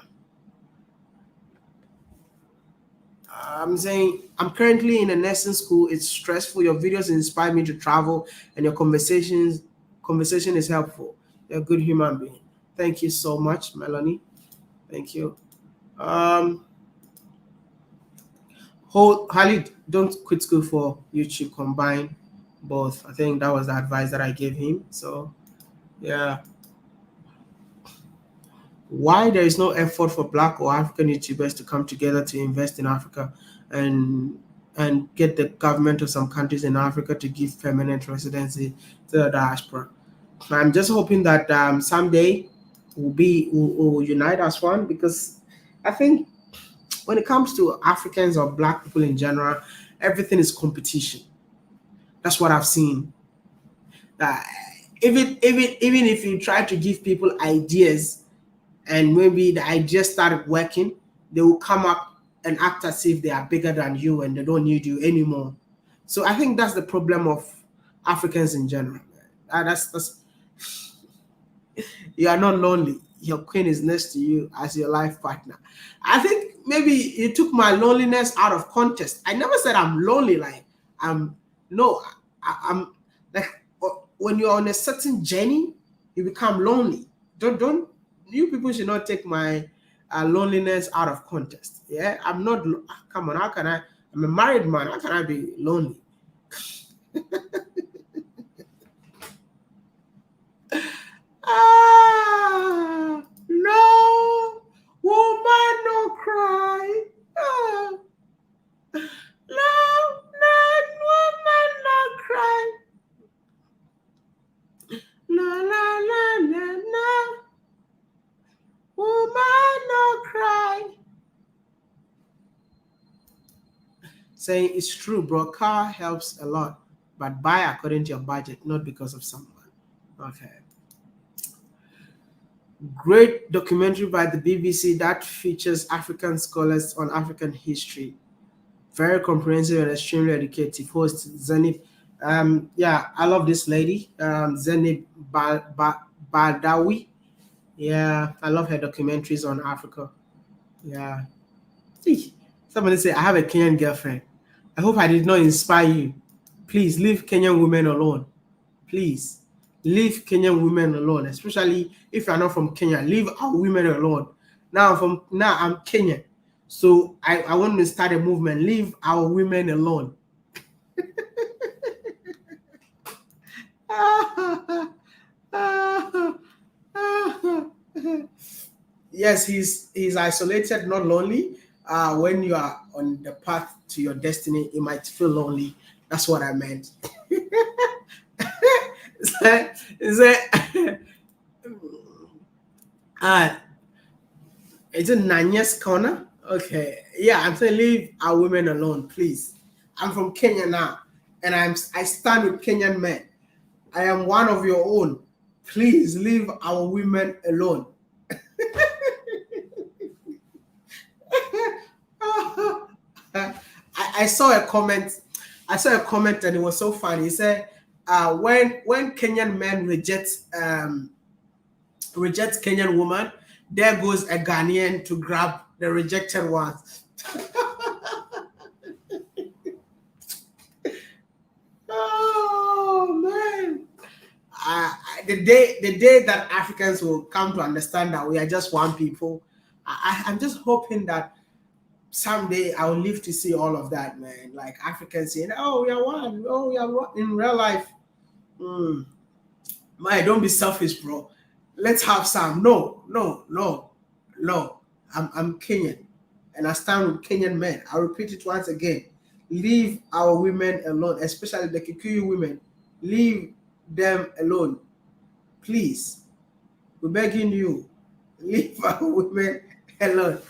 I'm saying I'm currently in a nursing school. It's stressful. Your videos inspire me to travel, and your conversation is helpful. You're a good human being. Thank you so much, Melanie. Thank you. Khalid, don't quit school for YouTube. Combine both. I think that was the advice that I gave him. So, yeah. Why there is no effort for Black or African YouTubers to come together to invest in Africa and get the government of some countries in Africa to give permanent residency to the diaspora? I'm just hoping that someday we'll unite as one, because I think when it comes to Africans or Black people in general, everything is competition. That's what I've seen. Even if you try to give people ideas, and maybe the ideas started working, they will come up and act as if they are bigger than you and they don't need you anymore. So I think that's the problem of Africans in general. That's you are not lonely. Your queen is next to you as your life partner. I think maybe you took my loneliness out of context. I never said I'm lonely. Like I'm no, I'm like when you're on a certain journey, you become lonely. Don't you people should not take my loneliness out of context. Yeah, I'm not. Come on, how can I? I'm a married man. How can I be lonely? No, woman, no cry. No, woman, no cry. No. Woman, no cry. Saying it's true, bro. Car helps a lot, but buy according to your budget, not because of someone. Okay. Great documentary by the BBC that features African scholars on African history. Very comprehensive and extremely educative. Host Zenib. Yeah, I love this lady. Zenib Badawi. Yeah, I love her documentaries on Africa. Yeah. Eeh, somebody say, I have a Kenyan girlfriend. I hope I did not inspire you. Please leave Kenyan women alone. Please leave Kenyan women alone, especially if you're not from Kenya. Leave our women alone. Now I'm Kenyan. So I want to start a movement. Leave our women alone. Yes, he's isolated, not lonely. When you are on the path to your destiny, you might feel lonely. That's what I meant. Is it Nanya's corner? Okay, yeah, I'm saying leave our women alone, please. I'm from Kenya now, and I stand with Kenyan men. I am one of your own. Please leave our women alone. I saw a comment. I saw a comment and it was so funny. He said, when Kenyan men reject Kenyan woman, there goes a Ghanaian to grab the rejected ones. Oh man! The day that Africans will come to understand that we are just one people, I'm just hoping that someday I'll live to see all of that, man. Like Africans saying, "Oh, we are one. Oh, we are one." In real life, don't be selfish, bro. Let's have some. No. I'm Kenyan, and I stand with Kenyan men. I'll repeat it once again. Leave our women alone, especially the Kikuyu women. Leave them alone, please. We're begging you. Leave our women alone.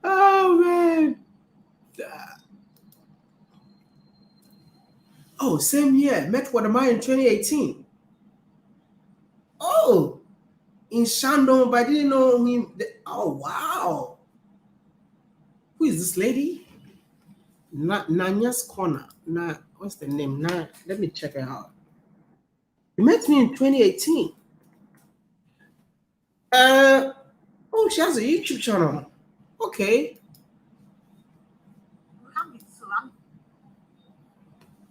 Oh man. Oh, same year. Met WODEMAYA in 2018. Oh, in Shandong, but I didn't know him. Oh wow. Who is this lady? Nanya's Corner. What's the name? Let me check it out. You met me in 2018. Oh, she has a YouTube channel. Okay.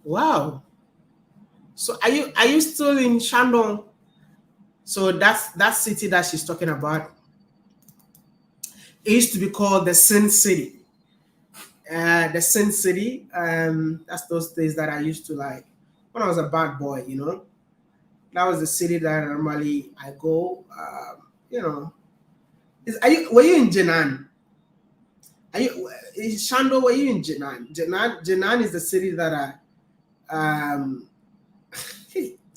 Wow. So are you still in Shandong? So that's that city that she's talking about. It used to be called the Sin City. The Sin City. That's those days that I used to like when I was a bad boy, you know. That was the city that normally I go. You know. Were you in Jinan? In Shando, were you in Jinan? Jinan is the city that I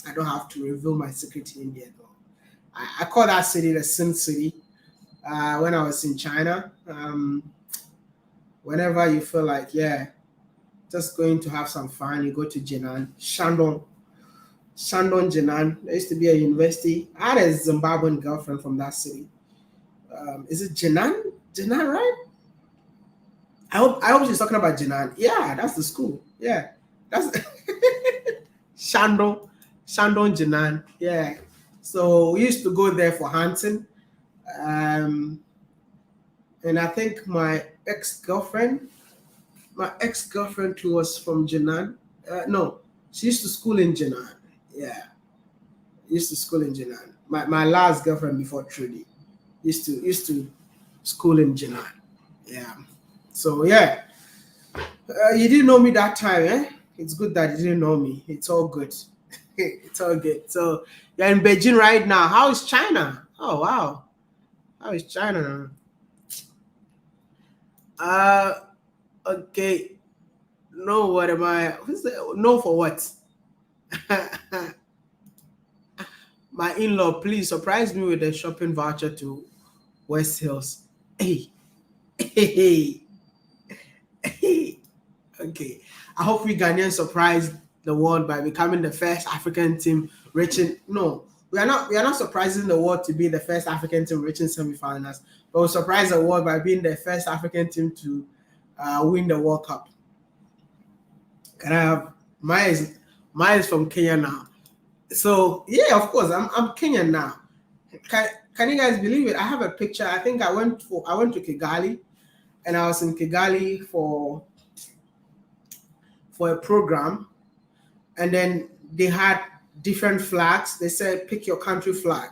I don't have to reveal my secret in India though. I call that city the Sin City. When I was in China, whenever you feel like, yeah, just going to have some fun, you go to Jinan, Shandong, Jinan. There used to be a university. I had a Zimbabwean girlfriend from that city. Is it Jinan? Jinan, right? I hope she's talking about Jinan. Yeah, that's the school. Yeah, that's Shandong Jinan. Yeah. So we used to go there for hunting. And I think my ex-girlfriend who was from Jinan. No, she used to school in Jinan. Yeah. Used to school in Jinan. My last girlfriend before Trudy used to school in Jinan. Yeah. So yeah. You didn't know me that time, eh? It's good that you didn't know me. It's all good. It's all good. So you're in Beijing right now. How is China? Oh wow. How is China now? Okay. No, what am I? Who's the, no for what? My in-law, please surprise me with a shopping voucher to West Hills. Hey. Okay. I hope we Ghanaians surprise the world by becoming the first African team reaching. No, we are not surprising the world to be the first African team reaching semifinals, but we surprise the world by being the first African team to win the World Cup. Can I have mine is from Kenya now. So yeah, of course, I'm Kenyan now. Can you guys believe it? I have a picture. I think I went to Kigali, and I was in Kigali for a program, and then they had different flags. They said pick your country flag.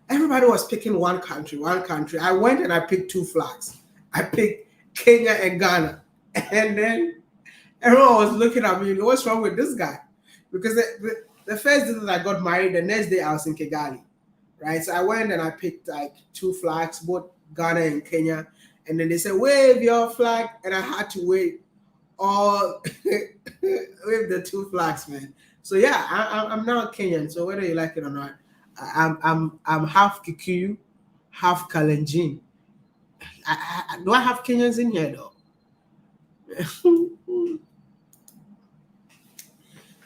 Everybody was picking one country, one country. I went and I picked two flags. I picked Kenya and Ghana, and then everyone was looking at me. What's wrong with this guy? Because the first day that I got married, the next day I was in Kigali, right? So I went and I picked like two flags, both Ghana and Kenya, and then they said wave your flag, and I had to wave all wave the two flags, man. So yeah, I'm now Kenyan. So whether you like it or not, I'm half Kikuyu, half Kalenjin. Do I have Kenyans in here though?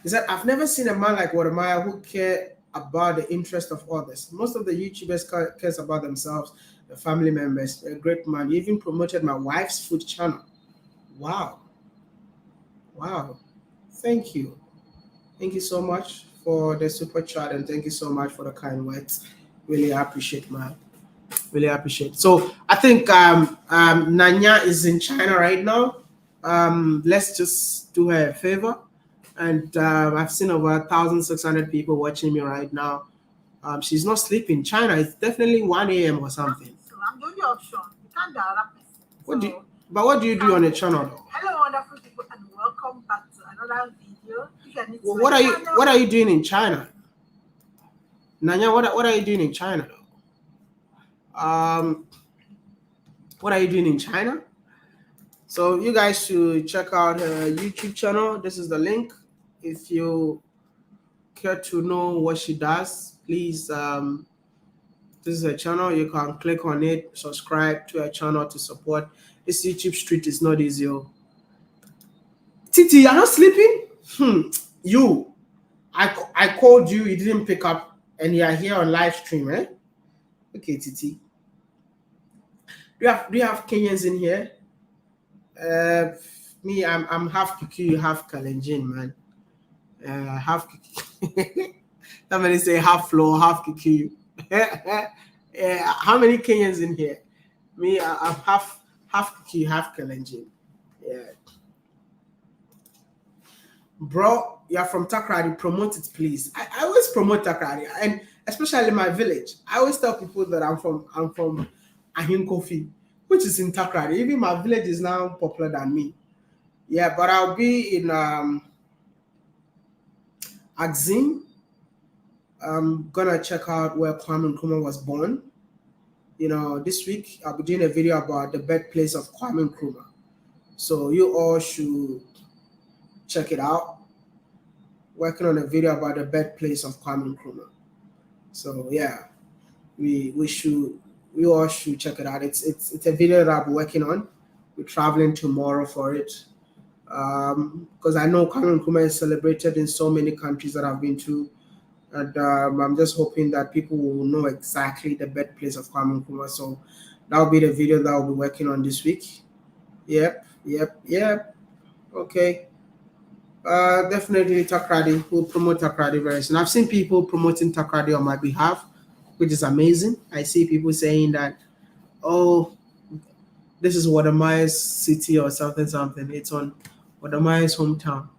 Is that I've never seen a man like WODEMAYA who cared about the interest of others. Most of the YouTubers cares about themselves, the family members. A great man. You even promoted my wife's food channel. Wow. Wow. Thank you. Thank you so much for the super chat, and thank you so much for the kind words. Really appreciate, man. Really appreciate. So I think Nanya is in China right now. Let's just do her a favor. And I've seen over 1,600 people watching me right now. She's not sleeping. China, it's definitely 1 a.m. or something. So I'm the only option. You can't do another person. What do you do on the channel though? Hello, wonderful people, and welcome back to another video. Well, what are you doing in China? Nanya, what are you doing in China though? What are you doing in China? So you guys should check out her YouTube channel. This is the link. If you care to know what she does, please, this is a channel. You can click on it, subscribe to her channel to support. This YouTube street is not easy. Titi, you're not sleeping? You, I called you, you didn't pick up, and you're here on live stream, eh? Okay, Titi. Do you have Kenyans in here? Me, I'm half Kikuyu, half Kalenjin, man. Half Kikuyu. Somebody say half floor, half Kikuyu. How many Kenyans in here? Me, I'm half Kikuyu, half Kalenjin. Yeah. Bro, you're from Takrady, promote it, please. I always promote Takrady, and especially my village. I always tell people that I'm from Ahinkofi, which is in Takrady. Even my village is now popular than me. Yeah, but I'll be in Axim. I'm gonna check out where Kwame Nkrumah was born. You know, this week I'll be doing a video about the birthplace of Kwame Nkrumah. So you all should check it out. Working on a video about the birthplace of Kwame Nkrumah. So yeah, we all should check it out. It's a video that I'll be working on. We're traveling tomorrow for it. Because I know Kwame Nkrumah is celebrated in so many countries that I've been to. And I'm just hoping that people will know exactly the birthplace of Kwame Nkrumah. So that'll be the video that I'll be working on this week. Yep. Okay. Definitely Takrady. We'll promote Takrady very soon. I've seen people promoting Takrady on my behalf, which is amazing. I see people saying that, oh, this is WODEMAYA's city or something. It's on WODEMAYA's hometown.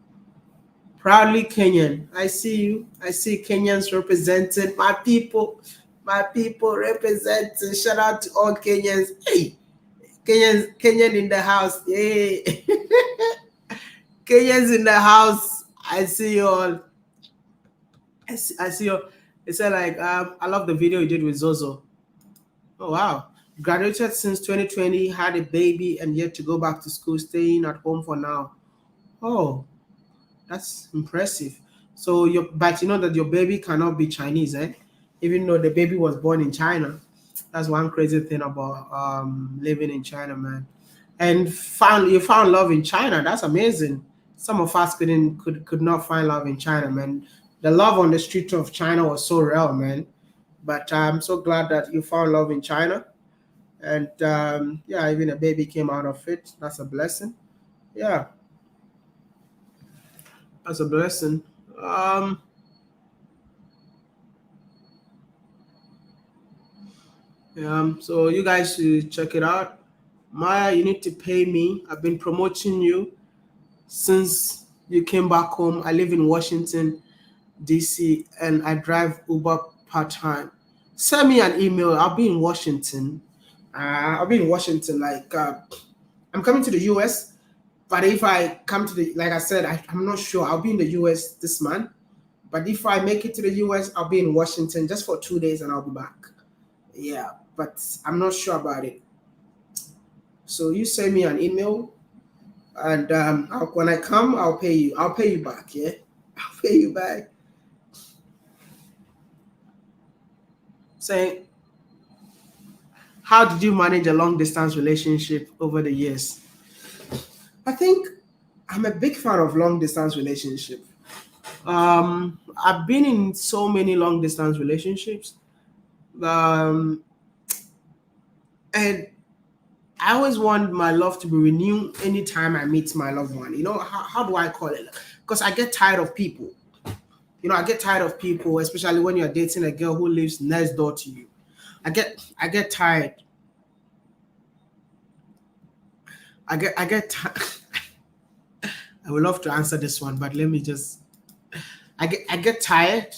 Proudly Kenyan. I see you. I see Kenyans represented. My people represented. Shout out to all Kenyans. Hey, Kenyan in the house. Hey. Kenyans in the house. I see you all. I see you. It said like, I love the video you did with Zozo. Oh wow. Graduated since 2020, had a baby, and yet to go back to school, staying at home for now. Oh, that's impressive. So but you know that your baby cannot be Chinese, eh? Even though the baby was born in China. That's one crazy thing about living in China, man. And you found love in China. That's amazing. Some of us could not find love in China, man. The love on the street of China was so real, man. But I'm so glad that you found love in China. And yeah, even a baby came out of it. That's a blessing. Yeah. That's a blessing. So you guys should check it out. Maya, you need to pay me. I've been promoting you since you came back home. I live in Washington, DC, and I drive Uber part time. Send me an email. I'll be in Washington. I'll be in Washington. I'm coming to the US, but if I come to the, like I said, I'm not sure. I'll be in the US this month. But if I make it to the US, I'll be in Washington just for 2 days and I'll be back. Yeah, but I'm not sure about it. So you send me an email, and when I come, I'll pay you. I'll pay you back. Yeah, I'll pay you back. Saying, how did you manage a long distance relationship over the years? I think I'm a big fan of long distance relationship. I've been in so many long distance relationships, um, and I always want my love to be renewed anytime I meet my loved one. How do I call it? Because I get tired of people. I get tired of people, especially when you're dating a girl who lives next door to you. I get tired. I get tired. I would love to answer this one, but let me just. I get tired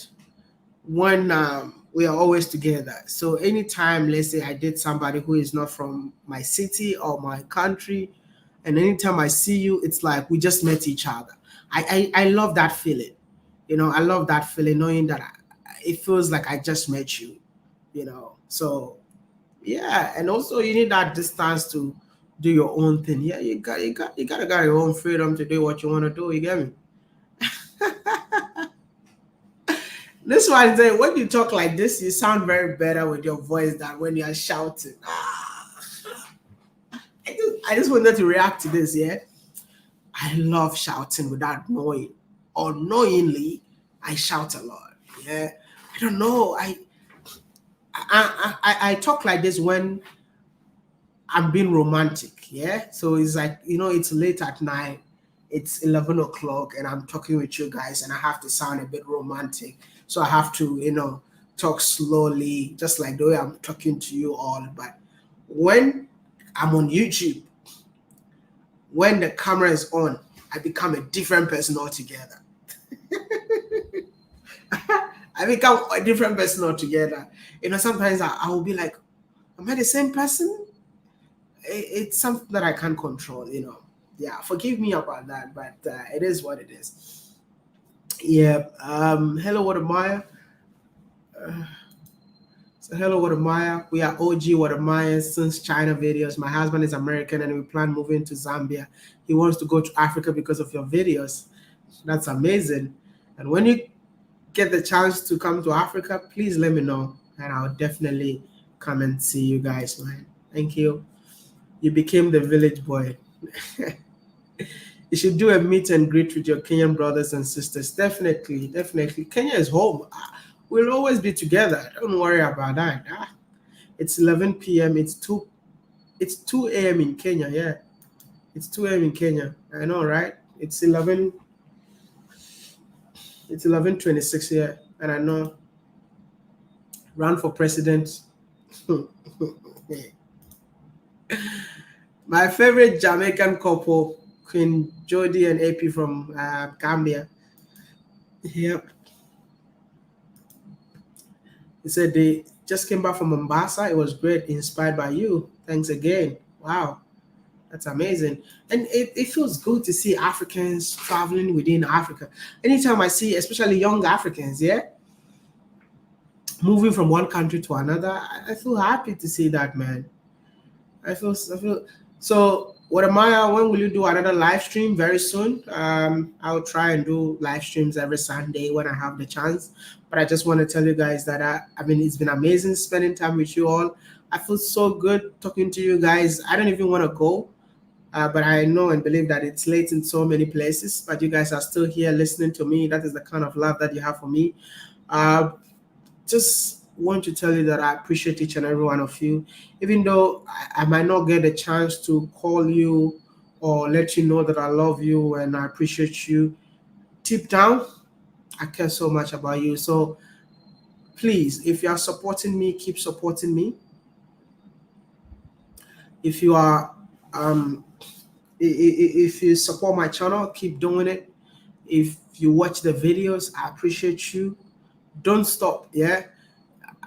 when we are always together. So anytime, let's say I date somebody who is not from my city or my country, and anytime I see you, it's like we just met each other. I love that feeling. I love that feeling, knowing that it feels like I just met you. So yeah, and also you need that distance to do your own thing. Yeah, you gotta got your own freedom to do what you want to do. You get me? This one saying, when you talk like this, you sound very better with your voice than when you are shouting. I just wanted to react to this. Yeah, I love shouting without knowing, or knowingly, I shout a lot. Yeah, I don't know. I talk like this when I'm being romantic. Yeah, so it's like it's late at night. It's 11 o'clock, and I'm talking with you guys, and I have to sound a bit romantic. So I have to talk slowly, just like the way I'm talking to you all. But when I'm on YouTube, when the camera is on, I become a different person altogether. I become a different person altogether. Sometimes I will be like, am I the same person? It's something that I can't control. Yeah, forgive me about that, but it is what it is. Yeah. Hello, WODEMAYA. So hello, WODEMAYA. We are OG WODEMAYA since China videos. My husband is American, and we plan moving to Zambia. He wants to go to Africa because of your videos. That's amazing. And when you get the chance to come to Africa, please let me know, and I'll definitely come and see you guys, man. Thank you. You became the village boy. You should do a meet and greet with your Kenyan brothers and sisters. Definitely, definitely. Kenya is home. We'll always be together. Don't worry about that. It's 11 p.m. It's 2 a.m. in Kenya. Yeah, it's 2 a.m. in Kenya. I know, right? It's 11:26 here, and I know. Run for president. My favorite Jamaican couple, Queen Jody and AP from Gambia. Yep. He said they just came back from Mombasa. It was great, inspired by you. Thanks again. Wow, that's amazing. And it feels good to see Africans traveling within Africa. Anytime I see, especially young Africans, yeah, moving from one country to another, I feel happy to see that, man. I feel so. WODEMAYA, when will you do another live stream? Very soon. I'll try and do live streams every Sunday when I have the chance. But I just want to tell you guys that I mean, it's been amazing spending time with you all. I feel so good talking to you guys. I don't even want to go, but I know and believe that it's late in so many places. But you guys are still here listening to me. That is the kind of love that you have for me. Uh, just want to tell you that I appreciate each and every one of you, even though I might not get a chance to call you or let you know that I love you and I appreciate you. Deep down, I care so much about you. So please, if you are supporting me, keep supporting me. If you are if you support my channel, keep doing it. If you watch the videos, I appreciate you. Don't stop. Yeah,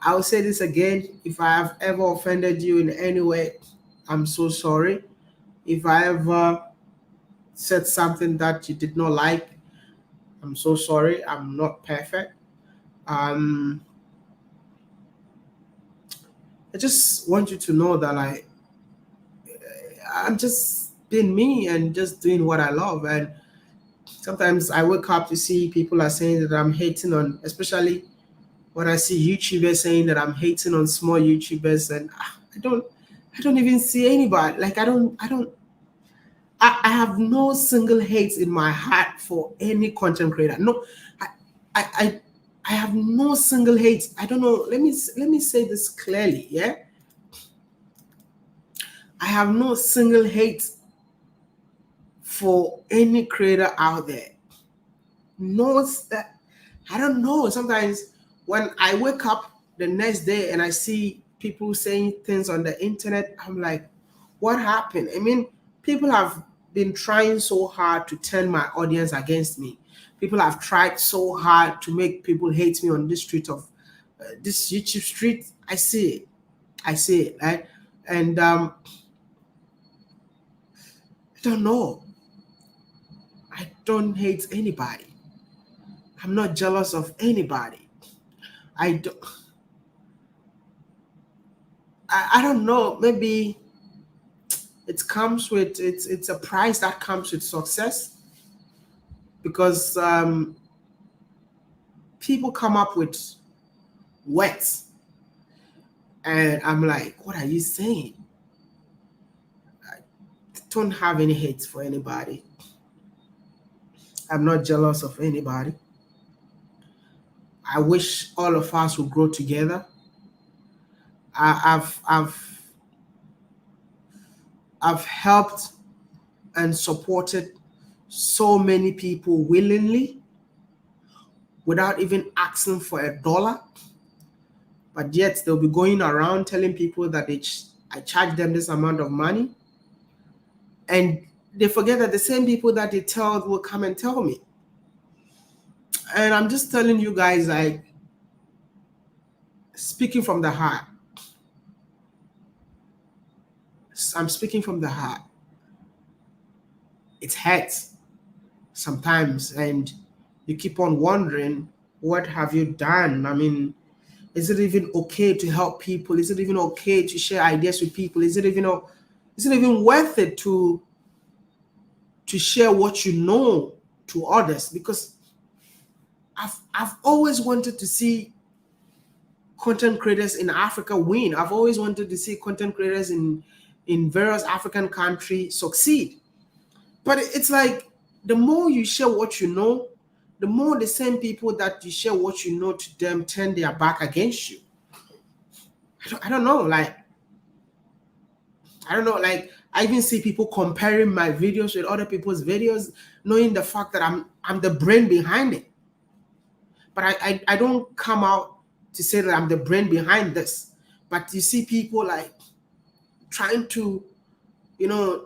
I'll say this again. If I have ever offended you in any way, I'm so sorry. If I ever said something that you did not like, I'm so sorry. I'm not perfect. Um, I just want you to know that I'm just being me and just doing what I love. And sometimes I wake up to see people are saying that I'm hating on, especially when I see YouTubers saying that I'm hating on small YouTubers, and I don't even see anybody. Like I have no single hate in my heart for any content creator. No, I, I, I, I have no single hate. I don't know. Let me say this clearly. Yeah, I have no single hate for any creator out there. No, I don't know. Sometimes when I wake up the next day and I see people saying things on the internet, I'm like, what happened? I mean, people have been trying so hard to turn my audience against me. People have tried so hard to make people hate me on this street of this YouTube street. I see it. I see it, right? And I don't know. I don't hate anybody. I'm not jealous of anybody. I don't. I don't know. Maybe it comes with it's a price that comes with success, because people come up with words and I'm like, what are you saying? I don't have any hate for anybody. I'm not jealous of anybody. I wish all of us would grow together. I've helped and supported so many people willingly without even asking for a dollar, but yet they'll be going around telling people that I charge them this amount of money, and they forget that the same people that they tell will come and tell me. And I'm just telling you guys, like, speaking from the heart. I'm speaking from the heart. It hurts sometimes, and you keep on wondering, what have you done? I mean, is it even okay to help people? Is it even okay to share ideas with people? Is it even worth it to share what you know to others? Because I've always wanted to see content creators in Africa win. I've always wanted to see content creators in various African countries succeed. But it's like, the more you share what you know, the more the same people that you share what you know to them turn their back against you. I don't know. Like, I don't know. Like, I even see people comparing my videos with other people's videos, knowing the fact that I'm the brain behind it. But I don't come out to say that I'm the brain behind this. But you see people like trying to,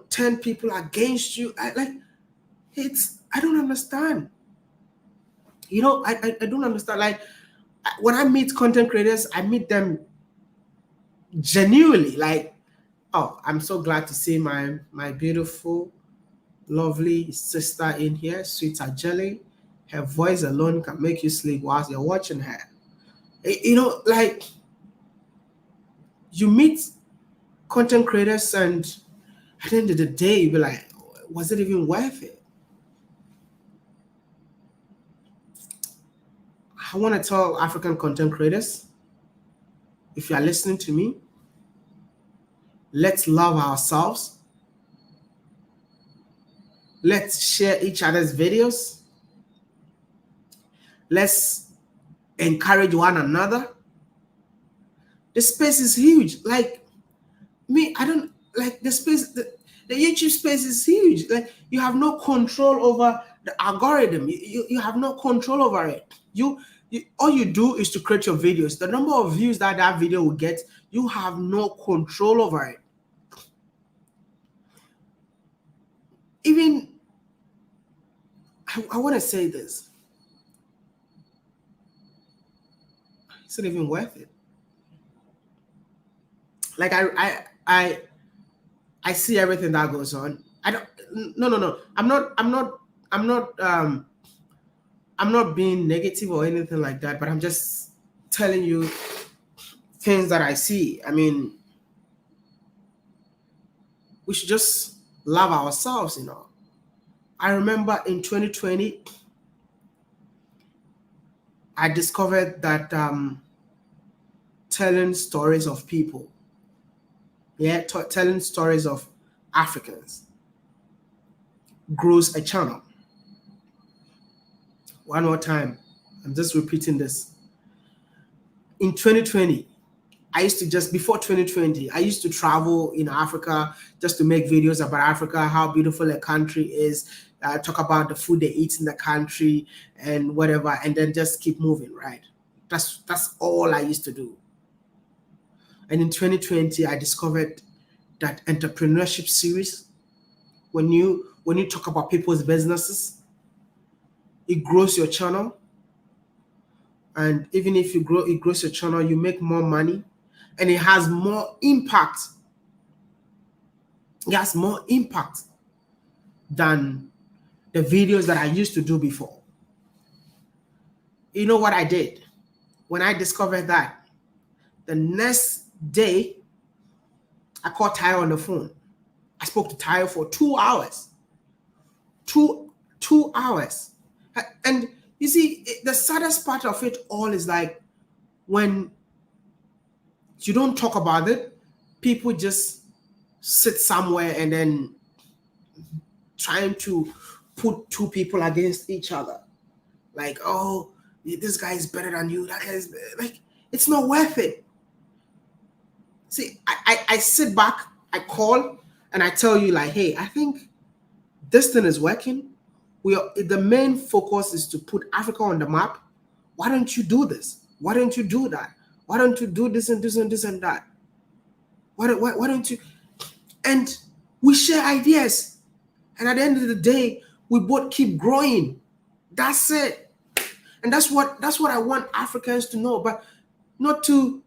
turn people against you. I don't understand. I don't understand. Like, when I meet content creators, I meet them genuinely. Like, oh, I'm so glad to see my beautiful, lovely sister in here, sweet Jelly. Her voice alone can make you sleep whilst you're watching her. Like, you meet content creators, and at the end of the day, you'll be like, was it even worth it? I want to tell African content creators, if you are listening to me, let's love ourselves. Let's share each other's videos. Let's encourage one another. The space is huge. Like, me, I don't like the space. The YouTube space is huge. Like, you have no control over the algorithm. You have no control over it. You all you do is to create your videos. The number of views that video will get, you have no control over it. even I want to say this. Is it even worth it? Like I see everything that goes on. I don't. No. I'm not being negative or anything like that. But I'm just telling you things that I see. I mean, we should just love ourselves, I remember in 2020, I discovered that telling stories of people, telling stories of Africans grows a channel. One more time, I'm just repeating this. In 2020, before 2020, I used to travel in Africa just to make videos about Africa, how beautiful a country is, talk about the food they eat in the country and whatever, and then just keep moving, right? That's all I used to do. And in 2020, I discovered that entrepreneurship series. When you talk about people's businesses, it grows your channel. And even if it grows your channel, you make more money, and it has more impact. It has more impact than the videos that I used to do before. You know what I did? When I discovered that, the next day, I called Tayo on the phone. I spoke to Tayo for 2 hours. 2 hours. And you see, the saddest part of it all is like when you don't talk about it, people just sit somewhere and then trying to put two people against each other. Like, oh, this guy is better than you. That guy is better. Like, it's not worth it. See, I sit back, I call, and I tell you, like, hey, I think this thing is working. The main focus is to put Africa on the map. Why don't you do this? Why don't you do that? Why don't you do this and this and this and that? Why don't you? And we share ideas. And at the end of the day, we both keep growing. That's it. And that's what I want Africans to know, but not to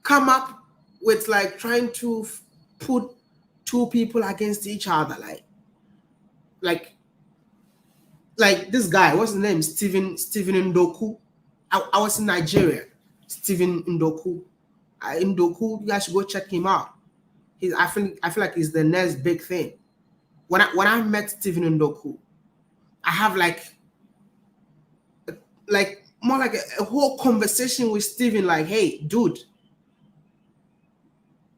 come up with like trying to put two people against each other, like this guy, what's his name? Stephen Ndoku. I was in Nigeria. Stephen Ndoku. Ndoku, you guys should go check him out. I feel like he's the next big thing. When I met Stephen Ndoku, I have like more like a whole conversation with Stephen, like, hey, dude,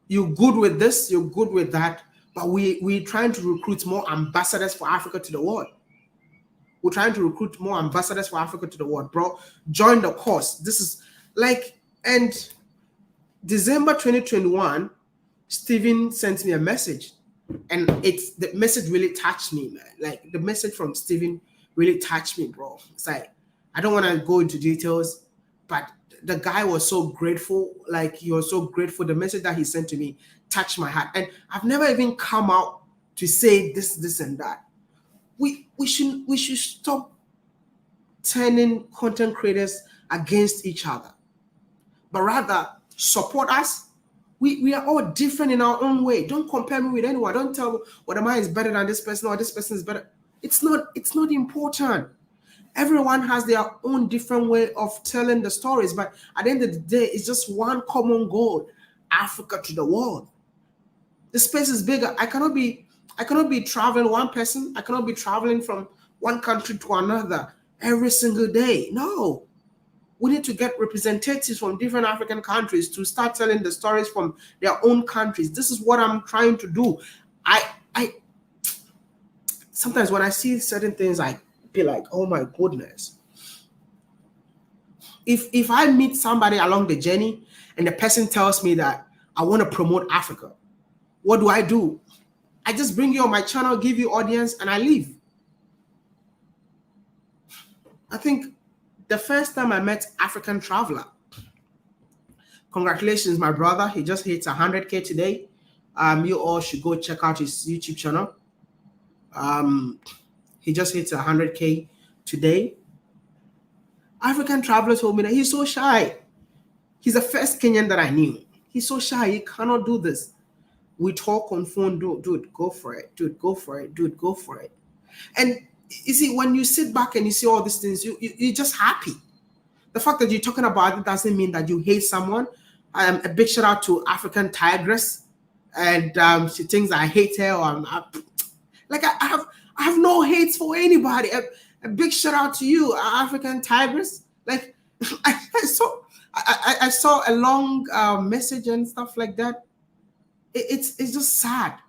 you're good with this, you're good with that, but we're trying to recruit more ambassadors for Africa to the world. We're trying to recruit more ambassadors for Africa to the world, bro. Join the course. This is like, and December 2021, Stephen sent me a message, and the message really touched me, man. Like, the message from Stephen really touched me, bro. It's like, I don't want to go into details, but the guy was so grateful. Like, he was so grateful. The message that he sent to me touched my heart. And I've never even come out to say this and that. We should stop turning content creators against each other, but rather support us. We are all different in our own way. Don't compare me with anyone. Don't tell me WODEMAYA is better than this person or this person is better. It's not important. Everyone has their own different way of telling the stories, but at the end of the day, it's just one common goal: Africa to the world. The space is bigger. I cannot be traveling one person. I cannot be traveling from one country to another every single day. No. We need to get representatives from different African countries to start telling the stories from their own countries. This is what I'm trying to do. I sometimes when I see certain things, I be like, oh my goodness. If I meet somebody along the journey and the person tells me that I want to promote Africa, what do? I just bring you on my channel, give you audience, and I leave. I think the first time I met African Traveler, congratulations, my brother. He just hit 100K today. You all should go check out his YouTube channel. He just hit 100K today. African Traveler told me that he's so shy. He's the first Kenyan that I knew. He's so shy. He cannot do this. We talk on phone, dude, go for it. Dude, go for it. Dude, go for it. And you see, when you sit back and you see all these things, you're just happy. The fact that you're talking about it doesn't mean that you hate someone. A big shout out to African Tigress. And she thinks I hate her. Or I have no hate for anybody. A big shout out to you, African Tigress. Like I saw a long message and stuff like that. It's just sad.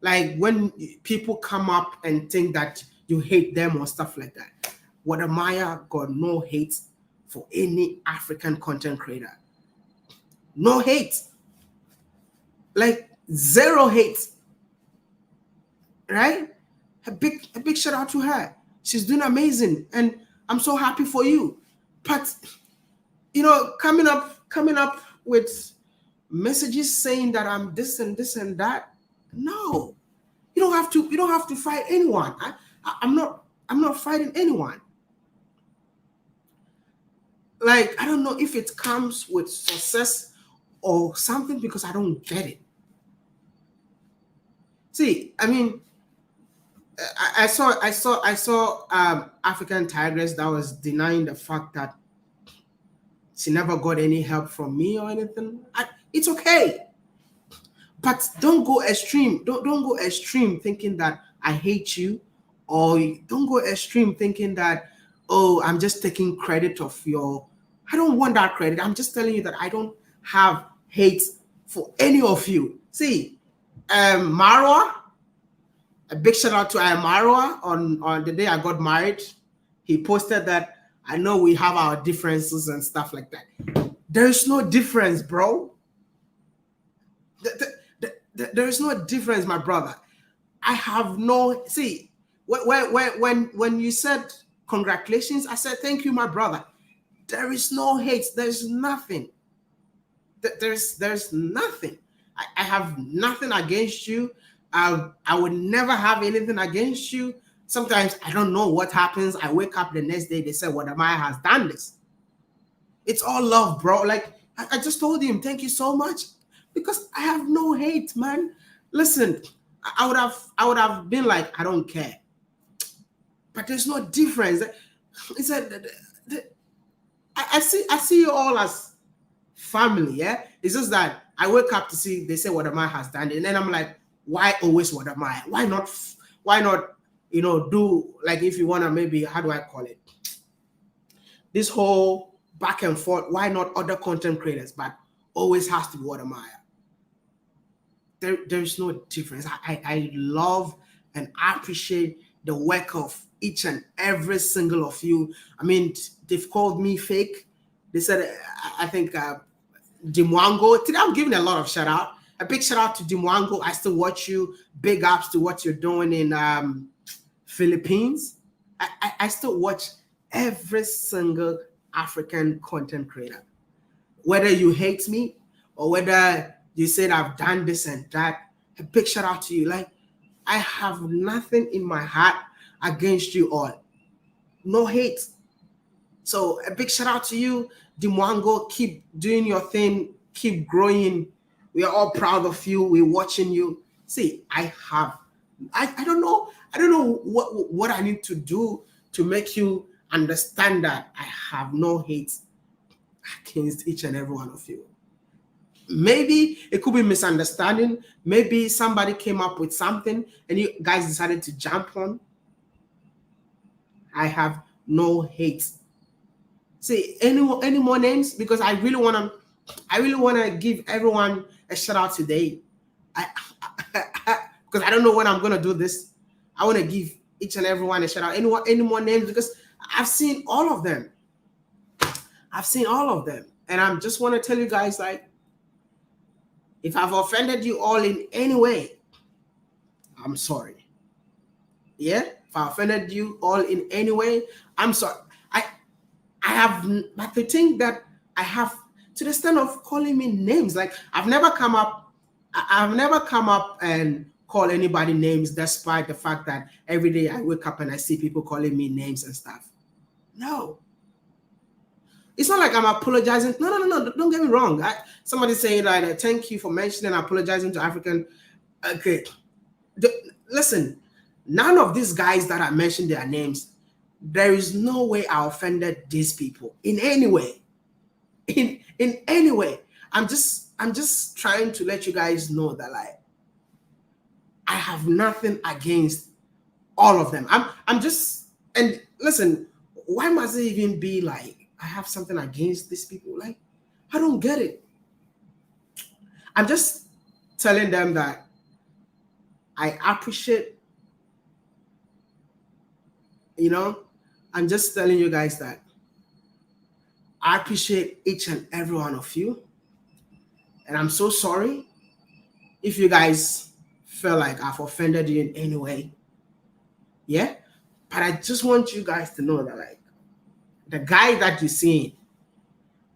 Like when people come up and think that you hate them or stuff like that. WODEMAYA got no hate for any African content creator. No hate. Like zero hate. Right? A big shout out to her. She's doing amazing. And I'm so happy for you. But coming up with messages saying that I'm this and this and that. No. You don't have to fight anyone. I'm not fighting anyone. Like, I don't know if it comes with success or something, because I don't get it. See, I mean, I saw African Tigress that was denying the fact that she never got any help from me or anything. It's okay. But don't go extreme. Don't go extreme thinking that I hate you, or don't go extreme thinking that, oh, I'm just taking credit of your. I don't want that credit. I'm just telling you that I don't have hate for any of you. See, Marwa, a big shout out to Marwa on the day I got married. He posted that, I know we have our differences and stuff like that. There's no difference, bro. There is no difference, my brother. I have no, see, when you said congratulations, I said thank you, my brother. There is no hate. There's nothing. There's nothing. I have nothing against you. I would never have anything against you. Sometimes I don't know what happens. I wake up the next day, they say, WODEMAYA has done this. It's all love, bro. Like, I just told him, thank you so much. Because I have no hate, man. Listen, I would have been like, I don't care. But there's no difference. He said, I see you all as family, yeah? It's just that I wake up to see, they say WODEMAYA has done it. And then I'm like, why always WODEMAYA? Why not, do, like, if you want to maybe, how do I call it? This whole back and forth, why not other content creators? But always has to be WODEMAYA. There's no difference. I love and appreciate the work of each and every single of you. I mean, they've called me fake. They said, I think, Dimwango. Today I'm giving a lot of shout out. A big shout out to Dimwango. I still watch you. Big ups to what you're doing in Philippines. I still watch every single African content creator. Whether you hate me or whether you said I've done this and that, a big shout out to you. Like, I have nothing in my heart against you all. No hate. So a big shout out to you, Dimwango. Keep doing your thing. Keep growing. We are all proud of you. We're watching you. See, I don't know what I need to do to make you understand that I have no hate against each and every one of you. Maybe it could be misunderstanding. Maybe somebody came up with something and you guys decided to jump on. I have no hate. See, any more names? Because I really want to give everyone a shout out today. Because I don't know when I'm going to do this. I want to give each and everyone a shout out. Any more names? Because I've seen all of them. And I just want to tell you guys, like, if I've offended you all in any way, I'm sorry. Yeah? If I offended you all in any way, I'm sorry. I have, but the thing that I have, to the extent of calling me names, like, I've never come up I've never come up and call anybody names, despite the fact that every day I wake up and I see people calling me names and stuff. No. It's not like I'm apologizing. No. Don't get me wrong. Somebody saying that, thank you for mentioning apologizing to African. Okay. Listen, none of these guys that I mentioned their names, there is no way I offended these people in any way. In any way. I'm just trying to let you guys know that, like, I have nothing against all of them. I'm just, and listen, why must it even be like I have something against these people? Like, I don't get it. I'm just telling them that I appreciate, I'm just telling you guys that I appreciate each and every one of you. And I'm so sorry if you guys feel like I've offended you in any way. Yeah? But I just want you guys to know that, like, the guy that you're seeing,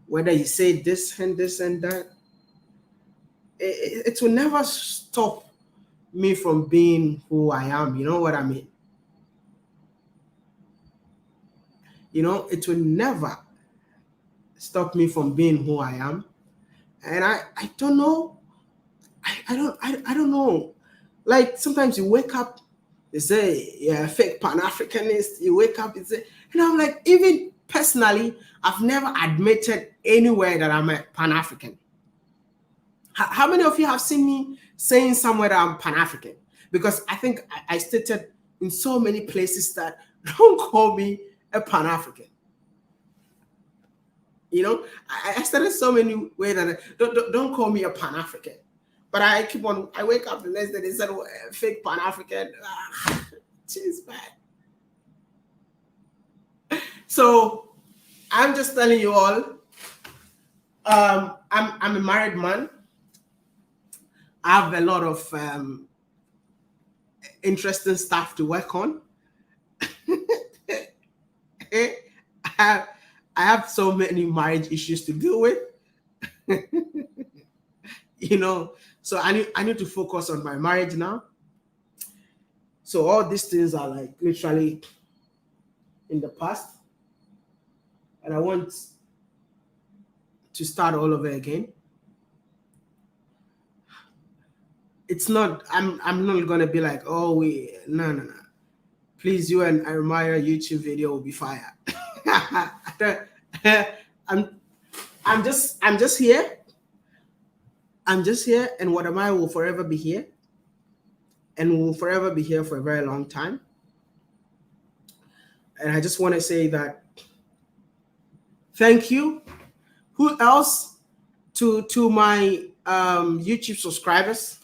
whether you say this and this and that, it will never stop me from being who I am. You know what I mean? It will never stop me from being who I am. And I don't know. I don't know. Like, sometimes you wake up, you say, yeah, fake Pan-Africanist. You wake up, you say, and I'm like, even personally, I've never admitted anywhere that I'm a Pan-African. How many of you have seen me saying somewhere that I'm Pan-African? Because I think I stated in so many places that don't call me a Pan-African. I started so many ways that don't call me a Pan-African. But I wake up the next day, they said, fake Pan-African. Jeez, man. So I'm just telling you all, I'm a married man. I have a lot of interesting stuff to work on. I have so many marriage issues to deal with. So I need to focus on my marriage now. So all these things are like literally in the past, and I want to start all over again. It's not, I'm not gonna be like, oh, no. Please, you and Jeremiah YouTube video will be fire. I'm just here. I'm just here, and WODEMAYA will forever be here, and will forever be here for a very long time. And I just want to say that thank you. Who else? To my YouTube subscribers.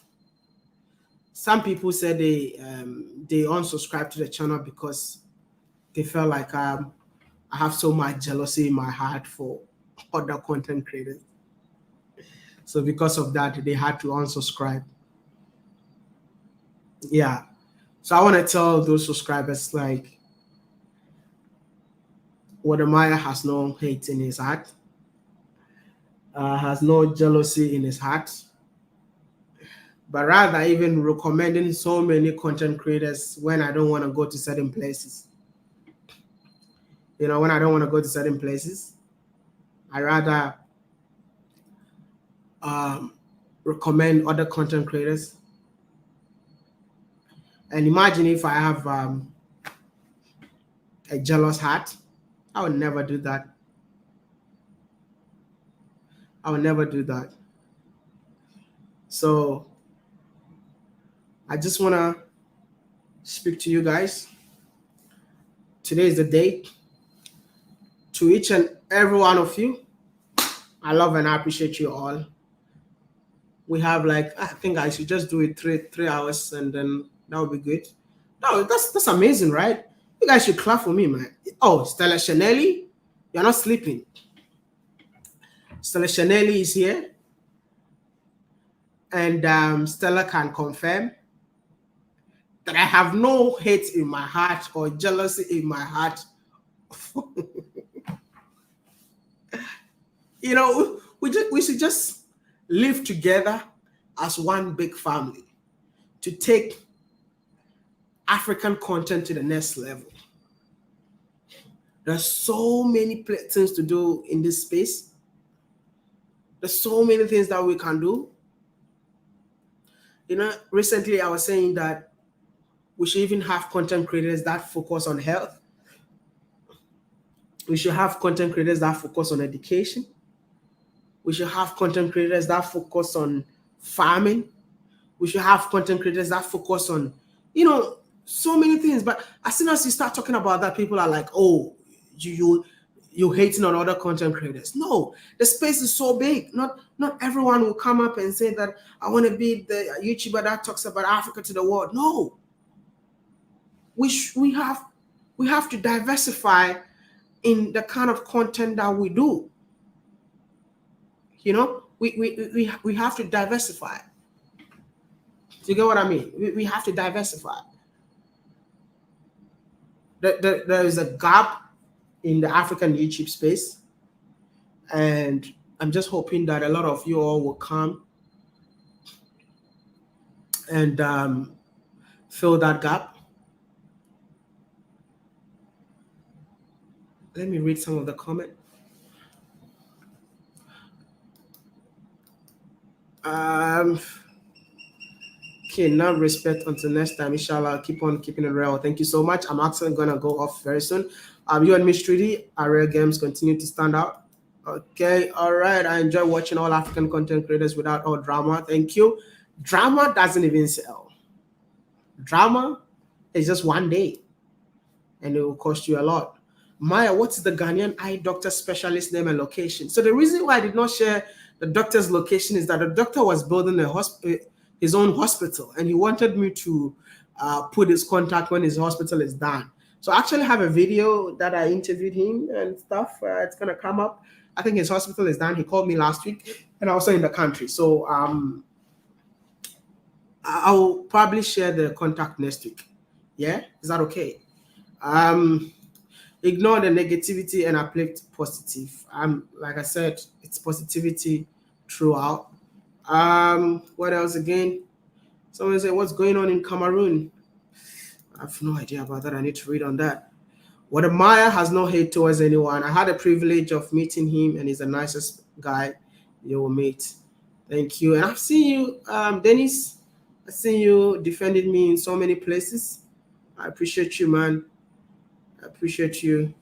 Some people said they unsubscribed to the channel because they felt like I have so much jealousy in my heart for other content creators. So because of that, they had to unsubscribe. Yeah. So I want to tell those subscribers, like, WODEMAYA has no hate in his heart, has no jealousy in his heart, but rather even recommending so many content creators when I don't want to go to certain places. When I don't want to go to certain places, I rather recommend other content creators. And imagine if I have a jealous heart, I would never do that. I would never do that. So I just want to speak to you guys. Today is the day. To each and every one of you, I love and I appreciate you all. We have, like, I think I should just do it three hours, and then that would be good. No, that's amazing, right? You guys should clap for me, man. Oh, Stella Chanelli, you're not sleeping. Stella Chanelli is here, and Stella can confirm that I have no hate in my heart or jealousy in my heart. We should just live together as one big family to take African content to the next level. There's so many things to do in this space. There's so many things that we can do. Recently I was saying that we should even have content creators that focus on health. We should have content creators that focus on education. We should have content creators that focus on farming. We should have content creators that focus on, so many things. But as soon as you start talking about that, people are like, oh, you hating on other content creators. No, the space is so big. Not everyone will come up and say that I want to be the YouTuber that talks about Africa to the world. No. We have to diversify in the kind of content that we do. We have to diversify. Do you get what I mean? We have to diversify. There is a gap in the African YouTube space, and I'm just hoping that a lot of you all will come and fill that gap. Let me read some of the comments. Okay, now respect until next time. Inshallah, keep on keeping it real. Thank you so much. I'm actually gonna go off very soon. You and Miss Trudy, our rare games continue to stand out. Okay, all right. I enjoy watching all African content creators without all drama. Thank you. Drama doesn't even sell. Drama is just one day, and it will cost you a lot. Maya, what's the Ghanaian eye doctor specialist name and location? So the reason why I did not share the doctor's location is that the doctor was building his own hospital, and he wanted me to put his contact when his hospital is done. So I actually have a video that I interviewed him and stuff. It's gonna come up. I think his hospital is done. He called me last week, and I was in the country. So I'll probably share the contact next week. Yeah, is that okay? Ignore the negativity and uplift positive. Like I said, it's positivity throughout. What else again? Someone said, what's going on in Cameroon? I have no idea about that. I need to read on that. WODEMAYA has no hate towards anyone. I had the privilege of meeting him, and he's the nicest guy you will meet. Thank you. And I've seen you, Dennis. I've seen you defending me in so many places. I appreciate you, man. I appreciate you.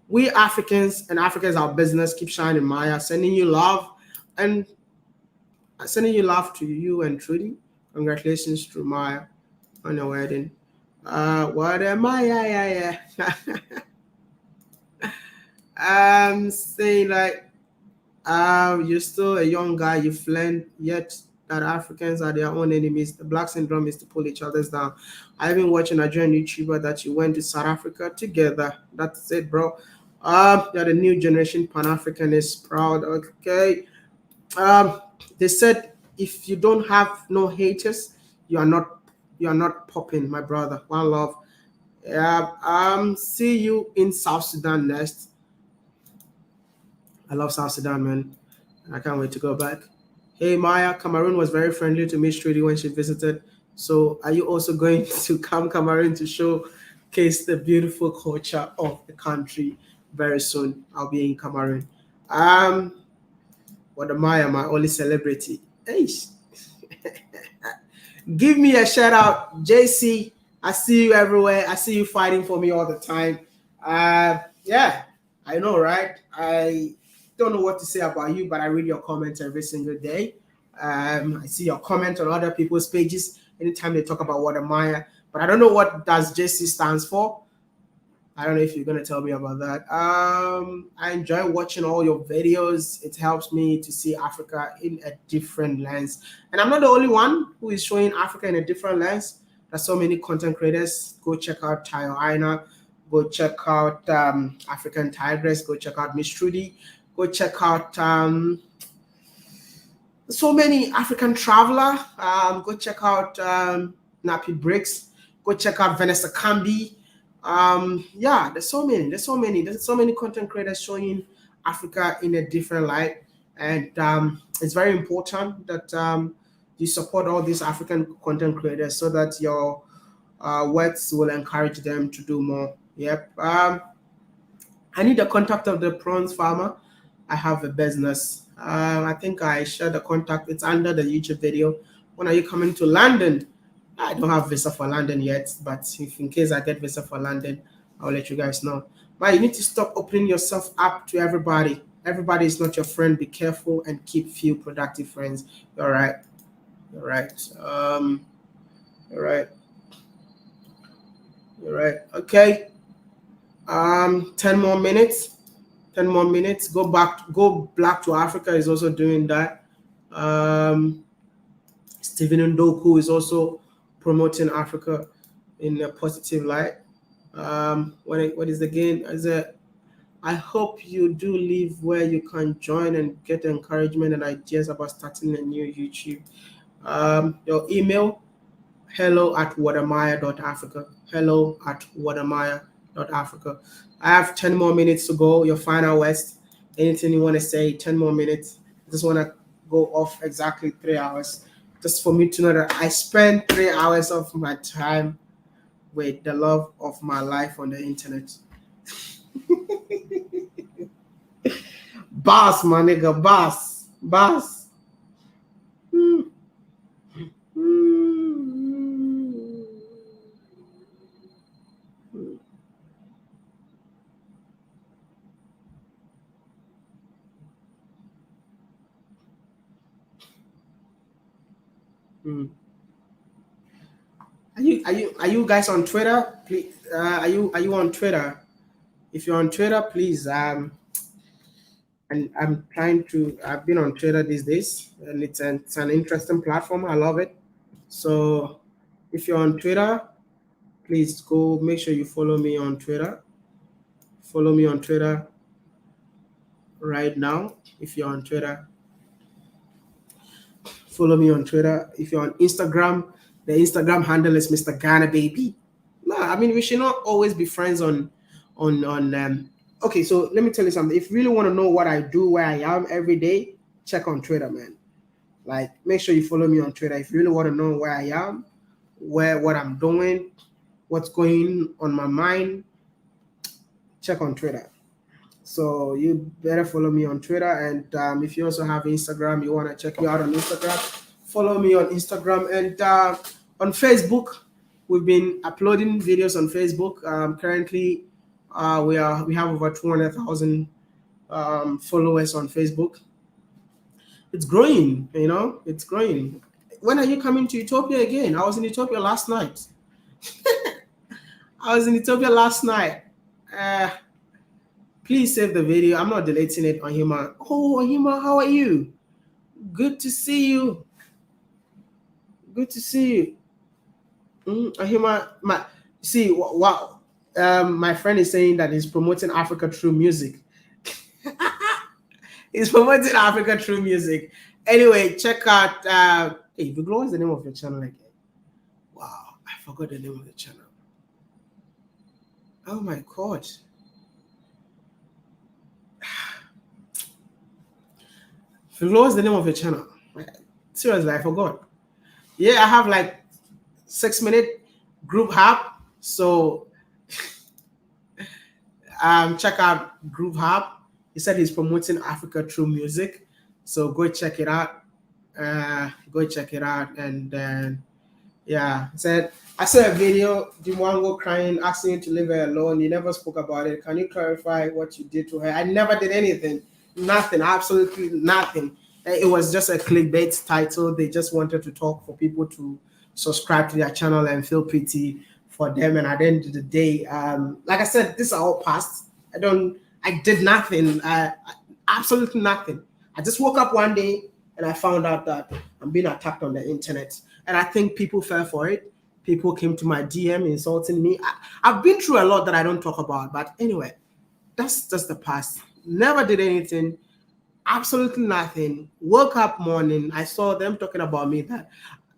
We Africans, and Africa is our business, keep shining, Maya. Sending you love, and sending you love to you and Trudy. Congratulations to Maya on your wedding. WODEMAYA, I'm saying like, you're still a young guy. You've learned yet that Africans are their own enemies. The black syndrome is to pull each other's down. I've been watching a Nigerian YouTuber that you went to South Africa together. That's it, bro. You're the new generation Pan-Africanist, proud. Okay. They said if you don't have no haters, you are not popping, my brother. One love. See you in South Sudan next. I love South Sudan, man. I can't wait to go back. Hey, Maya, Cameroon was very friendly to Miss Trudy when she visited. So are you also going to come Cameroon to showcase the beautiful culture of the country very soon? I'll be in Cameroon. WODEMAYA, my only celebrity. Hey. Give me a shout out, JC. I see you everywhere. I see you fighting for me all the time. Yeah, I know, right? I don't know what to say about you, but I read your comments every single day. I see your comment on other people's pages anytime they talk about WODEMAYA, but I don't know what does JC stands for. I don't know if you're going to tell me about that. I enjoy watching all your videos. It helps me to see Africa in a different lens. And I'm not the only one who is showing Africa in a different lens. There's so many content creators. Go check out Tayo Aina. Go check out African Tigress. Go check out Miss Trudy. Go check out so many African Traveler. Go check out Nappy Bricks. Go check out Vanessa Kambi. Yeah, there's so many content creators showing Africa in a different light. And it's very important that you support all these African content creators so that your words will encourage them to do more. Yep. I need the contact of the prawns farmer. I have a business. I think I shared the contact. It's under the YouTube video. When are you coming to London? I don't have visa for London yet, but if in case I get visa for London, I'll let you guys know. But you need to stop opening yourself up to everybody. Everybody is not your friend. Be careful and keep few productive friends. All right. All right. All right. All right. Okay. 10 more minutes. 10 more minutes. Go Black to Africa is also doing that. Stephen Ndoku is also promoting Africa in a positive light. What is again? I hope you do live where you can join and get encouragement and ideas about starting a new YouTube. Your email, hello@WODEMAYA.Africa. Hello@WODEMAYA.Africa. I have 10 more minutes to go. Your final West. Anything you want to say? 10 more minutes. I just want to go off exactly 3 hours. Just for me to know that I spend 3 hours of my time with the love of my life on the internet. Boss, my nigga, boss. Are you guys on Twitter? Please, are you on Twitter? If you're on Twitter, please and I've been on Twitter these days, and it's an interesting platform. I love it. So if you're on Twitter, please go make sure you follow me on Twitter. Follow me on Twitter right now. If you're on Twitter, follow me on Twitter. If you're on Instagram, the Instagram handle is Mr. Ghana Baby. No, I mean we should not always be friends on. Okay, so let me tell you something. If you really want to know what I do, where I am every day, check on Twitter, man. Like, make sure you follow me on Twitter. If you really want to know where I am, what I'm doing, what's going on my mind, check on Twitter. So you better follow me on Twitter. And if you also have Instagram, you want to check me out on Instagram, follow me on Instagram. And on Facebook, we've been uploading videos on Facebook. Currently, we have over 200,000 followers on Facebook. It's growing, it's growing. When are you coming to Ethiopia again? I was in Ethiopia last night. Please save the video. I'm not deleting it, Ohima. Oh, Ohima, how are you? Good to see you. Ohima, my friend is saying that he's promoting Africa through music. He's promoting Africa through music. Anyway, check out. Hey, Viglo is the name of your channel again. Wow, I forgot the name of the channel. Oh my God. Viglo is the name of your channel. Seriously, I forgot. Yeah, I have like 6-minute group hub. So check out Group Hub. He said he's promoting Africa through music. So go check it out. And then, yeah, he said, I saw a video, Dimwango crying, asking you to leave her alone. You never spoke about it. Can you clarify what you did to her? I never did anything. Nothing. Absolutely nothing. It was just a clickbait title. They just wanted to talk for people to subscribe to their channel and feel pity for them. And at the end of the day, like I said, this is all past. I did nothing. Absolutely nothing. I just woke up one day and I found out that I'm being attacked on the internet. And I think people fell for it. People came to my DM insulting me. I've been through a lot that I don't talk about. But anyway, that's just the past. Never did anything. Absolutely nothing. Woke up morning. I saw them talking about me that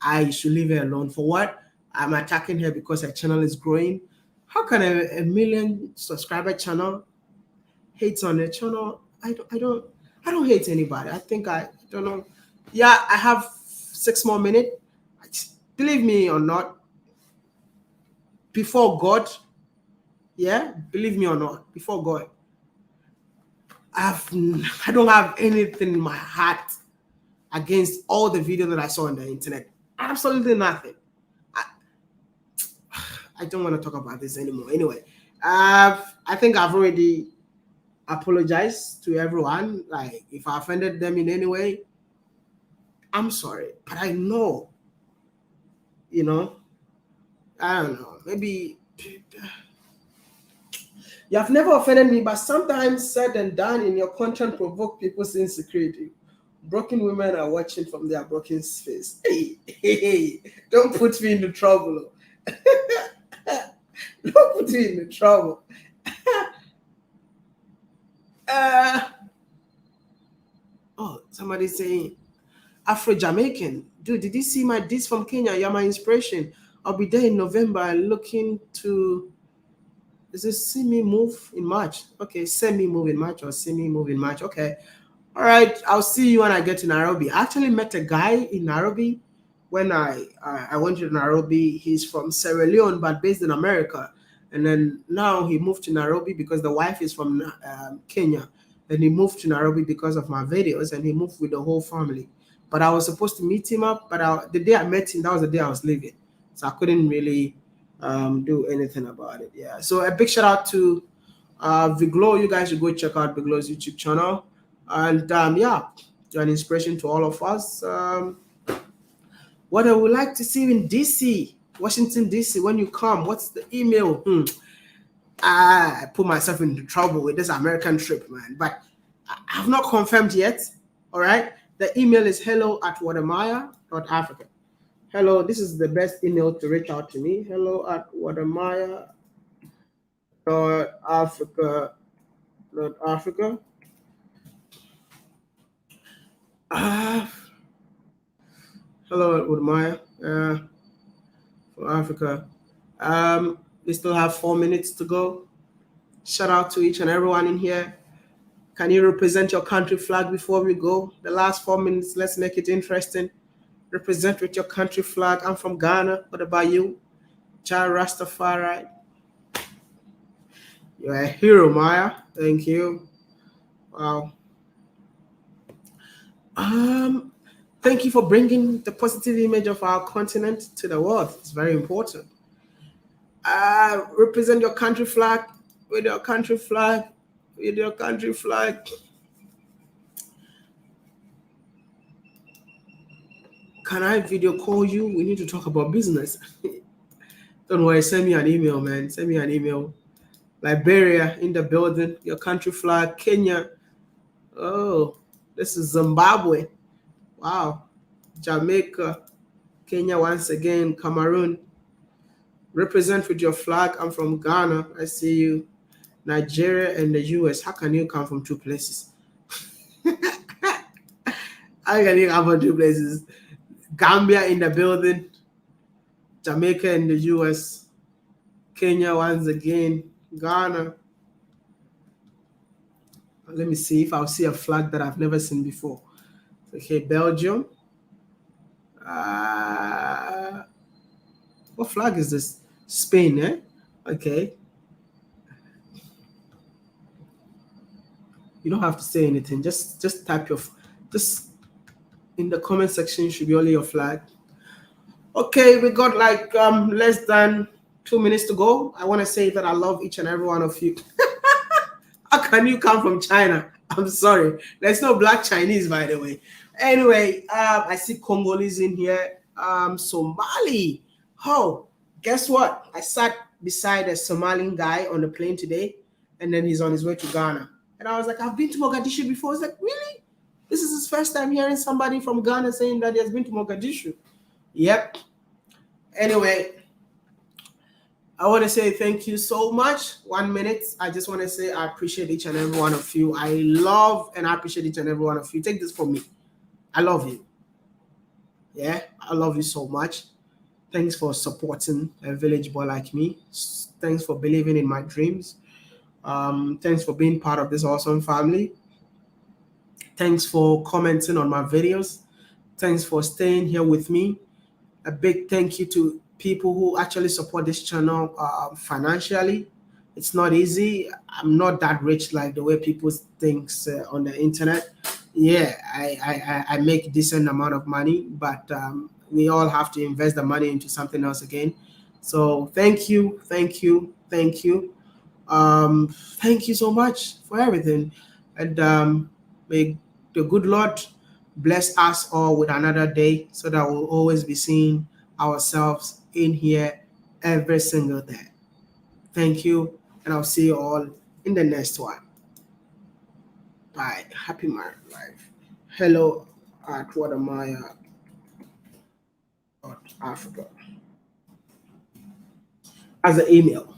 I should leave her alone. For what? I'm attacking her because her channel is growing. How can a million subscriber channel hates on a channel? I I don't hate anybody. I think I don't know. Yeah, I have 6 more minutes. Believe me or not, before God, yeah, believe me or not, before God, I don't have anything in my heart against all the videos that I saw on the internet. Absolutely nothing. I don't want to talk about this anymore. Anyway, I think I've already apologized to everyone. Like, if I offended them in any way, I'm sorry. But I know, you know, I don't know. Maybe you have never offended me, but sometimes said and done in your content provoke people's insecurity. Broken women are watching from their broken space. Hey, don't put me into trouble. Don't put me into trouble. Oh, somebody's saying Afro-Jamaican. Dude, did you see my disc from Kenya? You're my inspiration. I'll be there in November looking to... Is it see me move in March? Okay, send me move in March or see me move in March. Okay. All right. I'll see you when I get to Nairobi. I actually met a guy in Nairobi when I went to Nairobi. He's from Sierra Leone, but based in America. And then now he moved to Nairobi because the wife is from Kenya. And he moved to Nairobi because of my videos, and he moved with the whole family. But I was supposed to meet him up, but the day I met him, that was the day I was leaving. So I couldn't really do anything about it. Yeah. So a big shout out to Viglo. You guys should go check out Viglo's YouTube channel. And yeah, you're an inspiration to all of us. What I would like to see you in DC, Washington, DC, when you come. What's the email? I put myself into trouble with this American trip, man. But I have not confirmed yet. All right. The email is hello@WODEMAYA.Africa. Hello, this is the best email to reach out to me. Hello@WODEMAYA.Africa. Hello, WODEMAYA for Africa. We still have 4 minutes to go. Shout out to each and everyone in here. Can you represent your country flag before we go? The last 4 minutes, let's make it interesting. Represent with your country flag. I'm from Ghana. What about you? Jah Rastafari. You're a hero, Maya. Thank you. Wow. Thank you for bringing the positive image of our continent to the world. It's very important. Represent your country flag with your country flag. With your country flag. Can I video call you? We need to talk about business. Don't worry, send me an email, man. Send me an email. Liberia in the building. Your country flag. Kenya. Oh, this is Zimbabwe. Wow. Jamaica. Kenya once again. Cameroon. Represent with your flag. I'm from Ghana. I see you. Nigeria and the US. How can you come from two places? How can you come from two places? Gambia in the building. Jamaica in the US. Kenya once again. Ghana. Let me see if I'll see a flag that I've never seen before. Okay, Belgium. What flag is this? Spain, eh? Okay. You don't have to say anything. Just type just in the comment section should be only your flag. Okay, we got like less than 2 minutes to go. I want to say that I love each and every one of you. How can you come from China? I'm sorry. There's no black Chinese, by the way. Anyway, I see Congolese in here. Somali. Oh, guess what? I sat beside a Somali guy on the plane today, and then he's on his way to Ghana. And I was like, I've been to Mogadishu before. He's like, really? This is his first time hearing somebody from Ghana saying that he has been to Mogadishu. Yep. Anyway, I want to say thank you so much. 1 minute. I just want to say I appreciate each and every one of you. I love and I appreciate each and every one of you. Take this from me. I love you. Yeah, I love you so much. Thanks for supporting a village boy like me. Thanks for believing in my dreams. Thanks for being part of this awesome family. Thanks for commenting on my videos. Thanks for staying here with me. A big thank you to people who actually support this channel financially. It's not easy. I'm not that rich like the way people think on the internet. Yeah, I make a decent amount of money, but we all have to invest the money into something else again. So thank you, thank you, thank you. Thank you so much for everything. And may the good Lord bless us all with another day so that we'll always be seeing ourselves in here every single day. Thank you, and I'll see you all in the next one. Bye. Happy married life. Hello at WODEMAYA, Africa. As an email.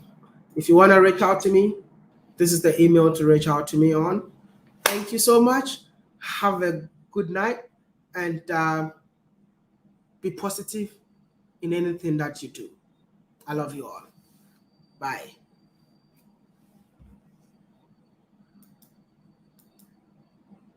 If you want to reach out to me, this is the email to reach out to me on. Thank you so much. Have a good night, and be positive in anything that you do. I love you all. Bye.